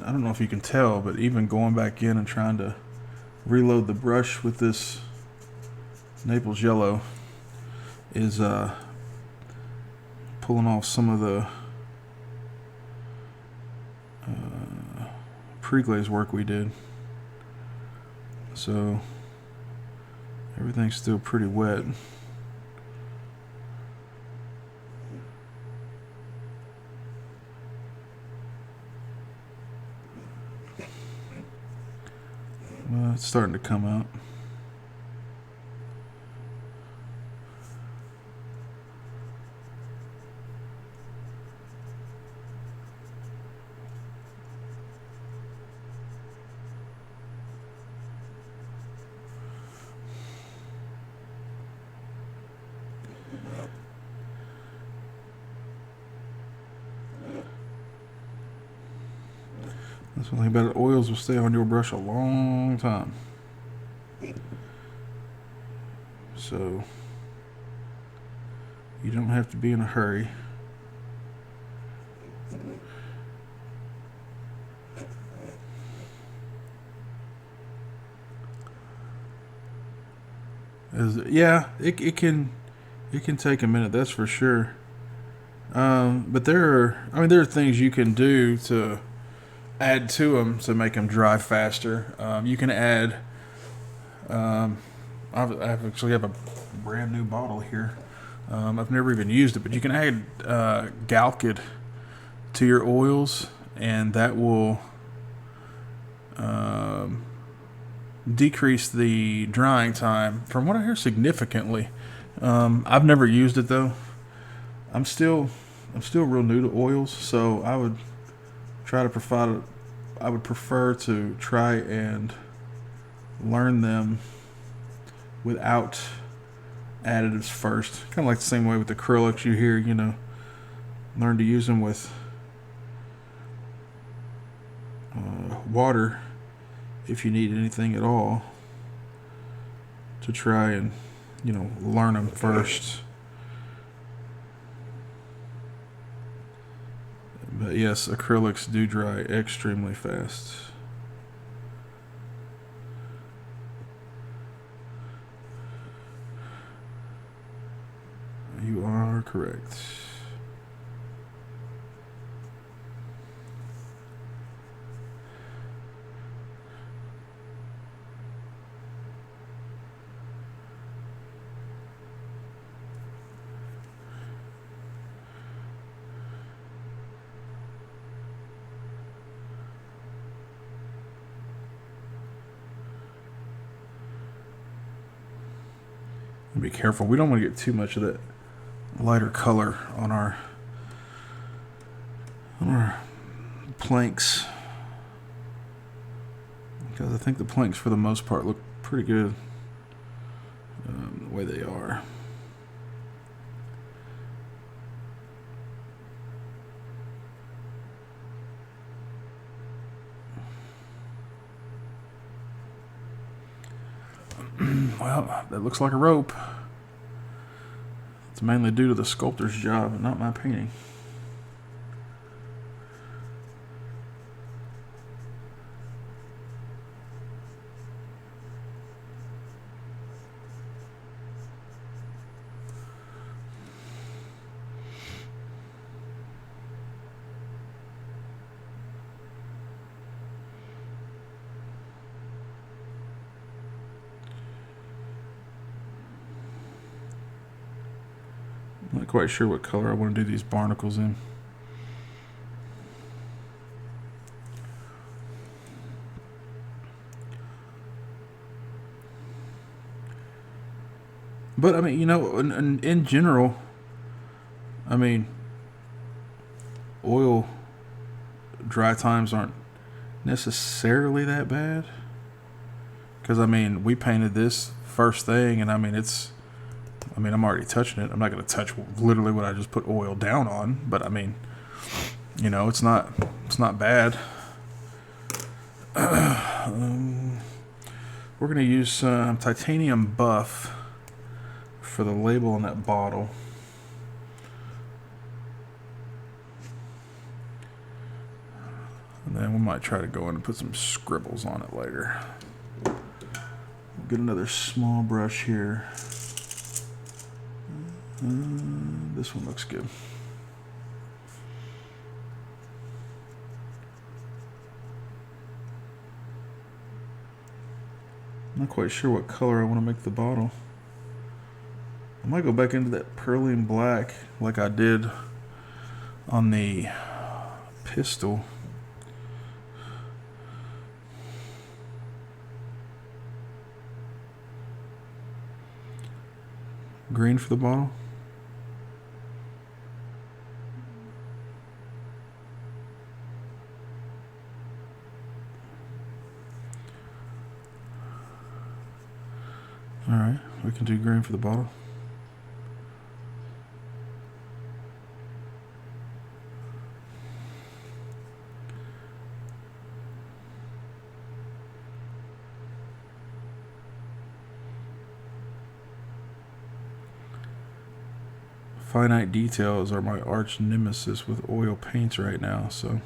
Speaker 3: I don't know if you can tell, but even going back in and trying to reload the brush with this Naples yellow is pulling off some of the pre-glaze work we did. So everything's still pretty wet. It's starting to come out. That's one thing about it. Oils will stay on your brush a long time. So you don't have to be in a hurry. Yeah, it can take a minute, that's for sure. But there are things you can do to add to them to make them dry faster. You can add. I actually have a brand new bottle here. I've never even used it, but you can add Galkid to your oils, and that will decrease the drying time, from what I hear, significantly. I've never used it though. I'm still real new to oils, so I would prefer to try and learn them without additives first. Kind of like the same way with acrylics. You hear, learn to use them with water if you need anything at all, to try and learn them first. But yes, acrylics do dry extremely fast. You are correct. Be careful. We don't want to get too much of that lighter color on our planks, because I think the planks for the most part look pretty good the way they are. Well, that looks like a rope. It's mainly due to the sculptor's job and not my painting. I'm not quite sure what color I want to do these barnacles in. But I mean, in general, I mean, oil dry times aren't necessarily that bad. Because I mean, we painted this first thing, and I mean, I'm already touching it. I'm not going to touch literally what I just put oil down on, but I mean, it's not bad. We're going to use some titanium buff for the label on that bottle. And then we might try to go in and put some scribbles on it later. We'll get another small brush here. This one looks good. I'm not quite sure what color I want to make the bottle. I might go back into that pearline black like I did on the pistol. Green for the bottle. Alright, we can do green for the bottle. Finite details are my arch nemesis with oil paints right now, so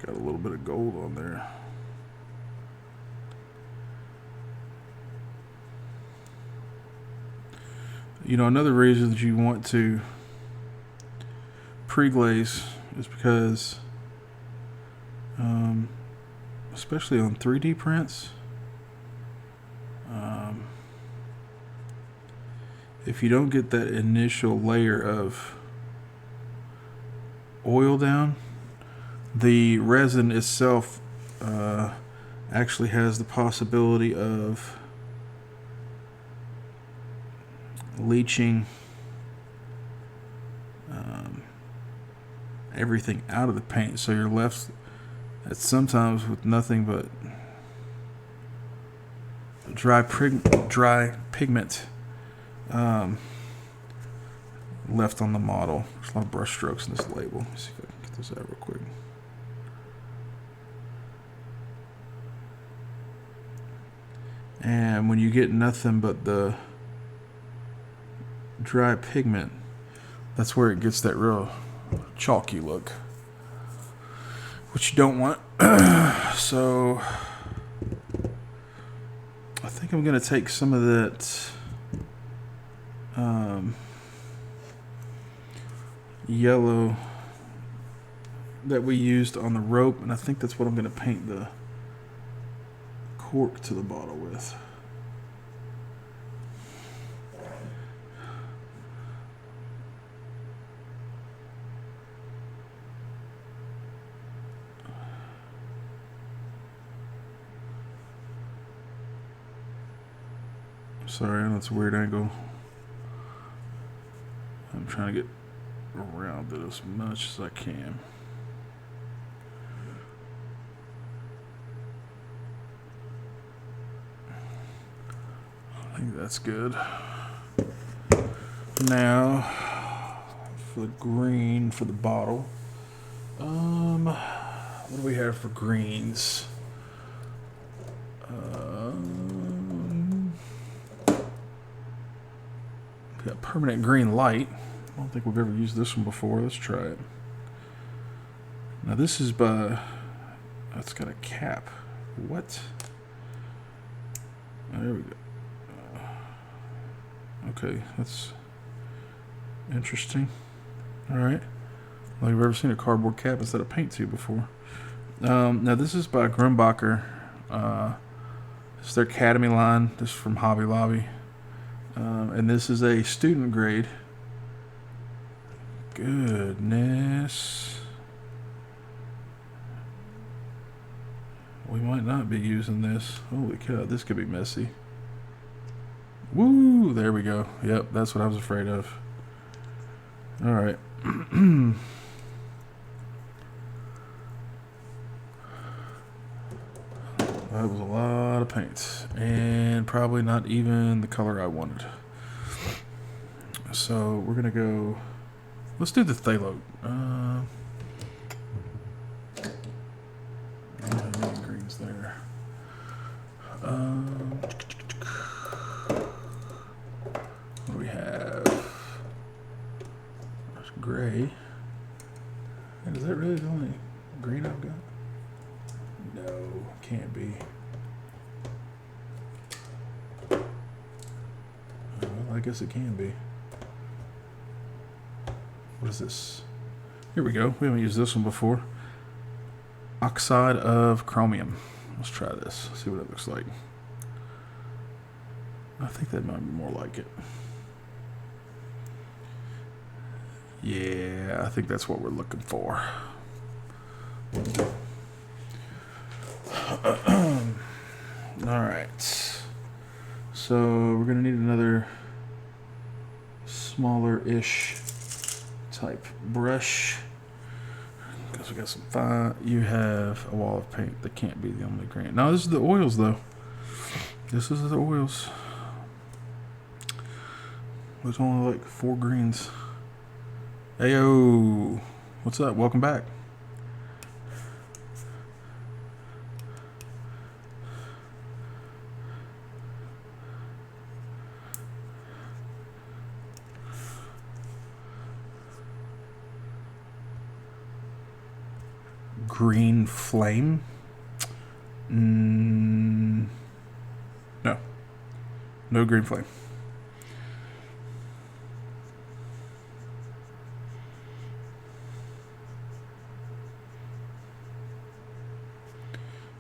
Speaker 3: got a little bit of gold on there. You know, another reason that you want to pre-glaze is because, especially on 3D prints, if you don't get that initial layer of oil down, the resin itself actually has the possibility of leaching everything out of the paint, so you're left sometimes with nothing but dry pigment left on the model. There's a lot of brush strokes in this label. Let me see if I can get this out real quick. And when you get nothing but the dry pigment, that's where it gets that real chalky look, which you don't want. So I think I'm going to take some of that yellow that we used on the rope, and I think that's what I'm going to paint the cork to the bottle with. Sorry, I know it's a weird angle. I'm trying to get around it as much as I can. I think that's good. Now, for the green for the bottle. What do we have for greens? We got permanent green light. I don't think we've ever used this one before. Let's try it. Now this is by... It's got a cap. What? There we go. Okay, that's interesting. Alright. Well, you've ever seen a cardboard cap instead of paint tube before. Now this is by Grumbacher. It's their Academy line. This is from Hobby Lobby. And this is a student grade. Goodness. We might not be using this. Holy cow, this could be messy. Woo! There we go. Yep, that's what I was afraid of. Alright. That was a lot of paint. And probably not even the color I wanted. So we're going to go... Let's do the phthalo. Greens there. What do we have? There's gray. And is that really the only green I've got? No, can't be. Well, I guess it can be. What is this? Here we go. We haven't used this one before. Oxide of chromium. Let's try this. See what it looks like. I think that might be more like it. Yeah, I think that's what we're looking for. Alright. So we're going to need another smaller-ish type brush. Because we got some fine. You have a wall of paint. That can't be the only green. No, this is the oils, though. This is the oils. There's only like 4 greens. Heyo, what's up? Welcome back. Green flame? No. No green flame.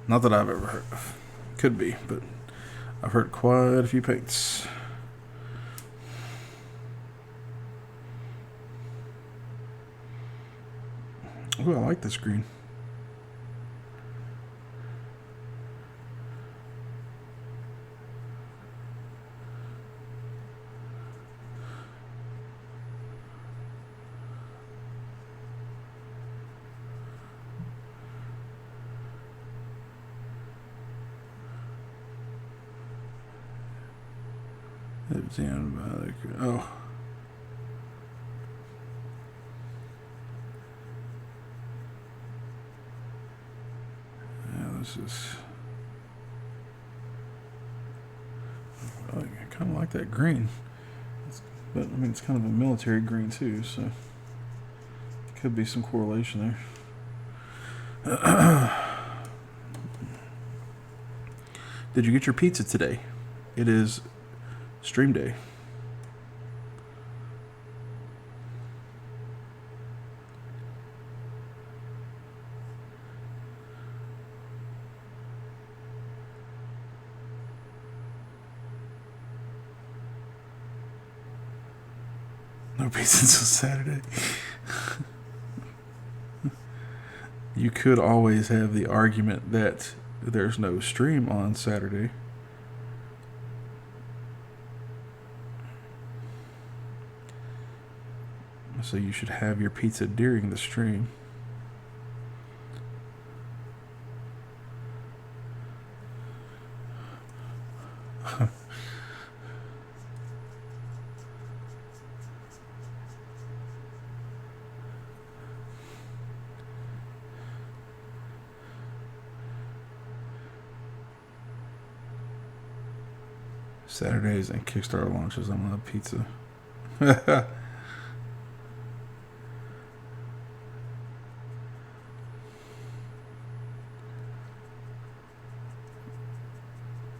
Speaker 3: Not that I've ever heard of. Could be, but I've heard quite a few paints. Ooh, I like this green. Oh. Yeah, this is... I kind of like that green. But, I mean, it's kind of a military green, too, so... Could be some correlation there. Did you get your pizza today? It is stream day. No pizza until Saturday. You could always have the argument that there's no stream on Saturday. So you should have your pizza during the stream. Saturdays and Kickstarter launches, I'm on pizza.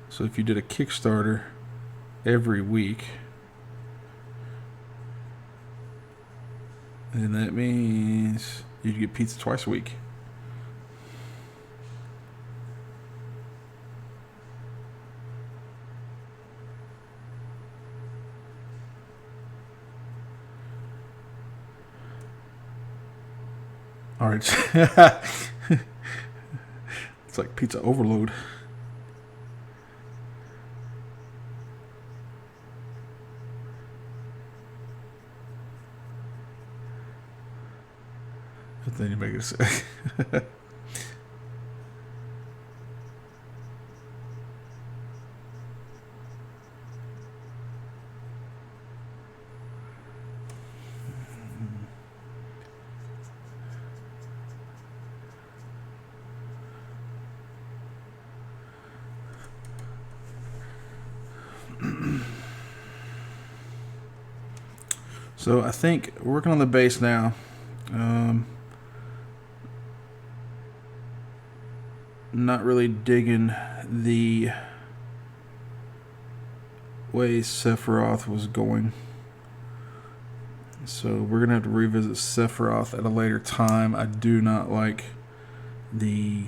Speaker 3: So if you did a Kickstarter every week, then that means you'd get pizza twice a week. All right. It's like pizza overload. But then you make it say. So I think we're working on the base now. Not really digging the way Cepharoth was going. So we're going to have to revisit Cepharoth at a later time. I do not like the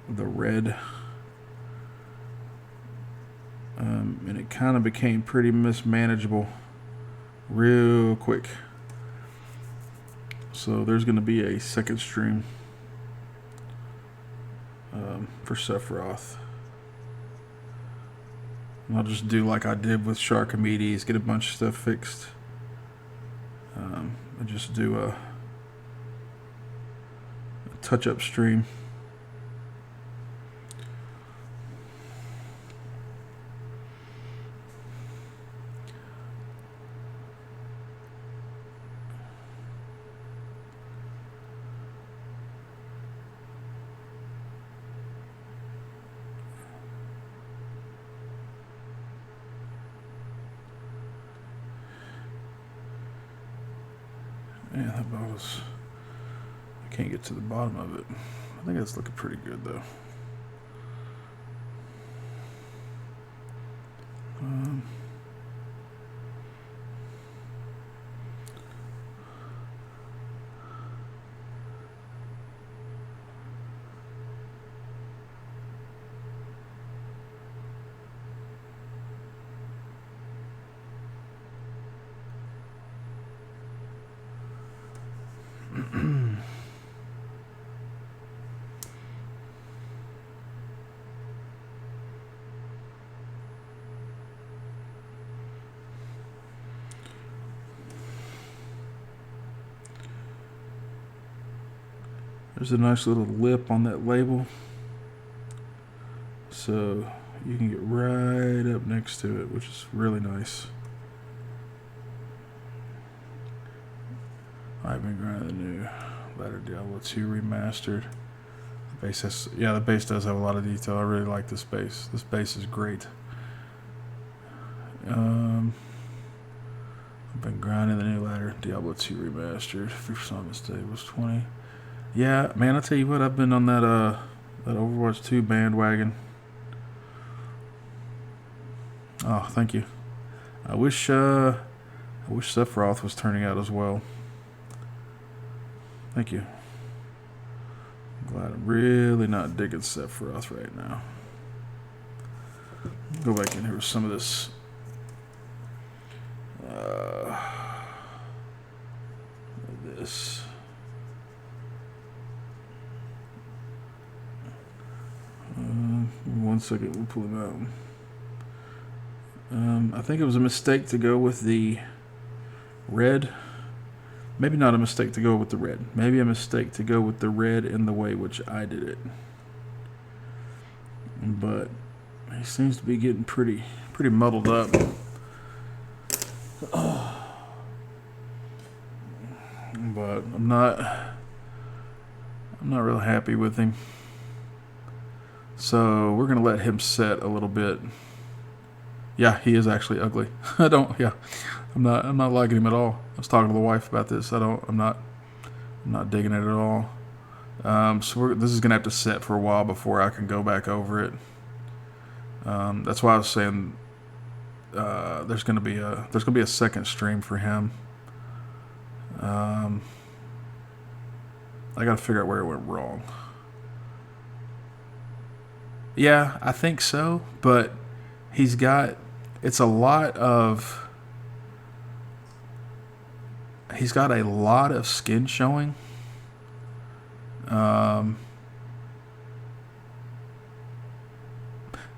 Speaker 3: red and it kind of became pretty mismanageable real quick. So there's going to be a second stream for Cepharoth. And I'll just do like I did with Sharkomedes, get a bunch of stuff fixed. And just do a touch-up stream. Yeah, that bottle's... I can't get to the bottom of it. I think it's looking pretty good, though. There's a nice little lip on that label, so you can get right up next to it, which is really nice. I've been grinding the new Ladder Diablo 2 remastered. The base has, yeah, the base does have a lot of detail. I really like this base. This base is great. I've been grinding the new Ladder Diablo 2 remastered. First on this day was 20. Yeah, man, I tell you what, I've been on that Overwatch 2 bandwagon. Oh, thank you. I wish Cepharoth was turning out as well. Thank you. I'm glad I'm really not digging Cepharoth right now. Go back in here with some of this. This. 1 second, we'll pull him out. I think it was a mistake to go with the red. Maybe not a mistake to go with the red. Maybe a mistake to go with the red in the way which I did it. But he seems to be getting pretty muddled up. But I'm not real happy with him. So we're gonna let him set a little bit. Yeah, he is actually ugly. I'm not liking him at all. I was talking to the wife about this. I'm not digging it at all. So this is gonna have to set for a while before I can go back over it. That's why I was saying there's gonna be a second stream for him. I gotta figure out where it went wrong. Yeah, I think so, but it's a lot of, he's got a lot of skin showing.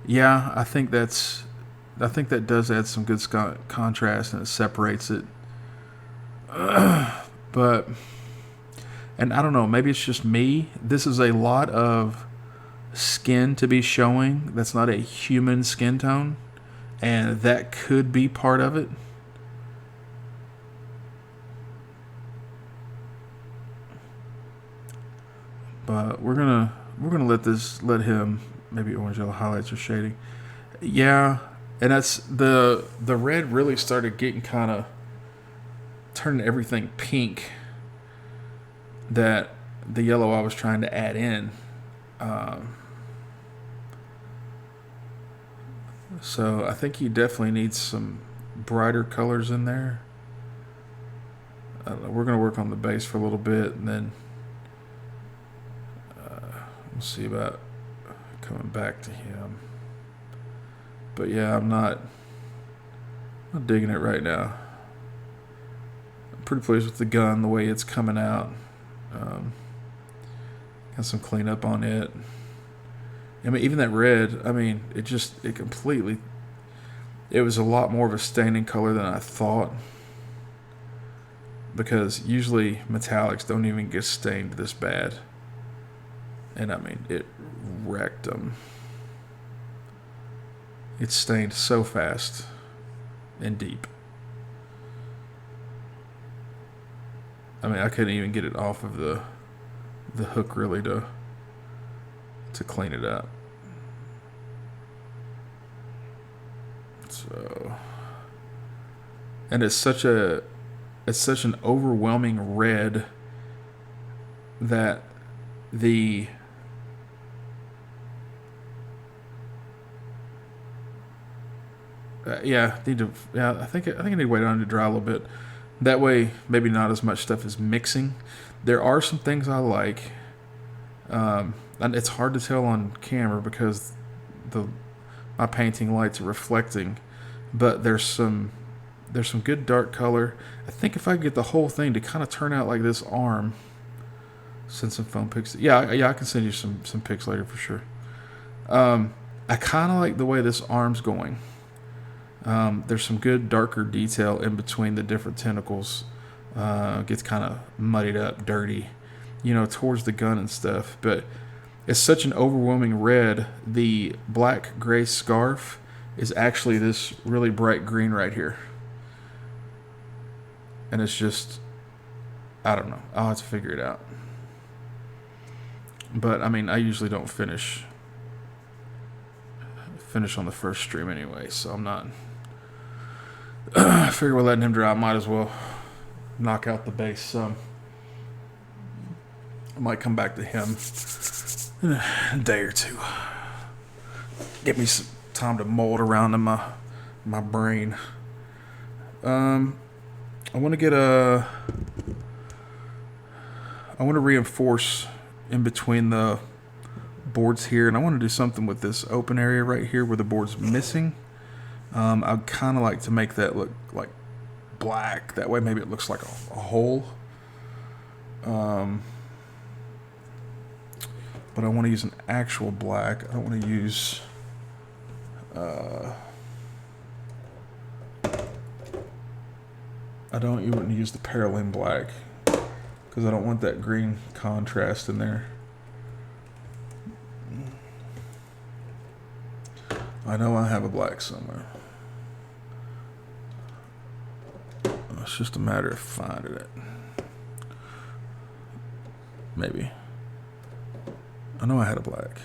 Speaker 3: Yeah, I think that does add some good contrast and it separates it. But, and I don't know, maybe it's just me. This is a lot of skin to be showing. That's not a human skin tone, and that could be part of it. But we're gonna let him. Maybe orange yellow highlights or shading. Yeah, and that's the red really started getting kind of turning everything pink. That the yellow I was trying to add in. So I think he definitely needs some brighter colors in there. We're going to work on the base for a little bit, and then we'll see about coming back to him. But yeah, I'm not digging it right now. I'm pretty pleased with the gun, the way it's coming out. Got some cleanup on it. I mean, even that red, I mean, it was a lot more of a staining color than I thought. Because usually metallics don't even get stained this bad. And I mean, it wrecked them. It stained so fast and deep. I mean, I couldn't even get it off of the hook really to clean it up. So, and it's such an overwhelming red that the I think I need to wait on it to dry a little bit. That way, maybe not as much stuff is mixing. There are some things I like. And it's hard to tell on camera because my painting lights are reflecting, but there's some good dark color. I think if I could get the whole thing to kind of turn out like this arm, send some phone pics. Yeah, I can send you some pics later for sure. I kind of like the way this arm's going. There's some good darker detail in between the different tentacles. Gets kind of muddied up, dirty, towards the gun and stuff. But it's such an overwhelming red. The black gray scarf is actually this really bright green right here. And it's just, I don't know. I'll have to figure it out. But I mean, I usually don't finish on the first stream anyway, so I'm not. I figure we're letting him dry. I might as well knock out the base some. I might come back to him in a day or two. Give me some time to mold around in my brain. I want to reinforce in between the boards here, and I want to do something with this open area right here where the board's missing. I'd kind of like to make that look like black. That way maybe it looks like a hole. But I want to use an actual black. I don't want to use I don't even want to use the Paralene black because I don't want that green contrast in there. I know I have a black somewhere. It's just a matter of finding it. Maybe. I know I had a black.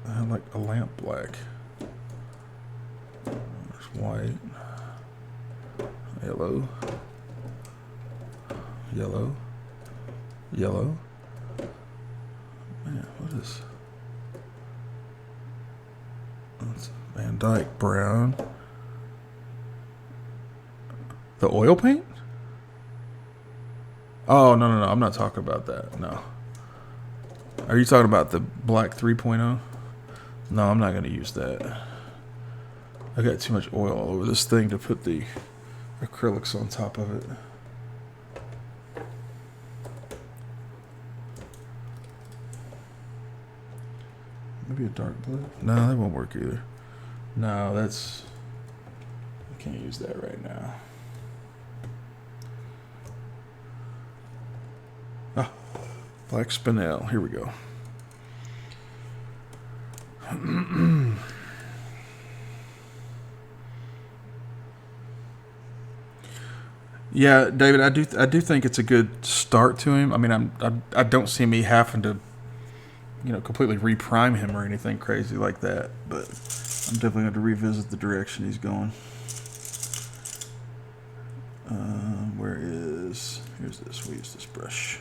Speaker 3: I had like a lamp black. There's white. Yellow. Yellow. Yellow. Man, what is... That's Van Dyke brown. The oil paint? Oh, no. I'm not talking about that. No. Are you talking about the black 3.0? No, I'm not going to use that. I got too much oil all over this thing to put the acrylics on top of it. Maybe a dark blue? No, that won't work either. No, I can't use that right now. Ah, black spinel. Here we go. Yeah, David, I do think it's a good start to him. I mean, I don't see me having to, completely reprime him or anything crazy like that. But I'm definitely going to revisit the direction he's going. Here's this. We use this brush.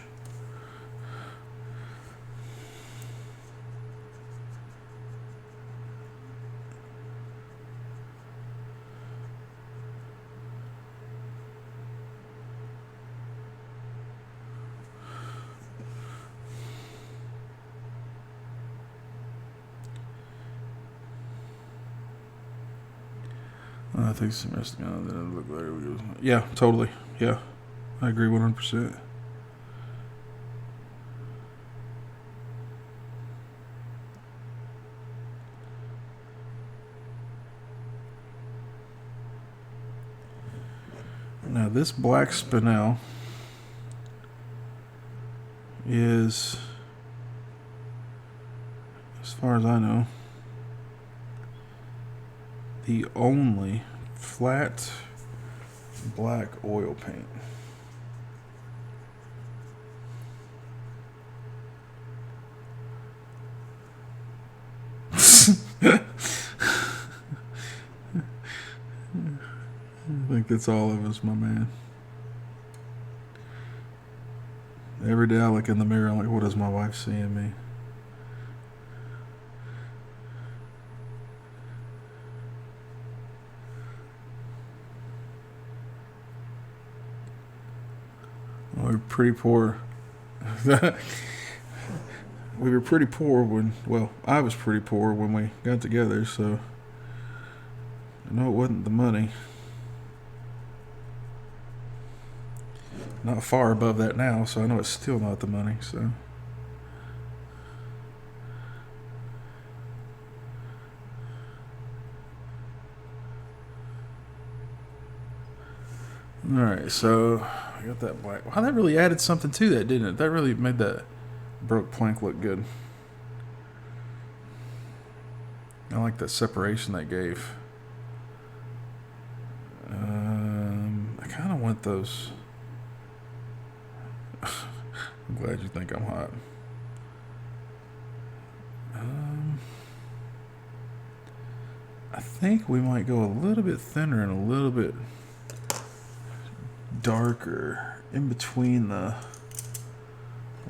Speaker 3: I think it's messed up. Then it looked like it was, yeah, totally. Yeah, I agree 100%. Now this black spinel is, as far as I know, the only flat black oil paint. I think that's all of us, my man. Every day I look in the mirror, I'm like, what does my wife see in me? We're pretty poor. We were pretty poor when, well, I was pretty poor when we got together, so I know it wasn't the money. Not far above that now, so I know it's still not the money, so. Alright, so I got that black. Wow, that really added something to that, didn't it? That really made that broke plank look good. I like that separation that gave. I kind of want those. I'm glad you think I'm hot. I think we might go a little bit thinner and a little bit darker in between the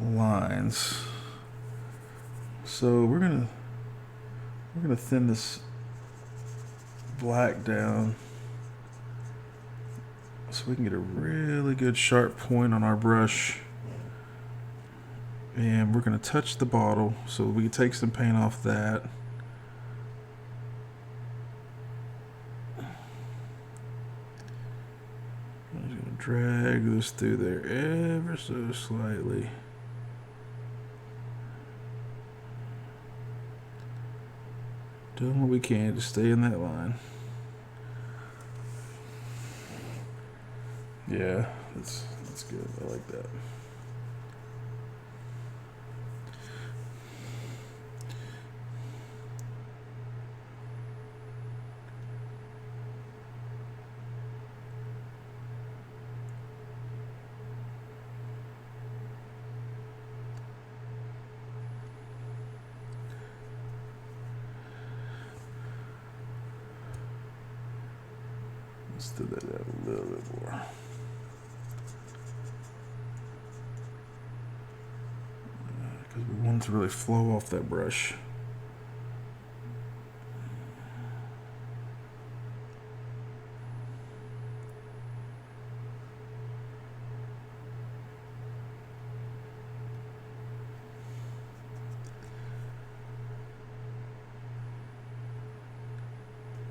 Speaker 3: lines. So we're gonna thin this black down so we can get a really good sharp point on our brush. And we're going to touch the bottle so we can take some paint off that. I'm just going to drag this through there ever so slightly. Doing what we can to stay in that line. Yeah, that's good. I like that. Let's do that out a little bit more. Because we want it to really flow off that brush.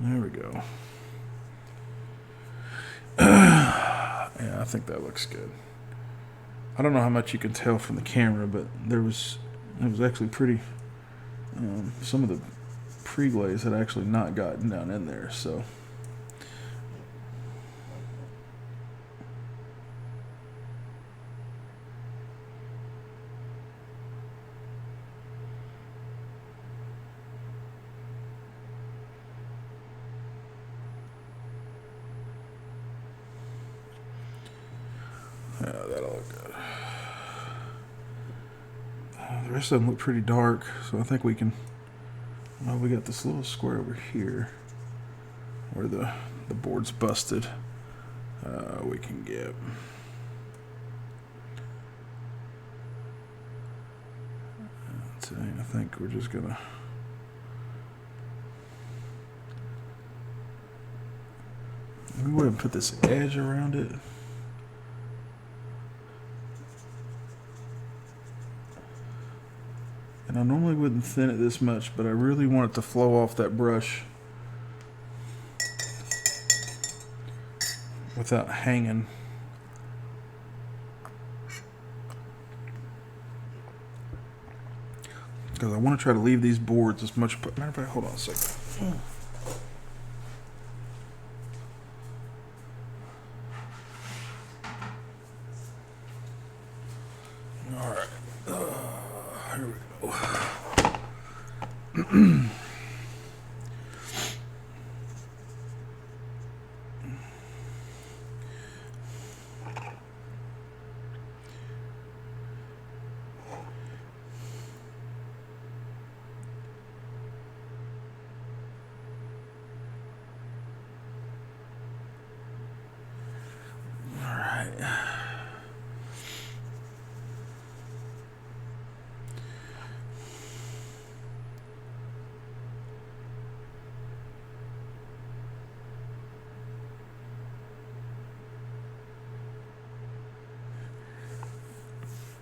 Speaker 3: There we go. Yeah, I think that looks good. I don't know how much you can tell from the camera, but it was actually pretty. Some of the pre-glaze had actually not gotten down in there, so. Yeah, that'll look good. The rest of them look pretty dark, so I think we can. Well, we got this little square over here where the board's busted. We can get. I think we're just gonna. We go ahead and put this edge around it. And I normally wouldn't thin it this much, but I really want it to flow off that brush. without hanging. Because I want to try to leave these boards as much. Matter of fact, hold on a second. All right. Here we go.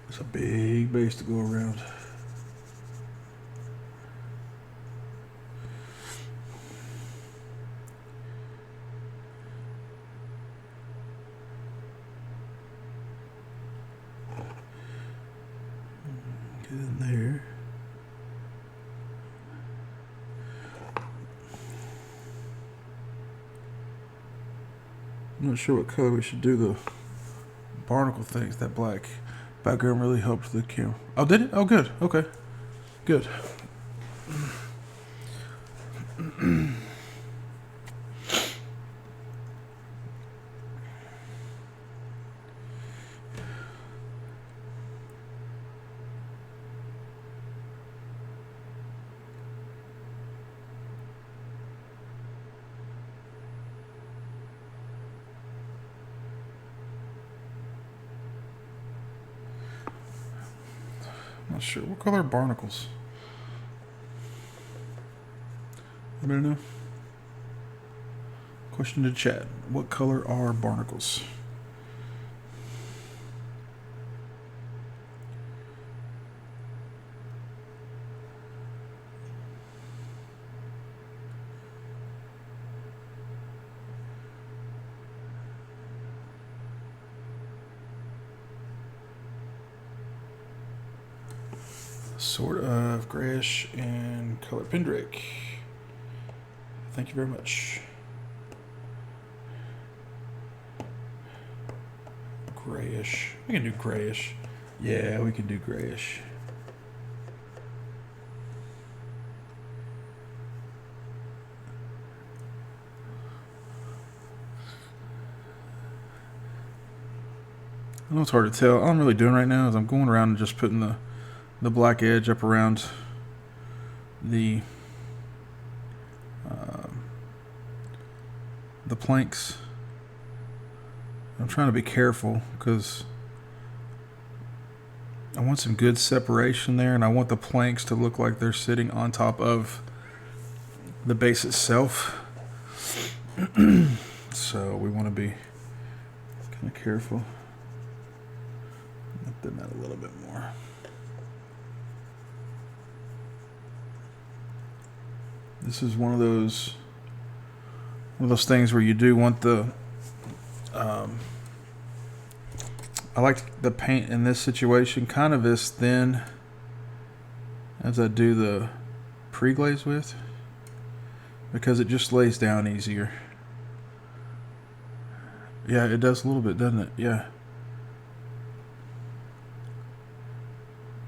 Speaker 3: It's a big base to go around. Get in there. I'm not sure what color we should do the barnacle things. That black background really helped the camera. Oh, did it? Oh, good. Okay. Good. Not sure. What color are barnacles? Anybody know? Question to chat. What color are barnacles? Sort of grayish and color Pendrake. Thank you very much. Grayish. We can do grayish. Yeah, we can do grayish. I know it's hard to tell. All I'm really doing right now is I'm going around and just putting the black edge up around the planks. I'm trying to be careful because I want some good separation there, and I want the planks to look like they're sitting on top of the base itself. So we want to be kind of careful. Lift them out a little bit more. This is one of those things where you do want the I like the paint in this situation kind of as thin as I do the pre-glaze with, because it just lays down easier. Yeah, it does a little bit, doesn't it? Yeah.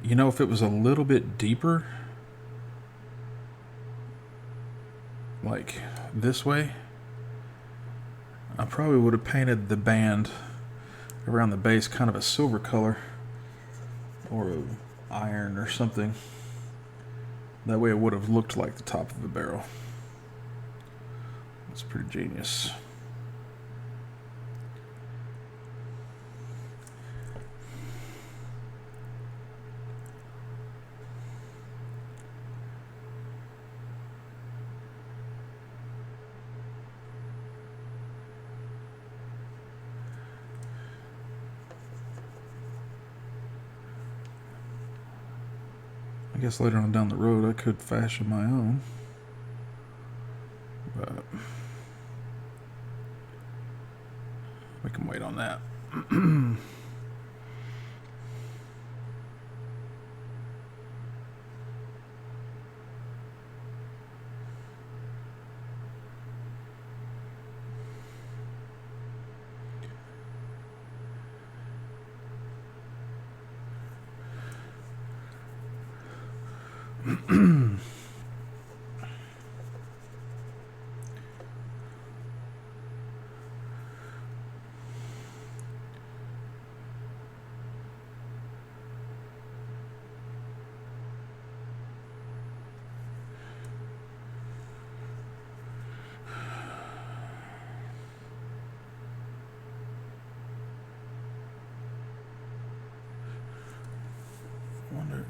Speaker 3: You know, if it was a little bit deeper, like this way, I probably would have painted the band around the base kind of a silver color or iron or something. That way it would have looked like the top of the barrel. That's pretty genius. I guess later on down the road I could fashion my own, but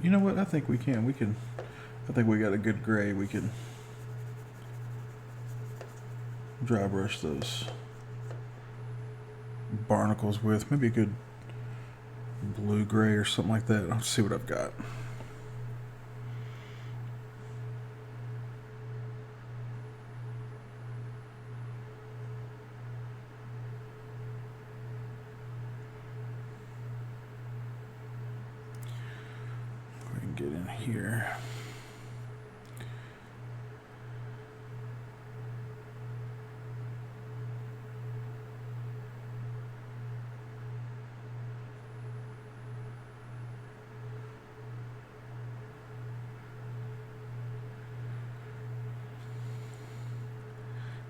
Speaker 3: You know what? I think we can. I think we got a good gray. We can dry brush those barnacles with. Maybe a good blue gray or something like that. I'll see what I've got. We can get in here.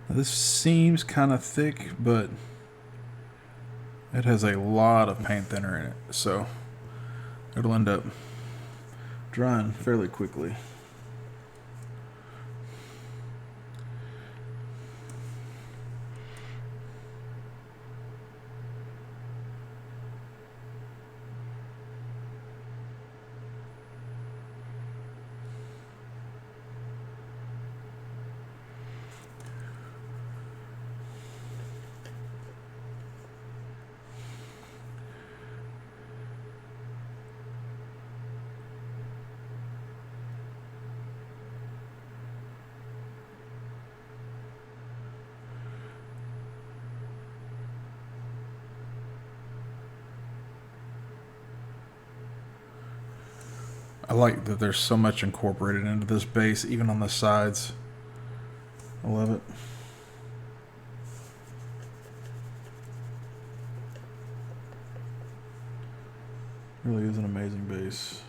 Speaker 3: Now this seems kind of thick, but it has a lot of paint thinner in it, so it'll end up drying fairly quickly. I like that there's so much incorporated into this base, even on the sides. I love it. Really is an amazing base.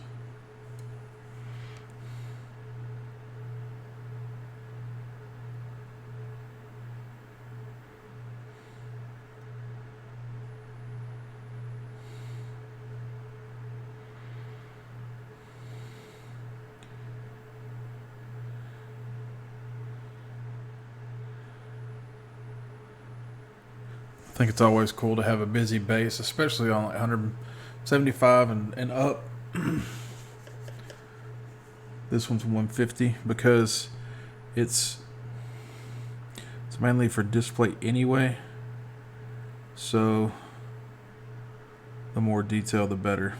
Speaker 3: I think it's always cool to have a busy base, especially on like 175 and up. This one's 150 because it's mainly for display anyway. So the more detail, the better.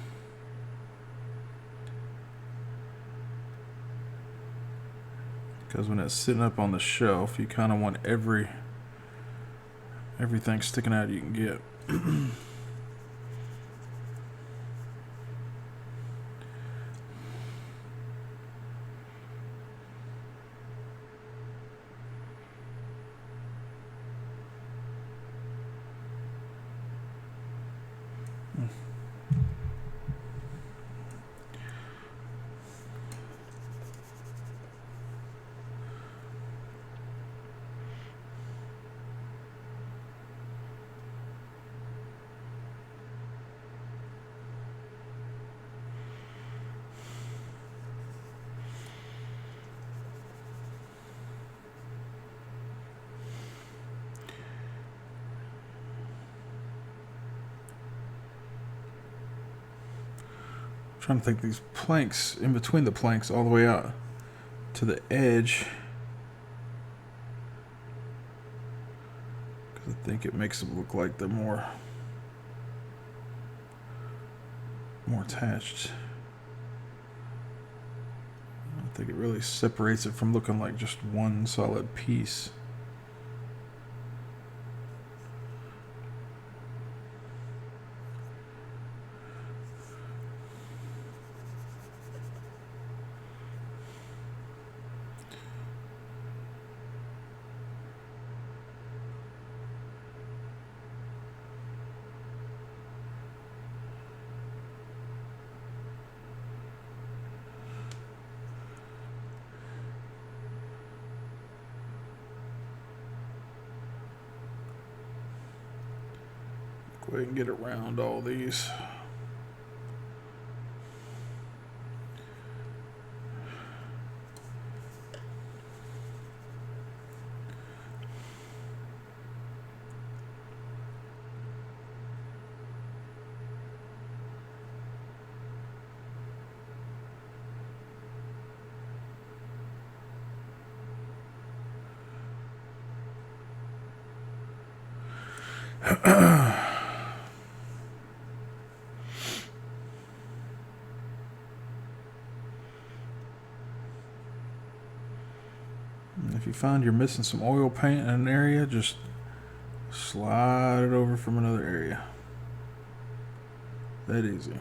Speaker 3: Because when it's sitting up on the shelf, you kind of want everything sticking out you can get. Trying to think these planks in between the planks all the way out to the edge, because I think it makes them look like they're more attached. I think it really separates it from looking like just one solid piece. Go ahead and get around all these. If you find you're missing some oil paint in an area, just slide it over from another area. That easy.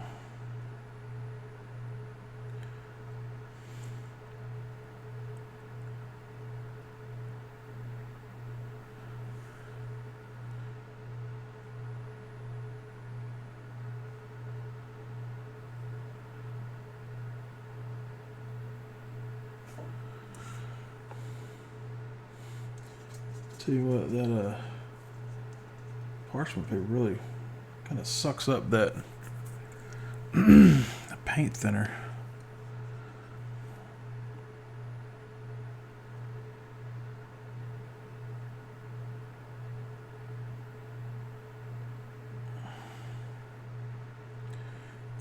Speaker 3: Tell you what, that parchment paper really kind of sucks up that paint thinner.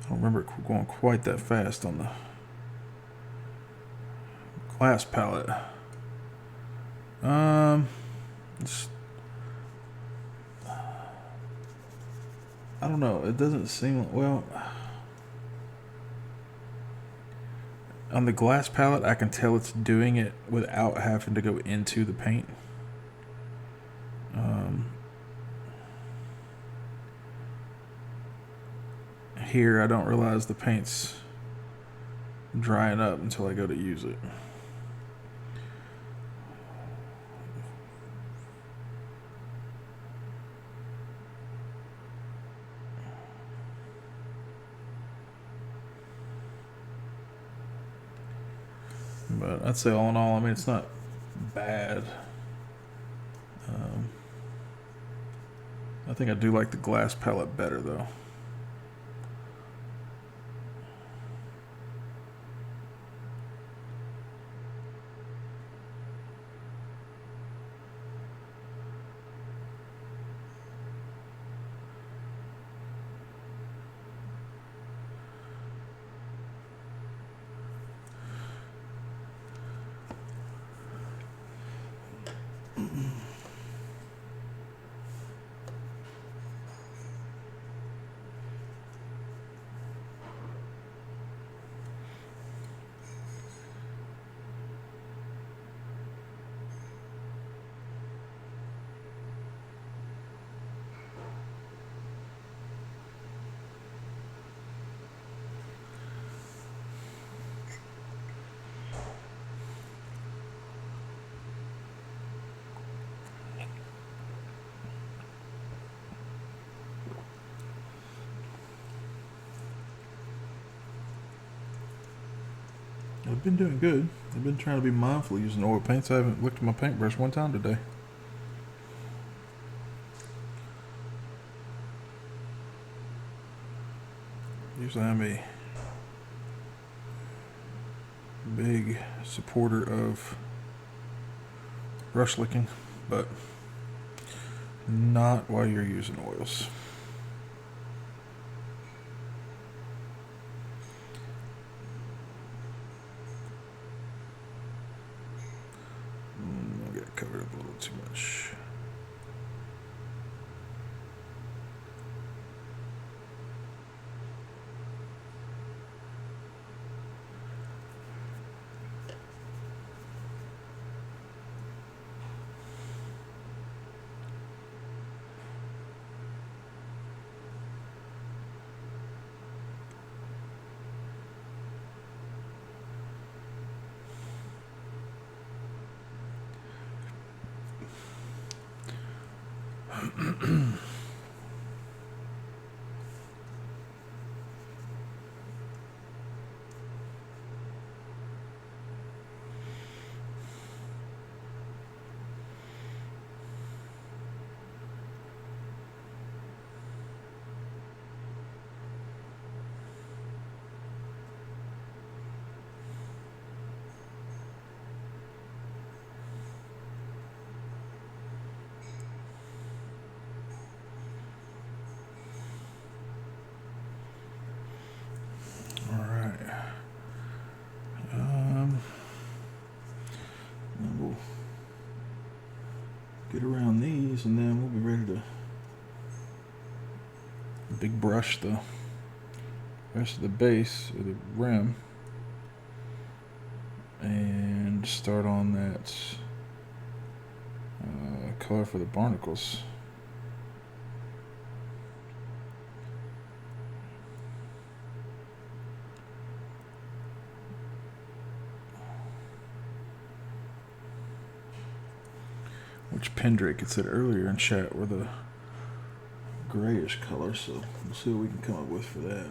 Speaker 3: I don't remember it going quite that fast on the glass palette. I don't know. It doesn't seem well. On the glass palette, I can tell it's doing it without having to go into the paint. Here, I don't realize the paint's drying up until I go to use it. But I'd say all in all, I mean, it's not bad. I think I do like the glass palette better, though. I've been doing good. I've been trying to be mindful using oil paints. I haven't looked at my paintbrush one time today. Usually I'm a big supporter of brush licking, but not while you're using oils. I got covered up a little too much. these, and then we'll be ready to big brush the rest of the base or the rim and start on that color for the barnacles. Which Pendrake had said earlier in chat were the grayish color, so we'll see what we can come up with for that.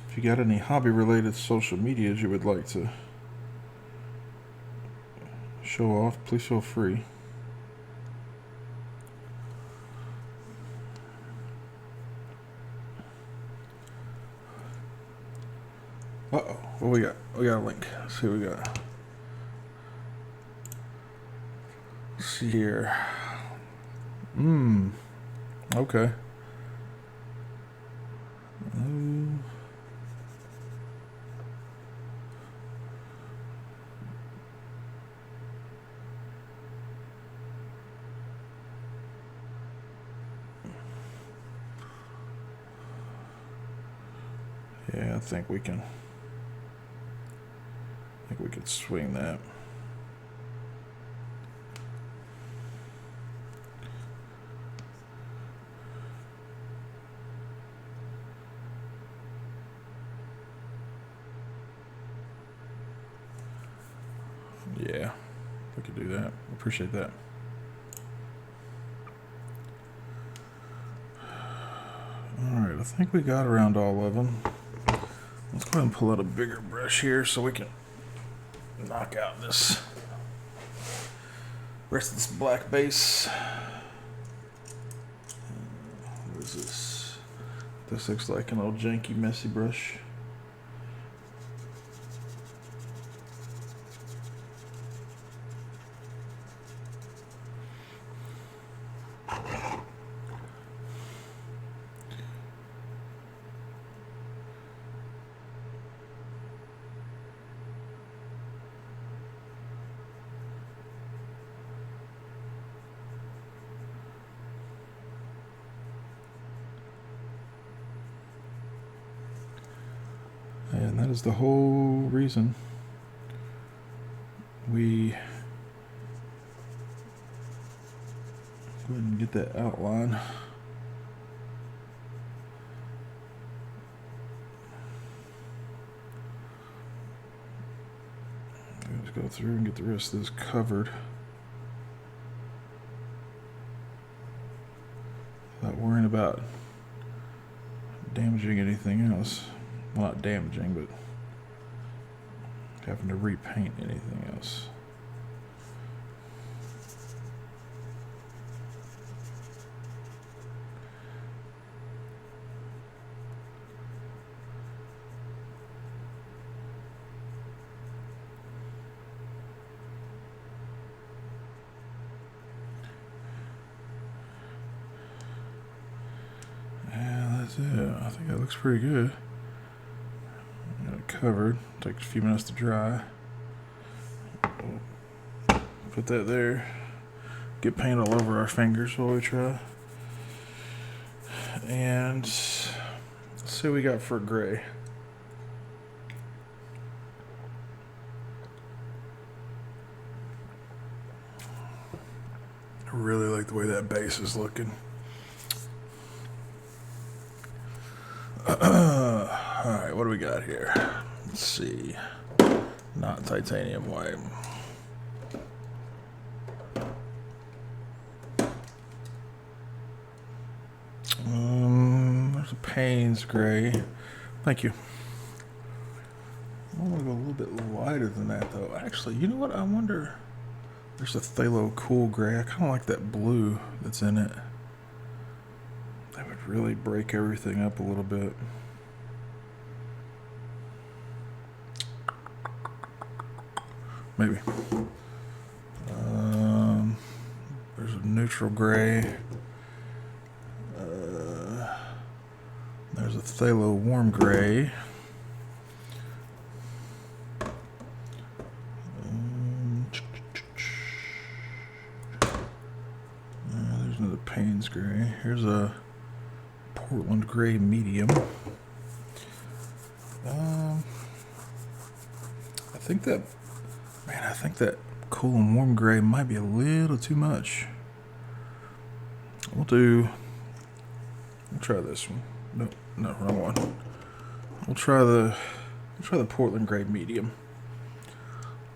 Speaker 3: If you got any hobby-related social medias you would like to show off, please feel free. Uh-oh, what we got? We got a link. Let's see what we got. Let's see here. Okay. Yeah, I think we can swing that. Yeah, we could do that. Appreciate that. Alright, I think we got around all of them. Let's go ahead and pull out a bigger brush here so we can knock out this rest of this black base. What is this? This looks like an old janky, messy brush. And that is the whole reason we go ahead and get that outline. Let's go through and get the rest of this covered without worrying about damaging anything else. Well, not damaging, but having to repaint anything else. Yeah, that's it. I think that looks pretty good. Covered. Takes a few minutes to dry. Put that there. Get paint all over our fingers while we try. And let's see what we got for gray.
Speaker 1: really like the way that base is looking. Alright, what do we got here? Let's see. Not titanium white. There's a Payne's gray. Thank you. I want to go a little bit lighter than that, though. Actually, you know what? I wonder. There's a phthalo cool gray. I kind of like that blue that's in it. That would really break everything up a little bit. Maybe. There's a neutral gray. There's a phthalo warm gray. There's another Payne's gray. Here's a Portland gray medium. I think that cool and warm gray might be a little too much. We'll try this one. No, wrong one. We'll try the Portland gray medium.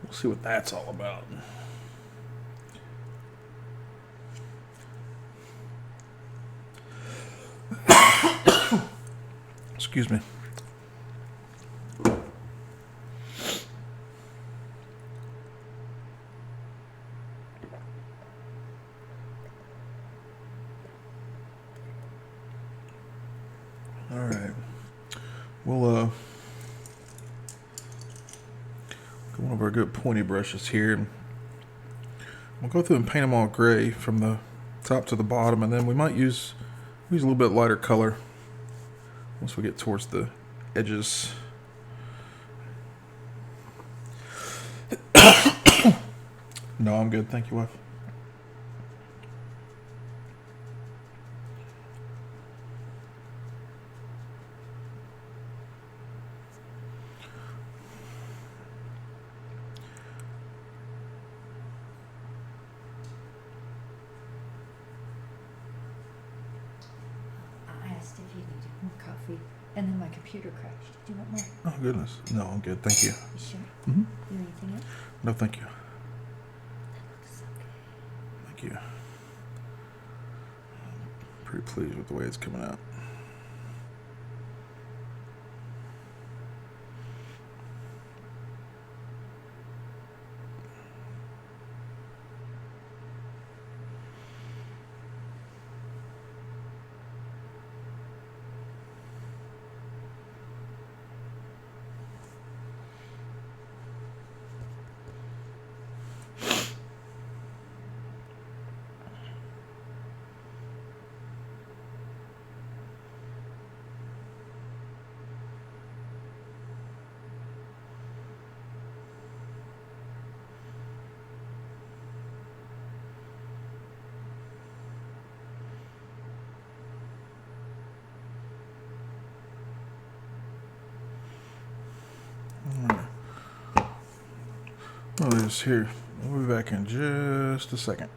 Speaker 1: We'll see what that's all about. Excuse me. All right. We'll go one of our good pointy brushes here. We'll go through and paint them all gray from the top to the bottom, and then we might use a little bit lighter color once we get towards the edges. No, I'm good. Thank you, wife.
Speaker 2: I asked if you needed more coffee, and then my computer crashed. Do you want more?
Speaker 1: Oh, goodness. No, I'm good. Thank you.
Speaker 2: You sure?
Speaker 1: Mm-hmm.
Speaker 2: You need anything else?
Speaker 1: No, thank you.
Speaker 2: That looks okay.
Speaker 1: Thank you. Pretty pleased with the way it's coming out. Oh, it's here. We'll be back in just a second.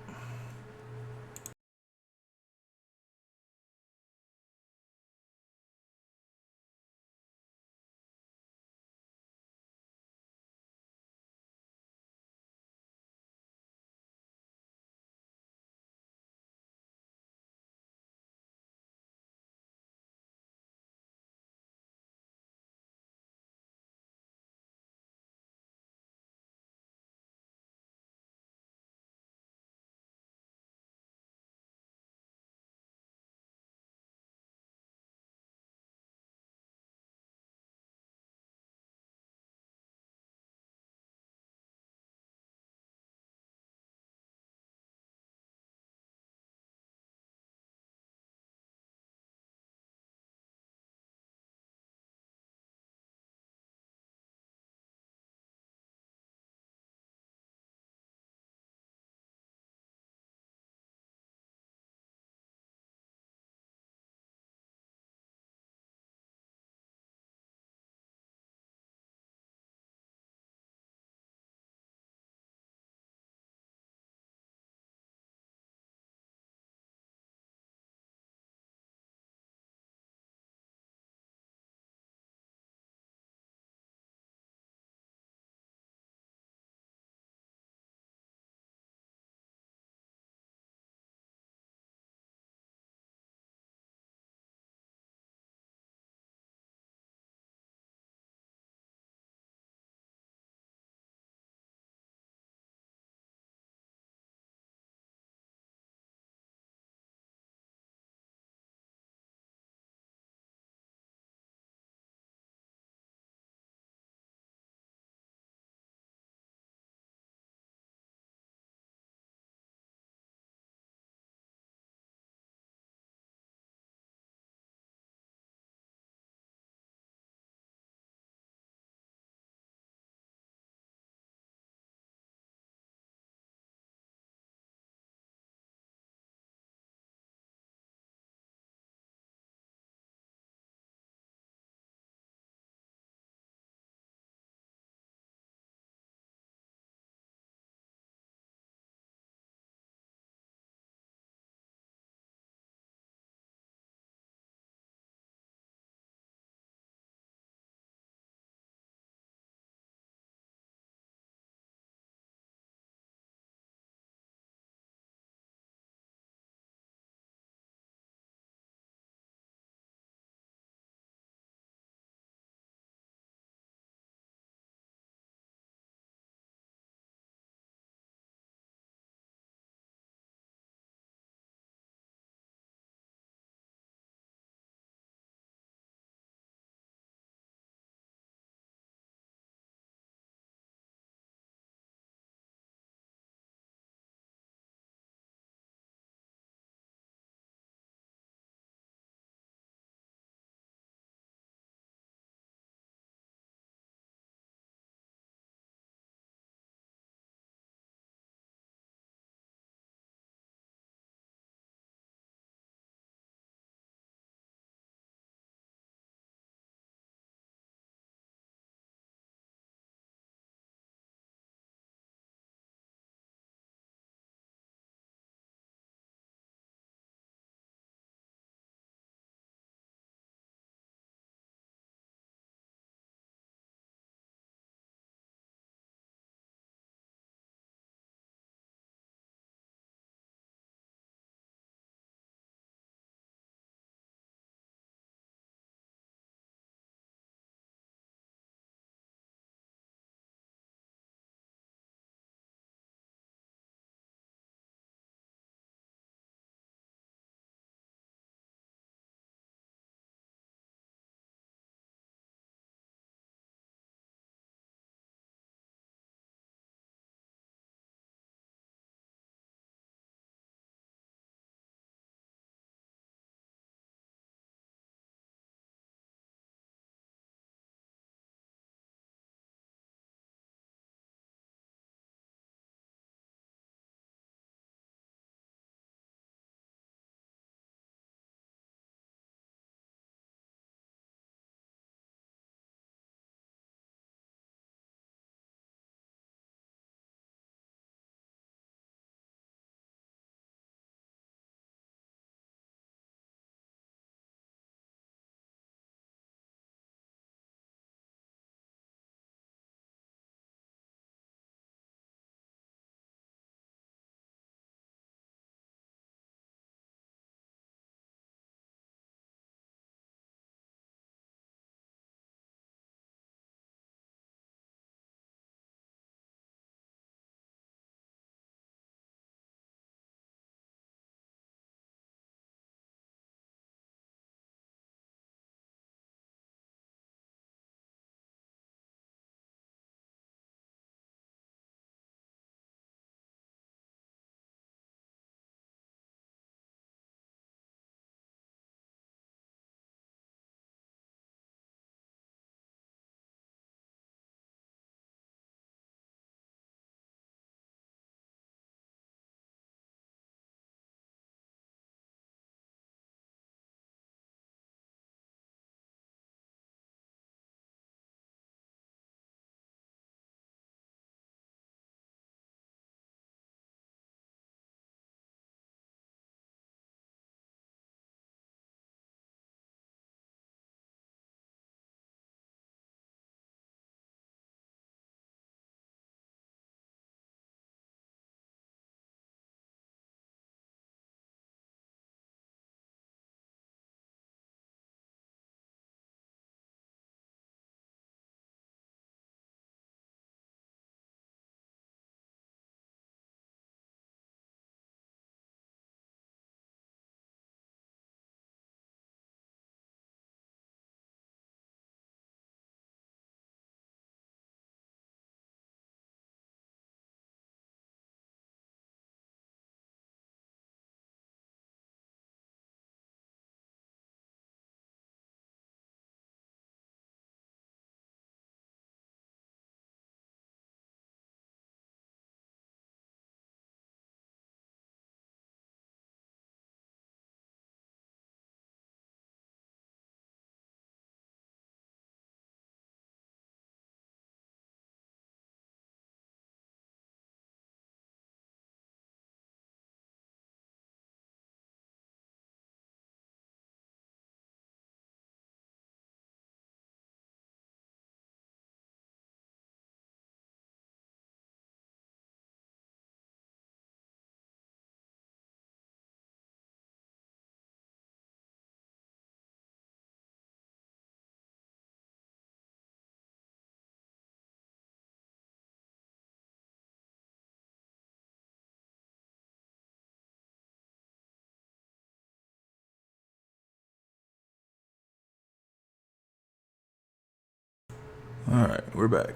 Speaker 1: Alright, we're back.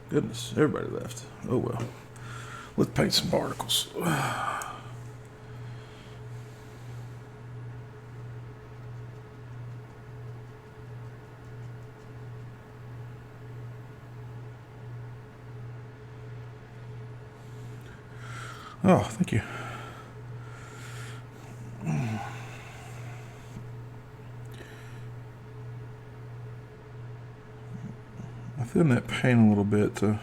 Speaker 1: Goodness, everybody left. Oh well. Let's paint some barnacles. Oh, thank you. I thin that paint a little bit to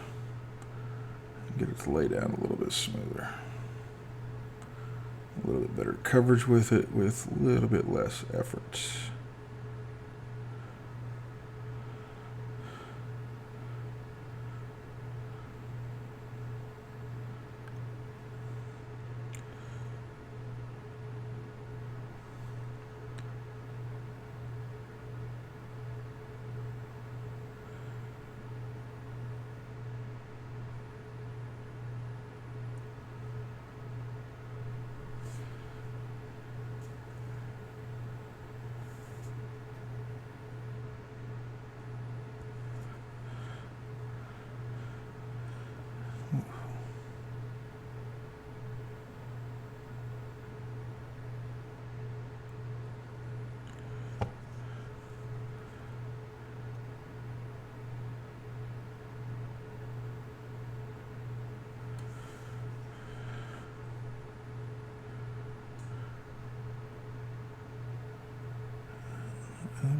Speaker 1: get it to lay down a little bit smoother. A little bit better coverage with it with a little bit less effort.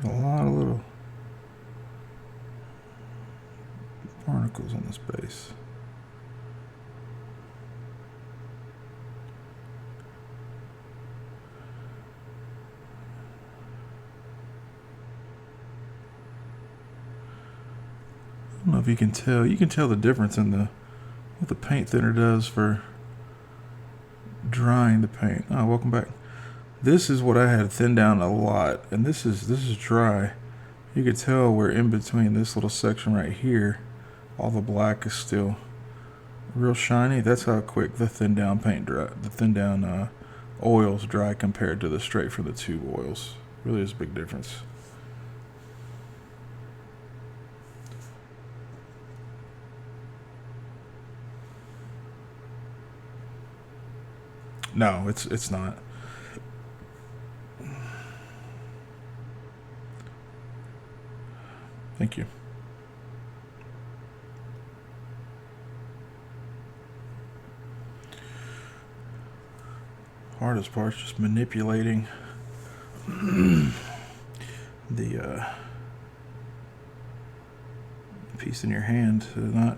Speaker 1: There's a lot of little barnacles on this base. I don't know if you can tell. You can tell the difference in what the paint thinner does for drying the paint. Oh, welcome back. This is what I had thinned down a lot, and this is dry. You could tell we're in between this little section right here. All the black is still real shiny. That's how quick the thin down paint dry. The thin down oils dry compared to the straight from the tube oils. Really is a big difference. No, it's not. Thank you. Hardest part is just manipulating the piece in your hand to not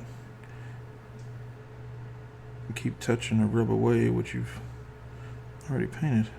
Speaker 1: keep touching or rub away what you've already painted.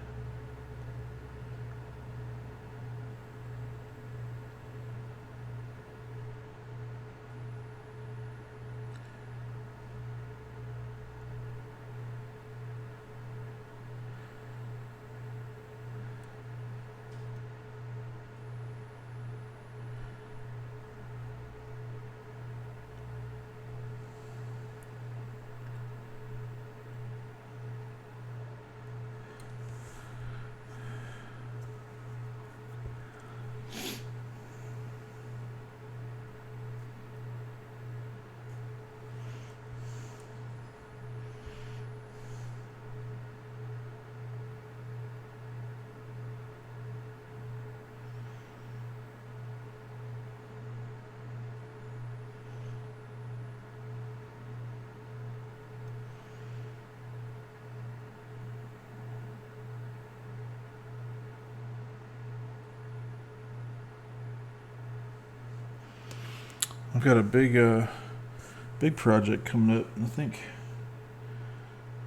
Speaker 1: I've got a big project coming up, and I think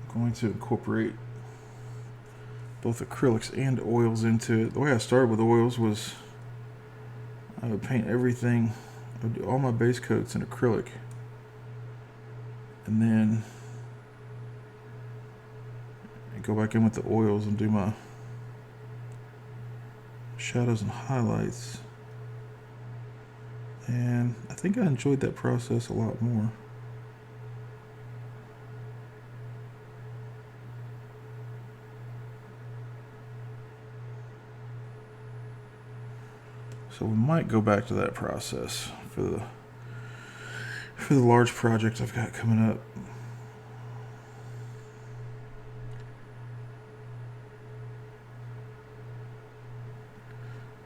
Speaker 1: I'm going to incorporate both acrylics and oils into it. The way I started with oils was I would paint everything, I would do all my base coats in acrylic, and then I'd go back in with the oils and do my shadows and highlights. And I think I enjoyed that process a lot more. So we might go back to that process
Speaker 3: for the large projects I've got coming up.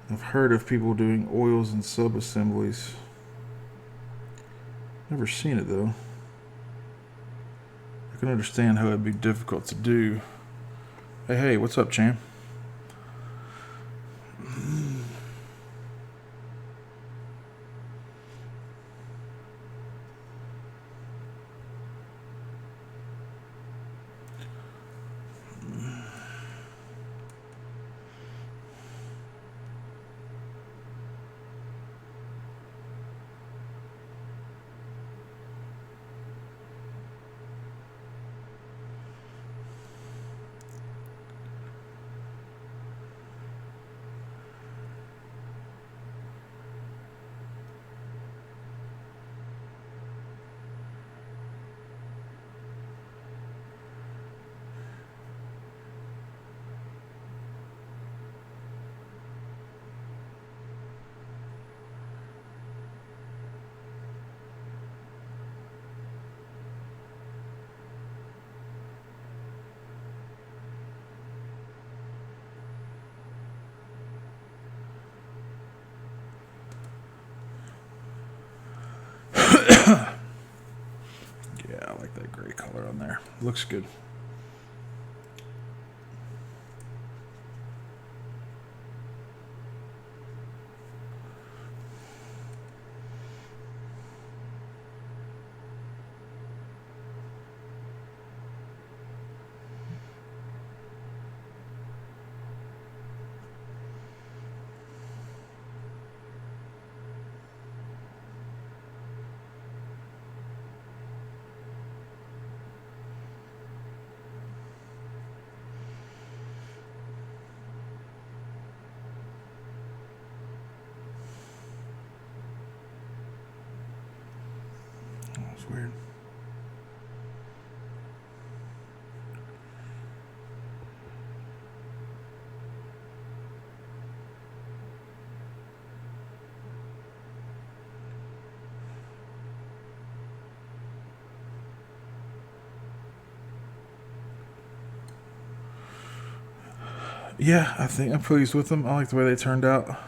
Speaker 3: I've heard of people doing oils and sub-assemblies. Never seen it though. I can understand how it'd be difficult to do. Hey, what's up, champ? Yeah, I like that gray color on there. Looks good. That's weird. Yeah, I think I'm pleased with them. I like the way they turned out.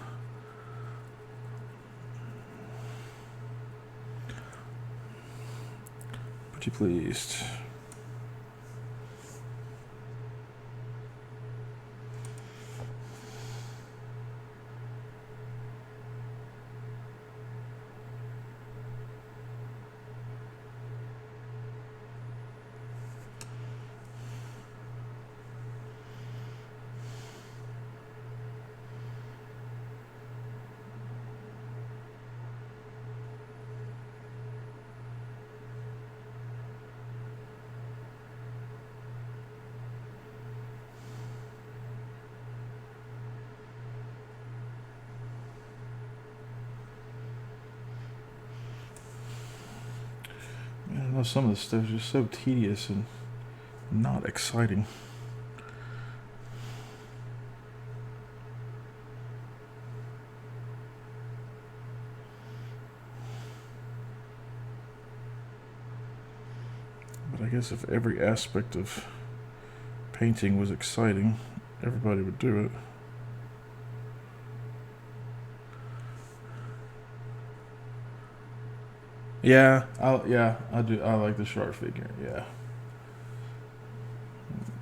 Speaker 3: Pretty pleased. Man, I know some of this stuff is just so tedious and not exciting. But I guess if every aspect of painting was exciting, everybody would do it. Yeah, I do. I like the shark figure.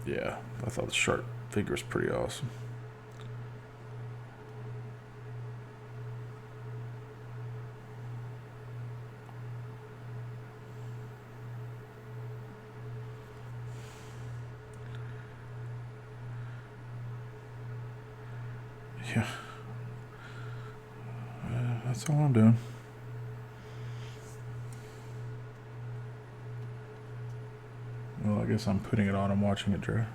Speaker 3: Yeah. I thought the shark figure was pretty awesome. Yeah, that's all I'm doing. Well, I guess I'm putting it on and watching it dry.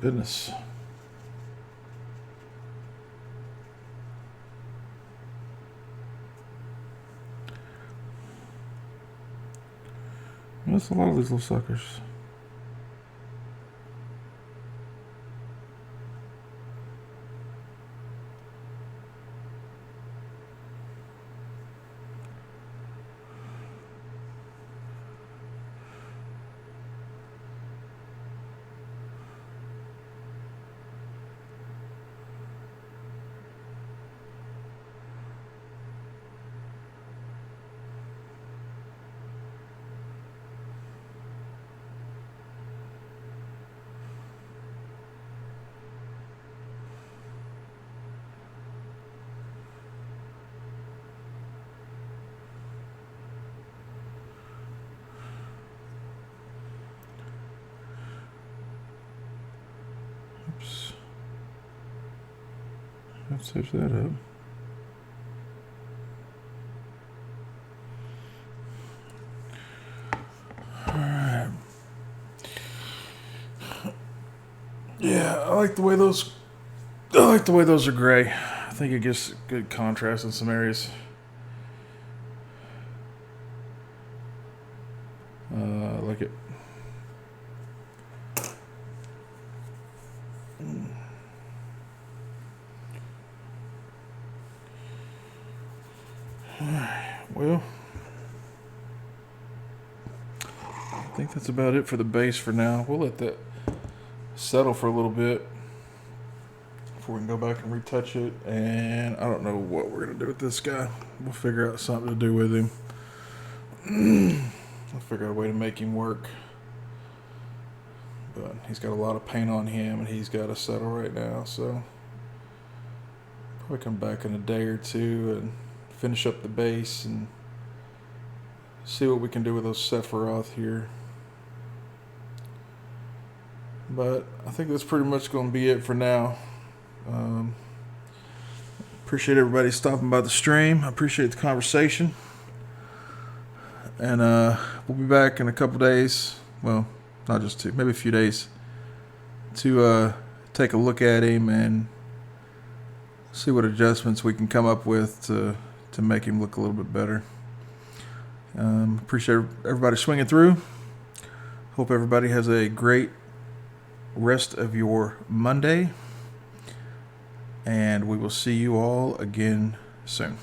Speaker 3: Goodness. That's a lot of these little suckers. Oops. Let's switch that up. Alright. Yeah, I like the way those are gray. I think it gives good contrast in some areas. I like it. Well, I think that's about it for the base for now. We'll let that settle for a little bit before we can go back and retouch it. And I don't know what we're going to do with this guy. We'll figure out something to do with him. I'll figure out a way to make him work. But he's got a lot of paint on him and he's got to settle right now. So probably come back in a day or two and finish up the base and see what we can do with those Cepharoth here. But I think that's pretty much going to be it for now. Appreciate everybody stopping by the stream. I appreciate the conversation. And we'll be back in a couple days. Well, not just two, maybe a few days to take a look at him and see what adjustments we can come up with to make him look a little bit better. Appreciate everybody swinging through. Hope everybody has a great rest of your Monday. And we will see you all again soon.